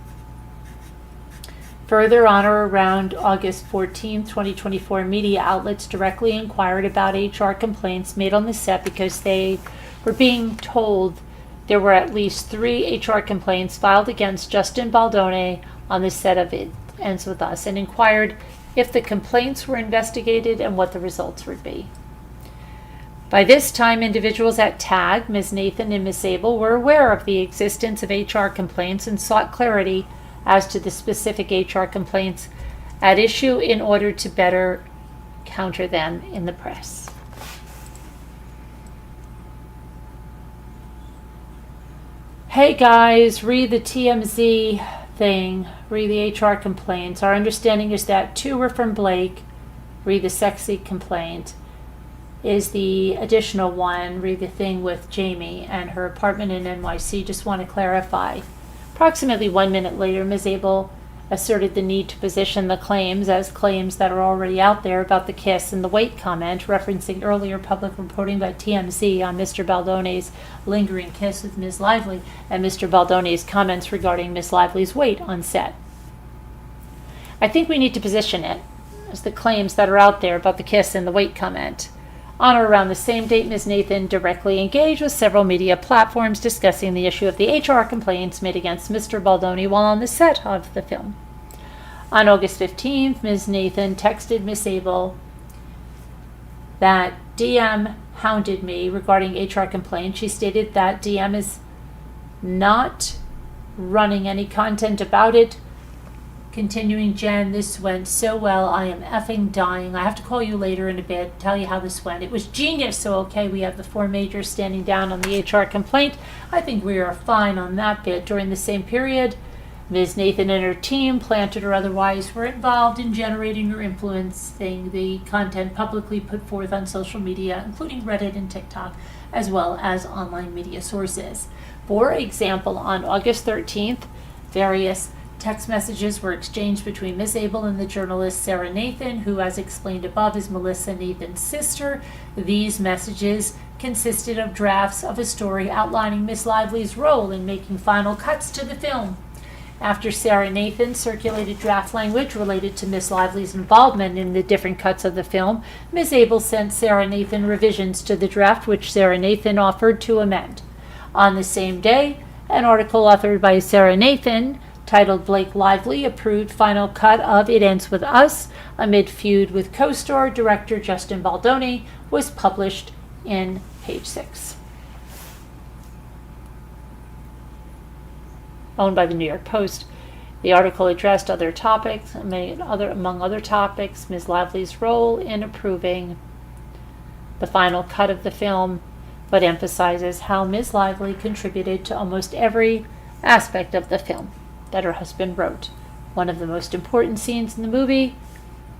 Further, on or around August 14, 2024, media outlets directly inquired about HR complaints made on the set because they were being told there were at least 3 HR complaints filed against Justin Baldoni on the set of It Ends With Us, and inquired if the complaints were investigated and what the results would be. By this time, individuals at TAG, Ms. Nathan and Ms. Abel, were aware of the existence of HR complaints and sought clarity as to the specific HR complaints at issue in order to better counter them in the press. Hey guys, read the TMZ thing, read the HR complaints. Our understanding is that 2 were from Blake, read the sexy complaint, is the additional one, read the thing with Jamie and her apartment in NYC. Just want to clarify. Approximately 1 minute later, Ms. Abel asserted the need to position the claims as claims that are already out there about the kiss and the weight comment, referencing earlier public reporting by TMZ on Mr. Baldoni's lingering kiss with Ms. Lively and Mr. Baldoni's comments regarding Ms. Lively's weight on set. I think we need to position it as the claims that are out there about the kiss and the weight comment. On or around the same date, Ms. Nathan directly engaged with several media platforms discussing the issue of the HR complaints made against Mr. Baldoni while on the set of the film. On August 15th, Ms. Nathan texted Ms. Abel that DM hounded me regarding HR complaints. She stated that DM is not running any content about it, Continuing, Jen, this went so well. I am effing dying. I have to call you later in a bit, tell you how this went. It was genius. So, okay, we have the 4 majors standing down on the HR complaint. I think we are fine on that bit. During the same period, Ms. Nathan and her team, planted or otherwise, were involved in generating or influencing the content publicly put forth on social media, including Reddit and TikTok, as well as online media sources. For example, on August 13th, various text messages were exchanged between Ms. Abel and the journalist Sarah Nathan, who, as explained above, is Melissa Nathan's sister. These messages consisted of drafts of a story outlining Miss Lively's role in making final cuts to the film. After Sarah Nathan circulated draft language related to Miss Lively's involvement in the different cuts of the film, Ms. Abel sent Sarah Nathan revisions to the draft, which Sarah Nathan offered to amend. On the same day, an article authored by Sarah Nathan titled Blake Lively approved final cut of It Ends With Us amid feud with co-star director Justin Baldoni was published in Page 6. Owned by the New York Post. The article addressed other topics, among other topics, Ms. Lively's role in approving the final cut of the film, but emphasizes how Ms. Lively contributed to almost every aspect of the film that her husband wrote. One of the most important scenes in the movie,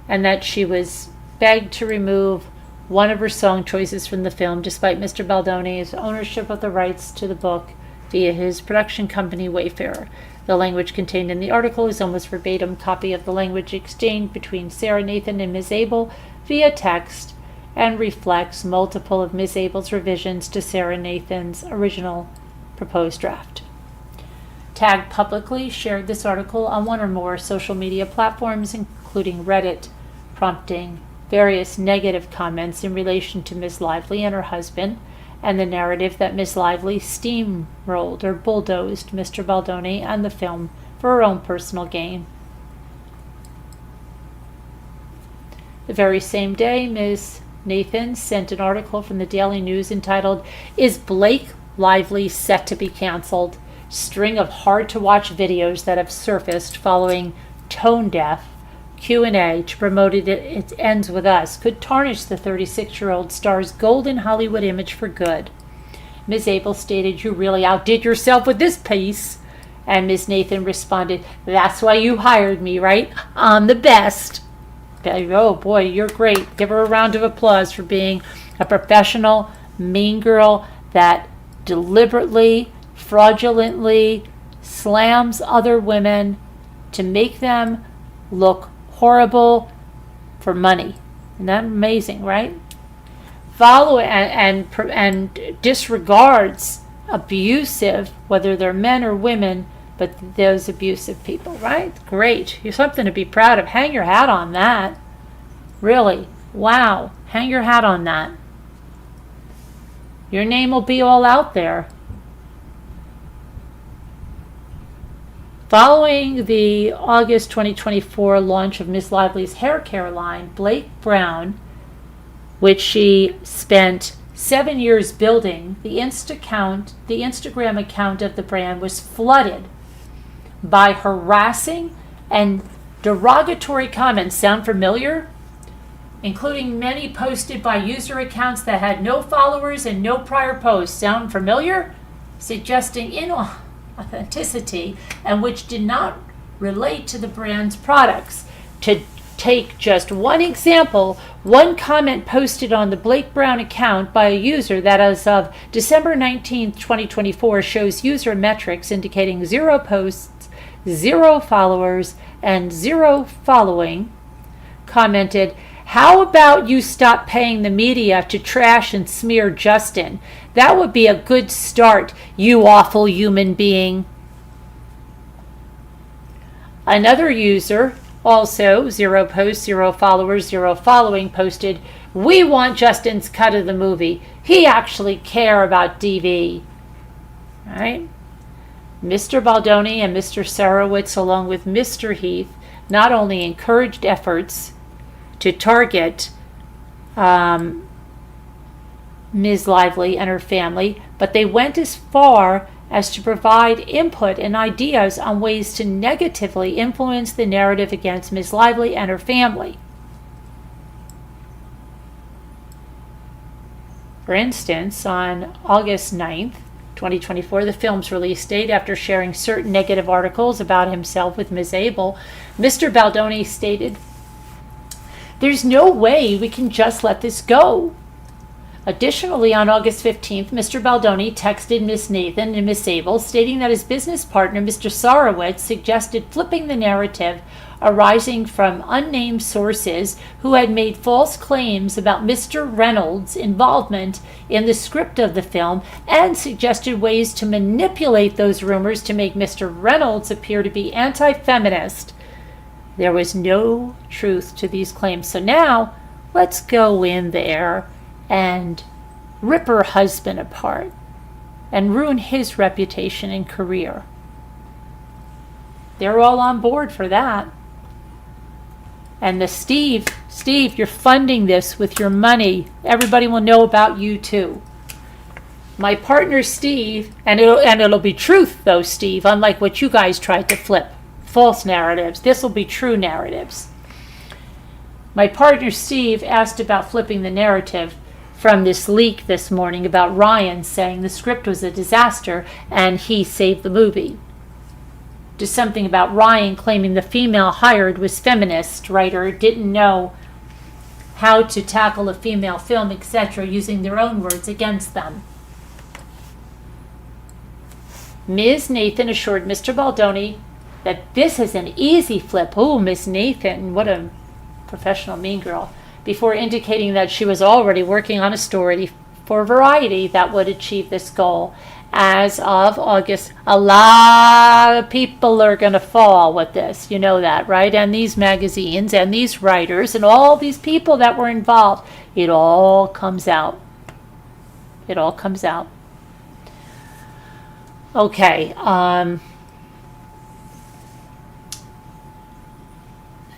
and that she was begged to remove one of her song choices from the film, despite Mr. Baldoni's ownership of the rights to the book via his production company Wayfarer. The language contained in the article is almost verbatim copy of the language exchanged between Sarah Nathan and Ms. Abel via text, and reflects multiple of Ms. Abel's revisions to Sarah Nathan's original proposed draft. Tag publicly shared this article on one or more social media platforms, including Reddit, prompting various negative comments in relation to Ms. Lively and her husband, and the narrative that Ms. Lively steamrolled or bulldozed Mr. Baldoni and the film for her own personal gain. The very same day, Ms. Nathan sent an article from the Daily News entitled, "Is Blake Lively Set to Be Canceled? String of hard-to-watch videos that have surfaced following tone-deaf Q&A to promote It Ends With Us could tarnish the 36-year-old star's golden Hollywood image for good." Ms. Abel stated, "You really outdid yourself with this piece." And Ms. Nathan responded, "That's why you hired me, right? I'm the best." Oh boy, you're great. Give her a round of applause for being a professional, mean girl that deliberately, fraudulently slams other women to make them look horrible for money. Isn't that amazing, right? Follow and disregards abusive, whether they're men or women, but those abusive people, right? Great. You're something to be proud of. Hang your hat on that. Really. Wow. Hang your hat on that. Your name will be all out there. Following the August 2024 launch of Ms. Lively's hair care line, Blake Brown, which she spent 7 years building, the Instagram account of the brand was flooded by harassing and derogatory comments. Sound familiar? Including many posted by user accounts that had no followers and no prior posts. Sound familiar? Suggesting inauthenticity and which did not relate to the brand's products. To take just one example, one comment posted on the Blake Brown account by a user that as of December 19, 2024 shows user metrics indicating 0 posts, 0 followers, and 0 following, commented, "How about you stop paying the media to trash and smear Justin? That would be a good start, you awful human being." Another user, also 0 posts, 0 followers, 0 following, posted, "We want Justin's cut of the movie. He actually care about DV." Right? Mr. Baldoni and Mr. Sarowitz, along with Mr. Heath, not only encouraged efforts to target Ms. Lively and her family, but they went as far as to provide input and ideas on ways to negatively influence the narrative against Ms. Lively and her family. For instance, on August 9th, 2024, the film's release date, after sharing certain negative articles about himself with Ms. Abel, Mr. Baldoni stated, "There's no way we can just let this go." Additionally, on August 15th, Mr. Baldoni texted Ms. Nathan and Ms. Abel, stating that his business partner, Mr. Sarowitz, suggested flipping the narrative arising from unnamed sources who had made false claims about Mr. Reynolds' involvement in the script of the film, and suggested ways to manipulate those rumors to make Mr. Reynolds appear to be anti-feminist. There was no truth to these claims. So now, let's go in there and rip her husband apart and ruin his reputation and career. They're all on board for that. And the Steve, you're funding this with your money. Everybody will know about you too. My partner Steve, and it'll be truth though, Steve, unlike what you guys tried to flip. False narratives. This will be true narratives. My partner Steve asked about flipping the narrative from this leak this morning about Ryan saying the script was a disaster and he saved the movie, to something about Ryan claiming the female hired was feminist, writer didn't know how to tackle a female film, etc., using their own words against them. Ms. Nathan assured Mr. Baldoni that this is an easy flip. Oh, Ms. Nathan, what a professional mean girl. Before indicating that she was already working on a story for Variety that would achieve this goal. As of August, a lot of people are going to fall with this. You know that, right? And these magazines and these writers and all these people that were involved, it all comes out. It all comes out. Okay.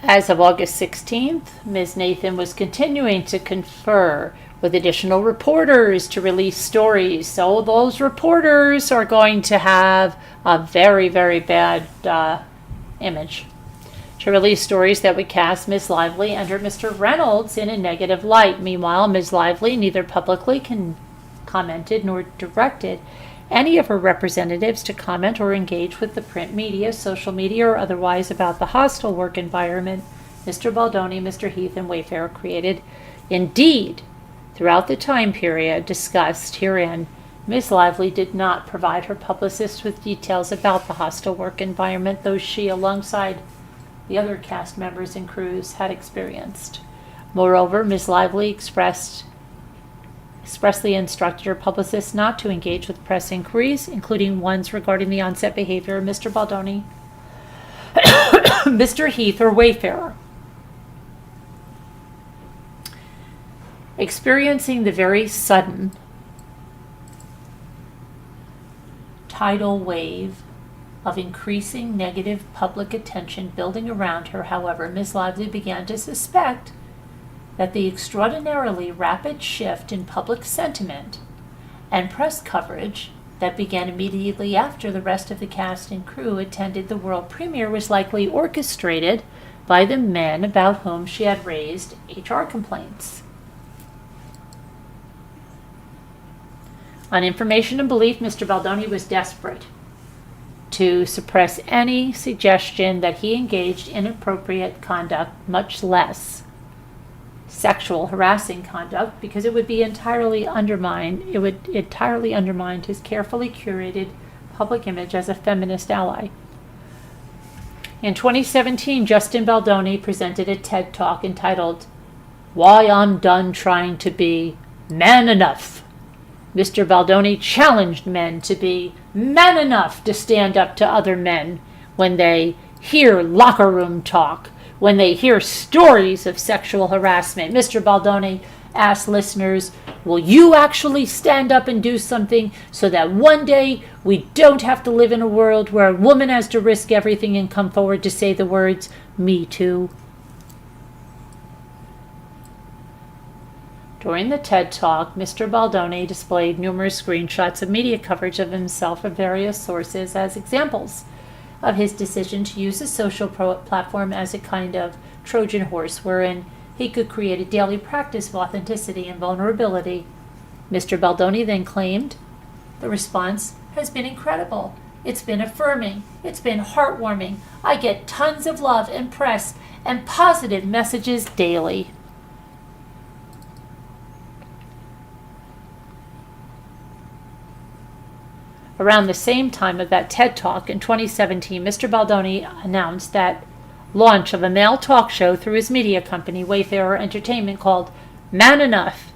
As of August 16th, Ms. Nathan was continuing to confer with additional reporters to release stories. So those reporters are going to have a very, very bad image. To release stories that would cast Ms. Lively and her Mr. Reynolds in a negative light. Meanwhile, Ms. Lively neither publicly commented nor directed any of her representatives to comment or engage with the print media, social media, or otherwise about the hostile work environment Mr. Baldoni, Mr. Heath, and Wayfarer created. Indeed, throughout the time period discussed herein, Ms. Lively did not provide her publicist with details about the hostile work environment, those she, alongside the other cast members and crews, had experienced. Moreover, Ms. Lively expressly instructed her publicist not to engage with press inquiries, including ones regarding the on-set behavior of Mr. Baldoni, Mr. Heath, or Wayfarer. Experiencing the very sudden tidal wave of increasing negative public attention building around her, however, Ms. Lively began to suspect that the extraordinarily rapid shift in public sentiment and press coverage that began immediately after the rest of the cast and crew attended the world premiere was likely orchestrated by the men about whom she had raised HR complaints. On information and belief, Mr. Baldoni was desperate to suppress any suggestion that he engaged in inappropriate conduct, much less sexual harassing conduct, because it would entirely undermine his carefully curated public image as a feminist ally. In 2017, Justin Baldoni presented a TED Talk entitled, "Why I'm Done Trying to Be Man Enough." Mr. Baldoni challenged men to be man enough to stand up to other men when they hear locker room talk, when they hear stories of sexual harassment. Mr. Baldoni asked listeners, will you actually stand up and do something so that one day we don't have to live in a world where a woman has to risk everything and come forward to say the words, "Me too"? During the TED Talk, Mr. Baldoni displayed numerous screenshots of media coverage of himself from various sources as examples of his decision to use a social platform as a kind of Trojan horse wherein he could create a daily practice of authenticity and vulnerability. Mr. Baldoni then claimed, "The response has been incredible. It's been affirming. It's been heartwarming. I get tons of love and press and positive messages daily." Around the same time of that TED Talk in 2017, Mr. Baldoni announced that launch of a male talk show through his media company, Wayfarer Entertainment, called Man Enough.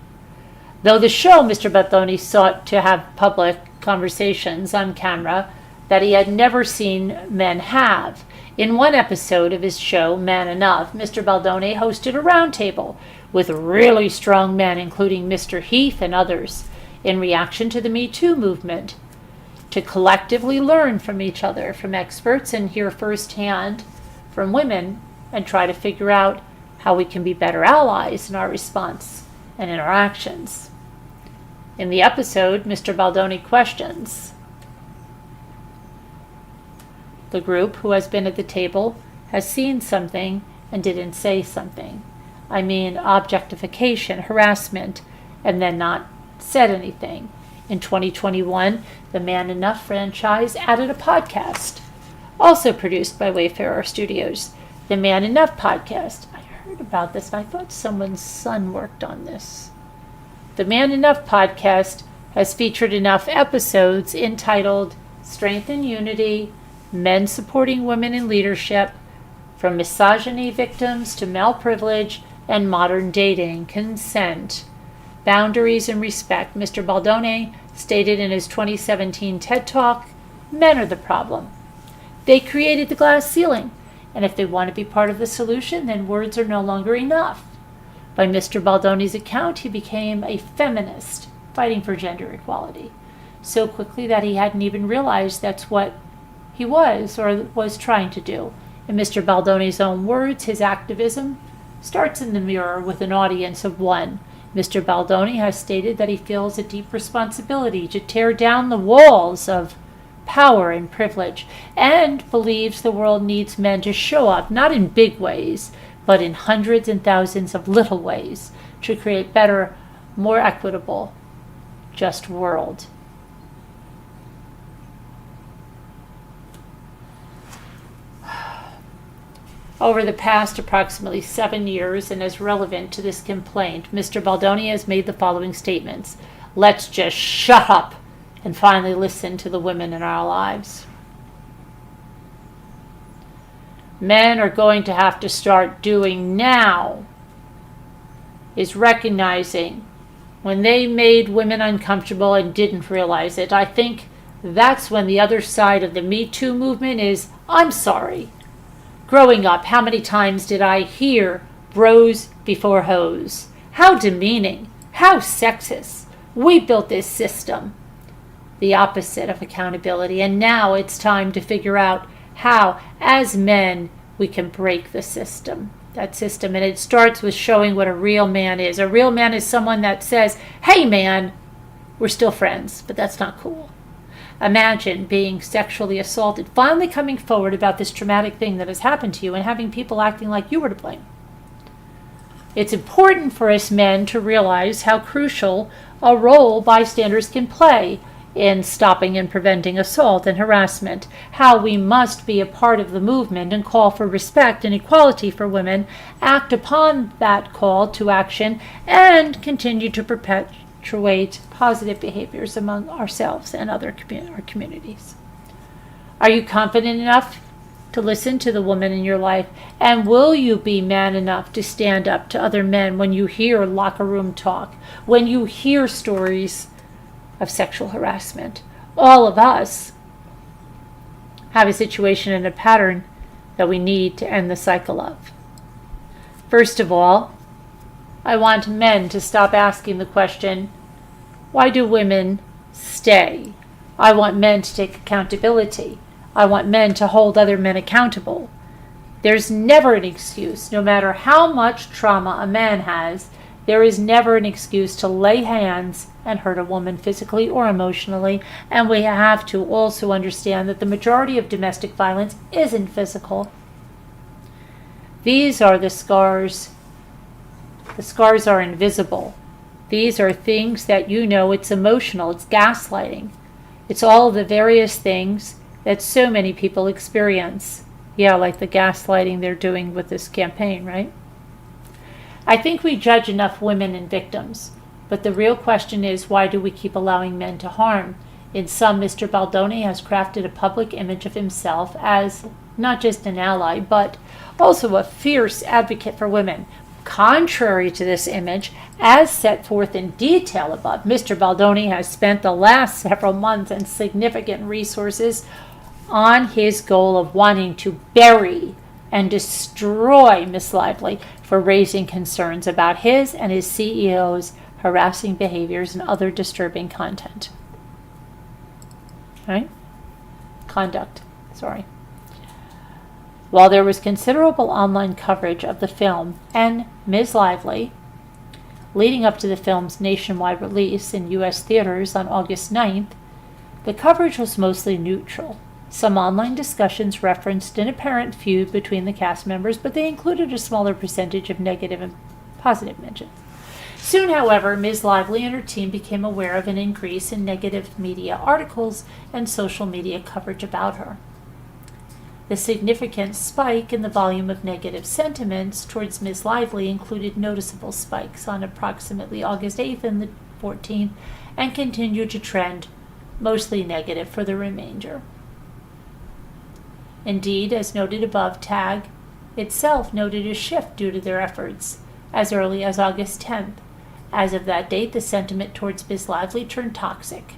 Though the show, Mr. Baldoni sought to have public conversations on camera that he had never seen men have. In one episode of his show, Man Enough, Mr. Baldoni hosted a roundtable with really strong men, including Mr. Heath and others, in reaction to the Me Too movement, to collectively learn from each other, from experts, and hear firsthand from women, and try to figure out how we can be better allies in our response and in our actions. In the episode, Mr. Baldoni questions the group who has been at the table has seen something and didn't say something. I mean objectification, harassment, and then not said anything. In 2021, the Man Enough franchise added a podcast, also produced by Wayfarer Studios, the Man Enough podcast. I heard about this and I thought someone's son worked on this. The Man Enough podcast has featured enough episodes entitled Strength and Unity, Men Supporting Women in Leadership, From Misogyny Victims to Male Privilege and Modern Dating, Consent, Boundaries and Respect. Mr. Baldoni stated in his 2017 TED Talk, men are the problem. They created the glass ceiling, and if they want to be part of the solution, then words are no longer enough. By Mr. Baldoni's account, he became a feminist, fighting for gender equality, so quickly that he hadn't even realized that's what he was or was trying to do. In Mr. Baldoni's own words, his activism starts in the mirror with an audience of one. Mr. Baldoni has stated that he feels a deep responsibility to tear down the walls of power and privilege, and believes the world needs men to show up, not in big ways, but in hundreds and thousands of little ways, to create better, more equitable, just world. Over the past approximately 7 years, and as relevant to this complaint, Mr. Baldoni has made the following statements. Let's just shut up and finally listen to the women in our lives. Men are going to have to start doing now is recognizing when they made women uncomfortable and didn't realize it. I think that's when the other side of the Me Too movement is, I'm sorry. Growing up, how many times did I hear bros before hoes? How demeaning, how sexist. We built this system. The opposite of accountability. And now it's time to figure out how, as men, we can break the system. That system. And it starts with showing what a real man is. A real man is someone that says, hey man, we're still friends, but that's not cool. Imagine being sexually assaulted, finally coming forward about this traumatic thing that has happened to you and having people acting like you were to blame. It's important for us men to realize how crucial a role bystanders can play in stopping and preventing assault and harassment, how we must be a part of the movement and call for respect and equality for women, act upon that call to action, and continue to perpetuate positive behaviors among ourselves and our communities. Are you confident enough to listen to the woman in your life? And will you be man enough to stand up to other men when you hear locker room talk, when you hear stories of sexual harassment? All of us have a situation and a pattern that we need to end the cycle of. First of all, I want men to stop asking the question, why do women stay? I want men to take accountability. I want men to hold other men accountable. There's never an excuse, no matter how much trauma a man has, There is never an excuse to lay hands and hurt a woman physically or emotionally, and we have to also understand that the majority of domestic violence isn't physical. These are the scars. The scars are invisible. These are things that it's emotional, it's gaslighting. It's all the various things that so many people experience. Yeah, like the gaslighting they're doing with this campaign, right? I think we judge enough women and victims, but the real question is, why do we keep allowing men to harm? In sum, Mr. Baldoni has crafted a public image of himself as not just an ally, but also a fierce advocate for women. Contrary to this image, as set forth in detail above, Mr. Baldoni has spent the last several months and significant resources on his goal of wanting to bury and destroy Miss Lively for raising concerns about his and his CEO's harassing behaviors and other disturbing content. Right? Conduct. Sorry. While there was considerable online coverage of the film and Ms. Lively leading up to the film's nationwide release in U.S. theaters on August 9th, the coverage was mostly neutral. Some online discussions referenced an apparent feud between the cast members, but they included a smaller percentage of negative and positive mentions. Soon, however, Ms. Lively and her team became aware of an increase in negative media articles and social media coverage about her. The significant spike in the volume of negative sentiments towards Ms. Lively included noticeable spikes on approximately August 8th and the 14th and continued to trend mostly negative for the remainder. Indeed, as noted above, TAG itself noted a shift due to their efforts as early as August 10th. As of that date, the sentiment towards Ms. Lively turned toxic,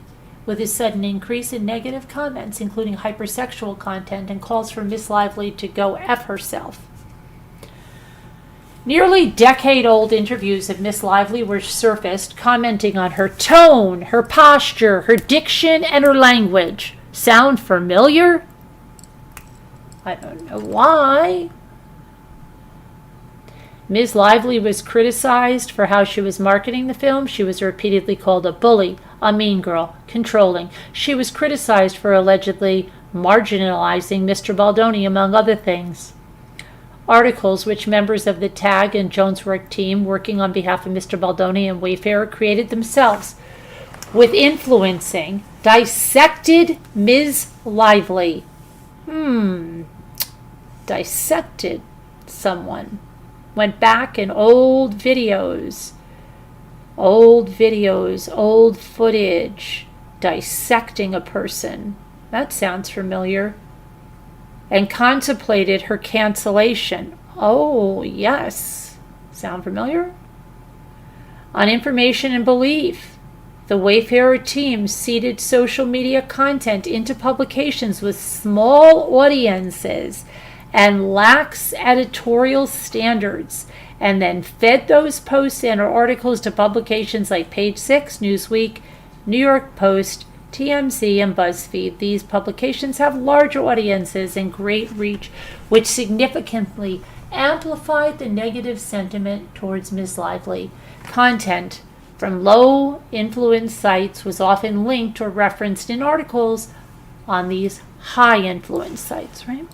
with a sudden increase in negative comments, including hypersexual content and calls for Ms. Lively to go F herself. Nearly decade-old interviews of Ms. Lively were surfaced, commenting on her tone, her posture, her diction, and her language. Sound familiar? I don't know why. Ms. Lively was criticized for how she was marketing the film. She was repeatedly called a bully, a mean girl, controlling. She was criticized for allegedly marginalizing Mr. Baldoni, among other things. Articles which members of the TAG and Joneswork team working on behalf of Mr. Baldoni and Wayfarer created themselves with influencing dissected Ms. Lively. Dissected someone. Went back in old videos, old footage, dissecting a person. That sounds familiar. And contemplated her cancellation. Oh, yes. Sound familiar? On information and belief, the Wayfarer team seeded social media content into publications with small audiences and lax editorial standards, and then fed those posts and articles to publications like Page Six, Newsweek, New York Post, TMZ, and BuzzFeed. These publications have large audiences and great reach, which significantly amplified the negative sentiment towards Ms. Lively. Content from low-influence sites was often linked or referenced in articles on these high-influence sites, right?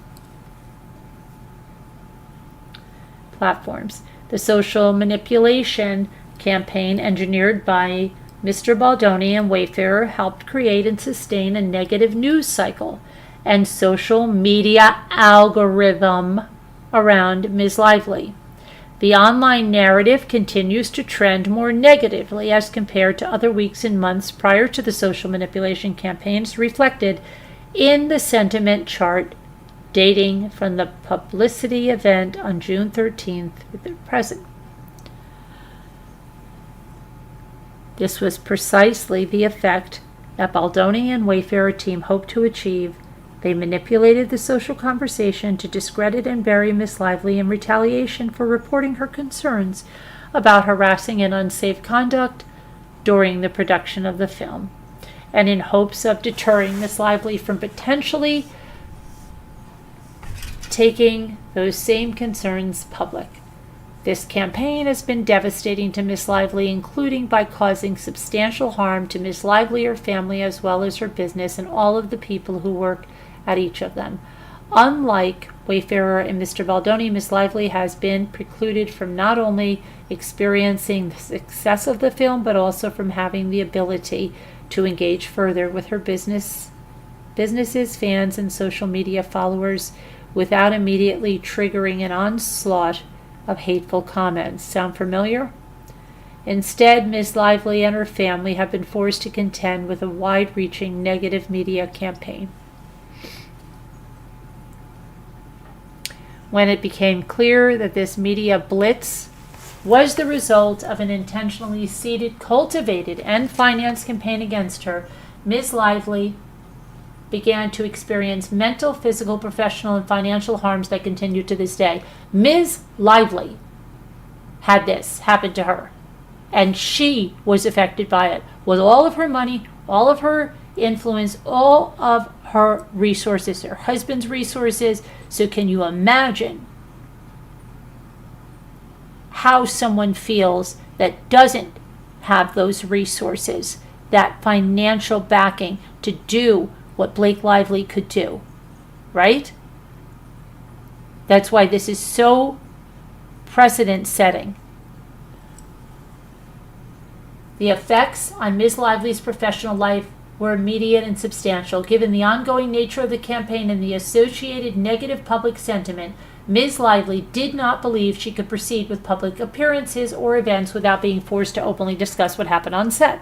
Platforms. The social manipulation campaign engineered by Mr. Baldoni and Wayfarer helped create and sustain a negative news cycle and social media algorithm around Ms. Lively. The online narrative continues to trend more negatively as compared to other weeks and months prior to the social manipulation campaigns, reflected in the sentiment chart dating from the publicity event on June 13th to the present. This was precisely the effect that Baldoni and Wayfarer team hoped to achieve. They manipulated the social conversation to discredit and bury Miss Lively in retaliation for reporting her concerns about harassing and unsafe conduct during the production of the film, and in hopes of deterring Miss Lively from potentially taking those same concerns public. This campaign has been devastating to Ms. Lively, including by causing substantial harm to Ms. Lively, her family, as well as her business and all of the people who work at each of them. Unlike Wayfarer and Mr. Baldoni, Ms. Lively has been precluded from not only experiencing the success of the film, but also from having the ability to engage further with her businesses, fans, and social media followers without immediately triggering an onslaught of hateful comments. Sound familiar? Instead, Ms. Lively and her family have been forced to contend with a wide-reaching negative media campaign. When it became clear that this media blitz was the result of an intentionally seeded, cultivated, and financed campaign against her, Ms. Lively began to experience mental, physical, professional, and financial harms that continue to this day. Ms. Lively had this happen to her, and she was affected by it with all of her money, all of her influence, all of her resources, her husband's resources. So can you imagine how someone feels that doesn't have those resources, that financial backing to do what Blake Lively could do, right? That's why this is so precedent-setting. The effects on Ms. Lively's professional life were immediate and substantial. Given the ongoing nature of the campaign and the associated negative public sentiment, Ms. Lively did not believe she could proceed with public appearances or events without being forced to openly discuss what happened on set.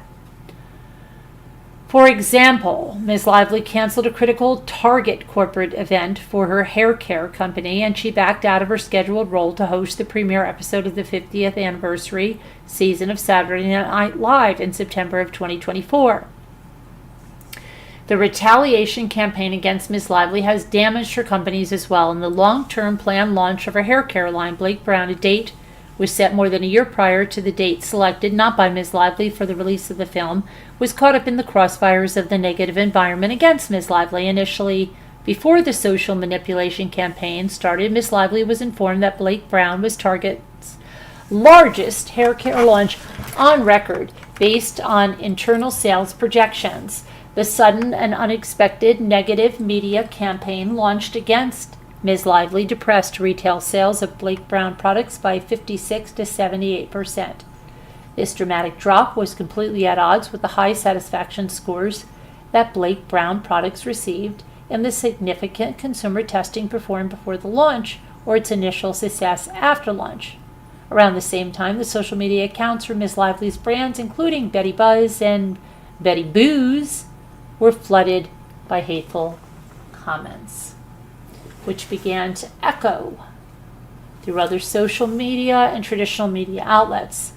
For example, Ms. Lively canceled a critical Target corporate event for her hair care company, and she backed out of her scheduled role to host the premiere episode of the 50th anniversary season of Saturday Night Live in September of 2024. The retaliation campaign against Ms. Lively has damaged her companies as well. In the long-term planned launch of her hair care line, Blake Brown, a date was set more than a year prior to the date selected not by Ms. Lively for the release of the film, was caught up in the crossfires of the negative environment against Ms. Lively. Initially, before the social manipulation campaign started, Ms. Lively was informed that Blake Brown was Target's largest hair care launch on record based on internal sales projections. The sudden and unexpected negative media campaign launched against Ms. Lively depressed retail sales of Blake Brown products by 56 to 78%. This dramatic drop was completely at odds with the high satisfaction scores that Blake Brown products received and the significant consumer testing performed before the launch or its initial success after launch. Around the same time, the social media accounts for Ms. Lively's brands, including Betty Buzz and Betty Booze, were flooded by hateful comments, which began to echo through other social media and traditional media outlets.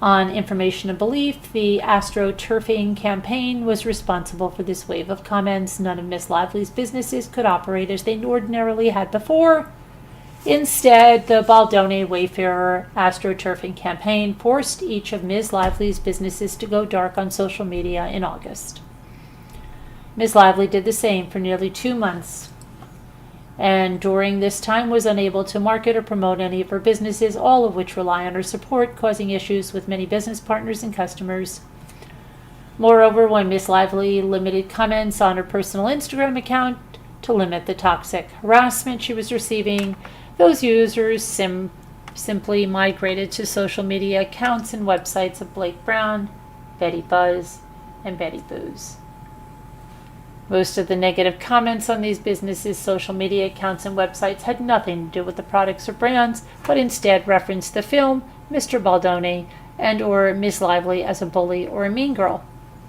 On Information and Belief, the Astroturfing campaign was responsible for this wave of comments. None of Ms. Lively's businesses could operate as they ordinarily had before. Instead, the Baldoni Wayfarer Astroturfing campaign forced each of Ms. Lively's businesses to go dark on social media in August. Ms. Lively did the same for nearly 2 months, and during this time was unable to market or promote any of her businesses, all of which rely on her support, causing issues with many business partners and customers. Moreover, when Ms. Lively limited comments on her personal Instagram account to limit the toxic harassment she was receiving, those users simply migrated to social media accounts and websites of Blake Brown, Betty Buzz, and Betty Booze. Most of the negative comments on these businesses' social media accounts and websites had nothing to do with the products or brands, but instead referenced the film, Mr. Baldoni, and or Ms. Lively as a bully or a mean girl.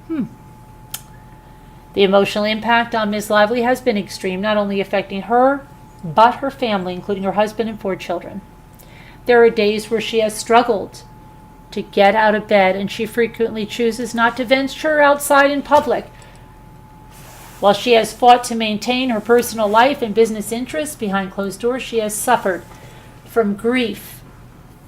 The emotional impact on Ms. Lively has been extreme, not only affecting her, but her family, including her husband and 4 children. There are days where she has struggled to get out of bed, and she frequently chooses not to venture outside in public. While she has fought to maintain her personal life and business interests behind closed doors, she has suffered from grief,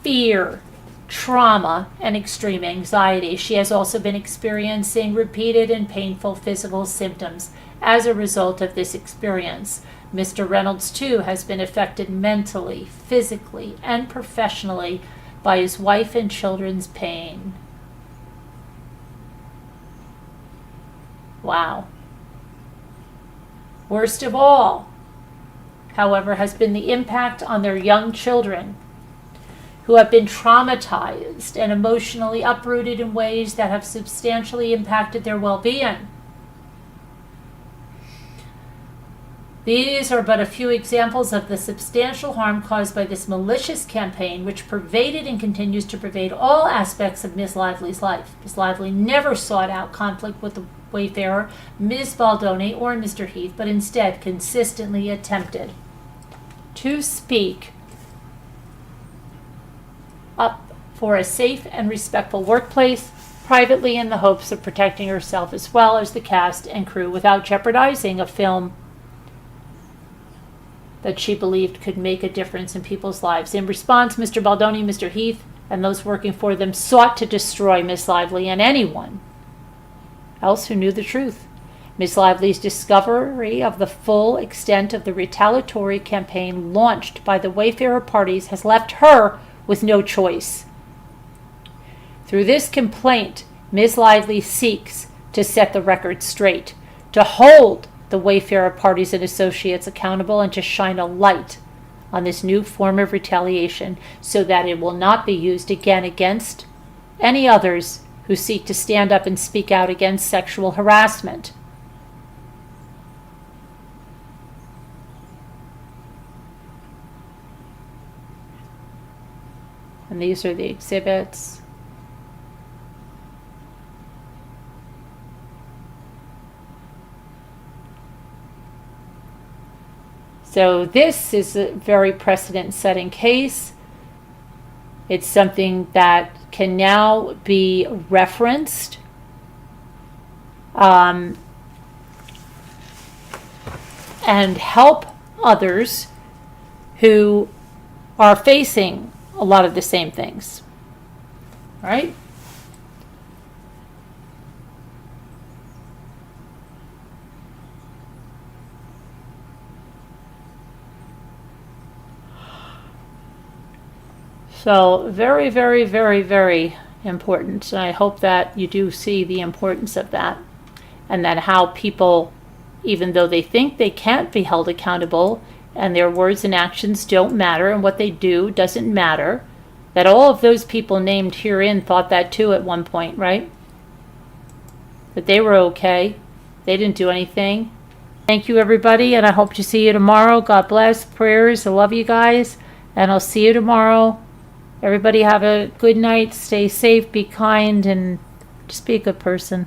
fear, trauma, and extreme anxiety. She has also been experiencing repeated and painful physical symptoms as a result of this experience. Mr. Reynolds, too, has been affected mentally, physically, and professionally by his wife and children's pain. Wow. Worst of all, however, has been the impact on their young children, who have been traumatized and emotionally uprooted in ways that have substantially impacted their well-being. These are but a few examples of the substantial harm caused by this malicious campaign, which pervaded and continues to pervade all aspects of Ms. Lively's life. Ms. Lively never sought out conflict with the wayfarer, Ms. Baldoni, or Mr. Heath, but instead consistently attempted to speak up for a safe and respectful workplace, privately in the hopes of protecting herself as well as the cast and crew without jeopardizing a film that she believed could make a difference in people's lives. In response, Mr. Baldoni, Mr. Heath, and those working for them sought to destroy Miss Lively and anyone else who knew the truth. Miss Lively's discovery of the full extent of the retaliatory campaign launched by the Wayfarer parties has left her with no choice. Through this complaint, Miss Lively seeks to set the record straight, to hold the Wayfarer parties and associates accountable, and to shine a light on this new form of retaliation so that it will not be used again against any others who seek to stand up and speak out against sexual harassment. And these are the exhibits. So this is a very precedent-setting case. It's something that can now be referenced and help others who are facing a lot of the same things. All right? So very, very, very, very important. And I hope that you do see the importance of that, and that how people, even though they think they can't be held accountable and their words and actions don't matter and what they do doesn't matter, that all of those people named herein thought that too at one point, right? That they were okay. They didn't do anything. Thank you, everybody, and I hope to see you tomorrow. God bless. Prayers. I love you guys, and I'll see you tomorrow. Everybody have a good night. Stay safe, be kind, and just be a good person.